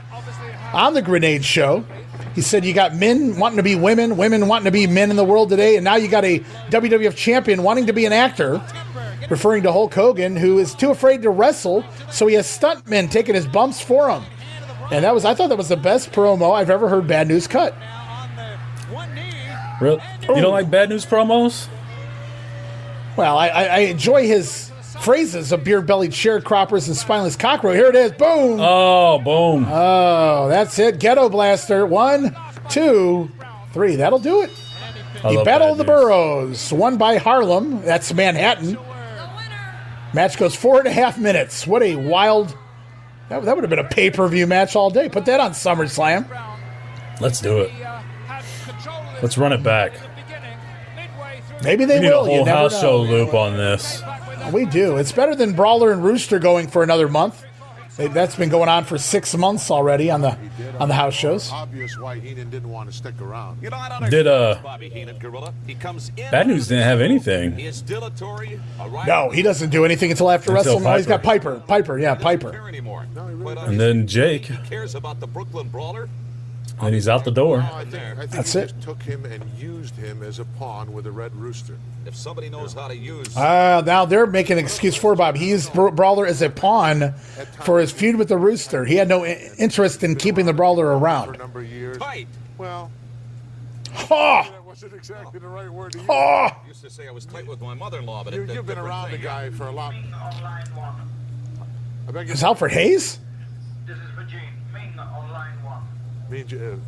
on the Grenade Show. He said you got men wanting to be women, women wanting to be men in the world today, and now you got a WWF champion wanting to be an actor, referring to Hulk Hogan, who is too afraid to wrestle, so he has stuntmen taking his bumps for him. And I thought that was the best promo I've ever heard Bad News cut. Really? You don't like Bad News promos? Well, I enjoy his phrases of beer-bellied sharecroppers and spineless cockroach. Here it is. Boom. Oh, boom. Oh, that's it. Ghetto Blaster. 1, 2, 3. That'll do it. The Battle of the Boroughs, won by Harlem. That's Manhattan. Match goes 4.5 minutes. What a wild... That would have been a pay-per-view match all day. Put that on SummerSlam. Let's do it. Let's run it back. Maybe they need will. A whole house show loop on this. We do. It's better than Brawler and Rooster going for another month. That's been going on for 6 months already on the house shows. Obvious why Heenan didn't want to stick around. Did Bad News didn't have anything? No, he doesn't do anything until after WrestleMania. No, he's got Piper. Piper. And then Jake. Cares about the Brooklyn Brawler. And he's out the door. I think That's he it. just took him and used him as a pawn with a Red Rooster. If somebody knows how to use... now they're making an excuse for Bob. He used Brawler as a pawn for his feud with the Rooster. He had no interest in keeping the Brawler around. For a number of years. Tight. Well... Ha! That wasn't exactly the right word to use. Ha! I used to say I was tight with my mother-in-law, but You've been around the guy for a lot... Is Alfred Hayes?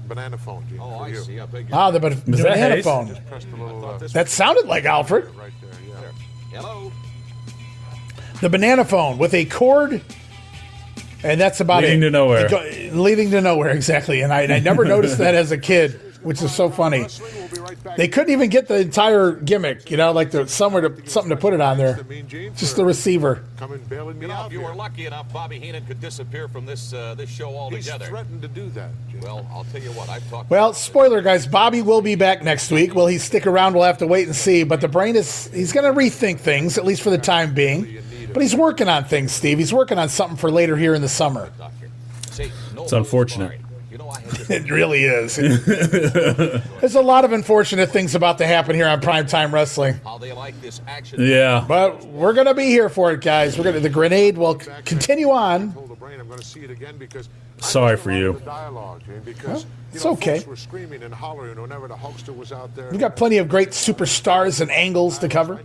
Banana phone, Gene. Oh, I see. The banana phone. Just pressed a little, that sounded like Alfred. Right there, yeah. Hello. The banana phone with a cord, and that's about leading to nowhere. Leading to nowhere, exactly. And I never noticed that as a kid, which is so funny. They couldn't even get the entire gimmick, like something to put it on there. Just the receiver. If you were lucky enough, Bobby Heenan could disappear from this show altogether. He's threatened to do that, Jim. Well, I'll tell you what, I've talked. Well, spoiler, guys, Bobby will be back next week. Will he stick around? We'll have to wait and see. But the brain he's going to rethink things, at least for the time being. But he's working on things, Steve. He's working on something for later here in the summer. It's unfortunate. It really is. There's a lot of unfortunate things about to happen here on Primetime Wrestling. Yeah. But we're going to be here for it, guys. The grenade will continue on. Sorry for you. It's okay. Were screaming and hollering whenever the Hulkster was out there. We've got plenty of great superstars and angles to cover.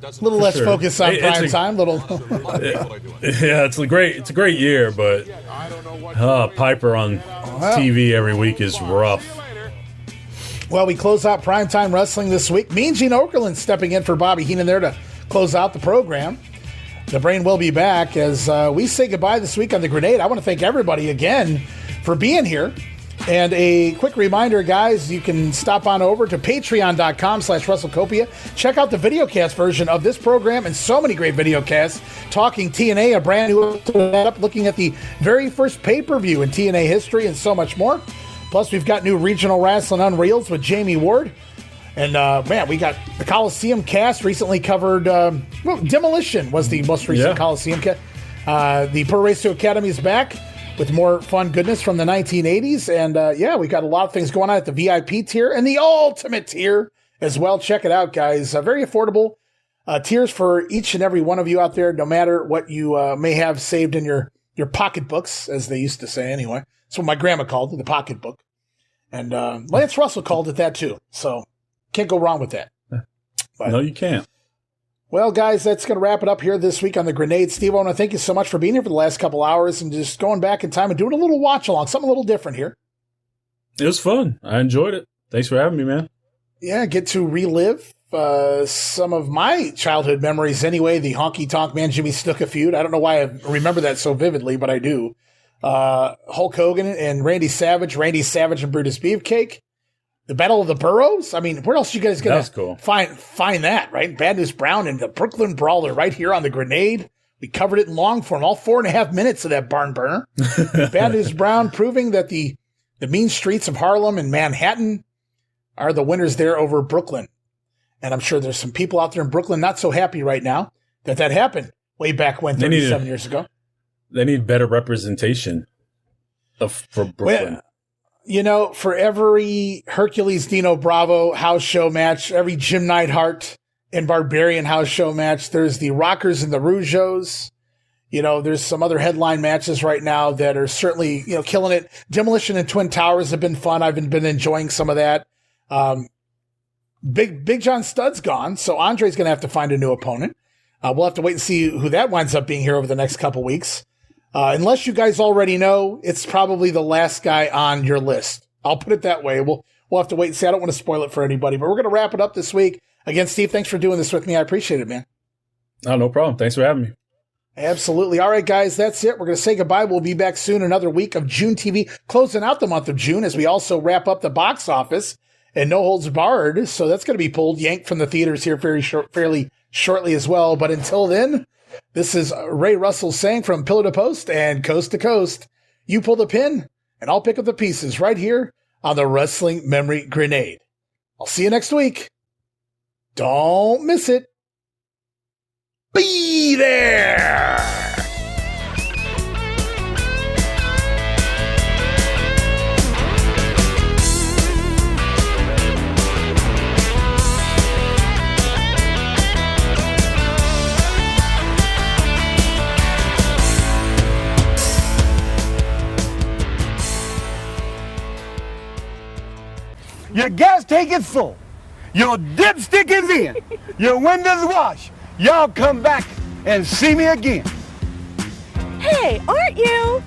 A little less focus on prime time. Yeah, it's a great year, but Piper on TV every week is rough. Well, we close out Primetime Wrestling this week. Mean Gene Okerlund stepping in for Bobby Heenan there to close out the program. The Brain will be back as we say goodbye this week on The Grenade. I want to thank everybody again for being here. And a quick reminder, guys, you can stop on over to patreon.com/WrestleCopia. Check out the videocast version of this program and so many great videocasts. Talking TNA, a brand new up, looking at the very first pay-per-view in TNA history and so much more. Plus, we've got new regional wrestling unreels with Jamie Ward. And, man, we got the Coliseum cast recently covered. Demolition was the most recent Coliseum cast. The Pro Wrestling Academy is back with more fun goodness from the 1980s. And, we got a lot of things going on at the VIP tier and the Ultimate tier as well. Check it out, guys. Very affordable tiers for each and every one of you out there, no matter what you may have saved in your pocketbooks, as they used to say anyway. That's what my grandma called it, the pocketbook. And Lance Russell called it that too. So can't go wrong with that. But, no, you can't. Well, guys, that's going to wrap it up here this week on The Grenade. Steve, I want to thank you so much for being here for the last couple hours and just going back in time and doing a little watch-along, something a little different here. It was fun. I enjoyed it. Thanks for having me, man. Yeah, get to relive some of my childhood memories anyway, the Honky Tonk Man, Jimmy Snuka feud. I don't know why I remember that so vividly, but I do. Hulk Hogan and Randy Savage and Brutus Beefcake. The Battle of the Boroughs? I mean, where else are you guys going to find that, right? Bad News Brown and the Brooklyn Brawler right here on The Grenade. We covered it in long form, all 4.5 minutes of that barn burner. Bad News Brown proving that the mean streets of Harlem and Manhattan are the winners there over Brooklyn. And I'm sure there's some people out there in Brooklyn not so happy right now that happened way back when, 37 years ago. They need better representation for Brooklyn. Well, for every Hercules Dino Bravo house show match, every Jim Neidhart and Barbarian house show match, there's the Rockers and the Rougeaus. There's some other headline matches right now that are certainly, killing it. Demolition and Twin Towers have been fun. I've been enjoying some of that. Big John Studd's gone, so Andre's going to have to find a new opponent. We'll have to wait and see who that winds up being here over the next couple weeks. Unless you guys already know, it's probably the last guy on your list. I'll put it that way. We'll have to wait and see. I don't want to spoil it for anybody, but we're going to wrap it up this week. Again, Steve, thanks for doing this with me. I appreciate it, man. Oh, no problem. Thanks for having me. Absolutely. All right, guys, that's it. We're going to say goodbye. We'll be back soon. Another week of June TV, closing out the month of June as we also wrap up the box office and No Holds Barred. So that's going to be yanked from the theaters here fairly shortly as well. But until then, this is Ray Russell saying from pillar to post and coast to coast, you pull the pin and I'll pick up the pieces right here on the Wrestling Memory Grenade. I'll see you next week. Don't miss it. Be there. Your gas tank is full. Your dipstick is in. Your windows washed. Y'all come back and see me again. Hey, aren't you?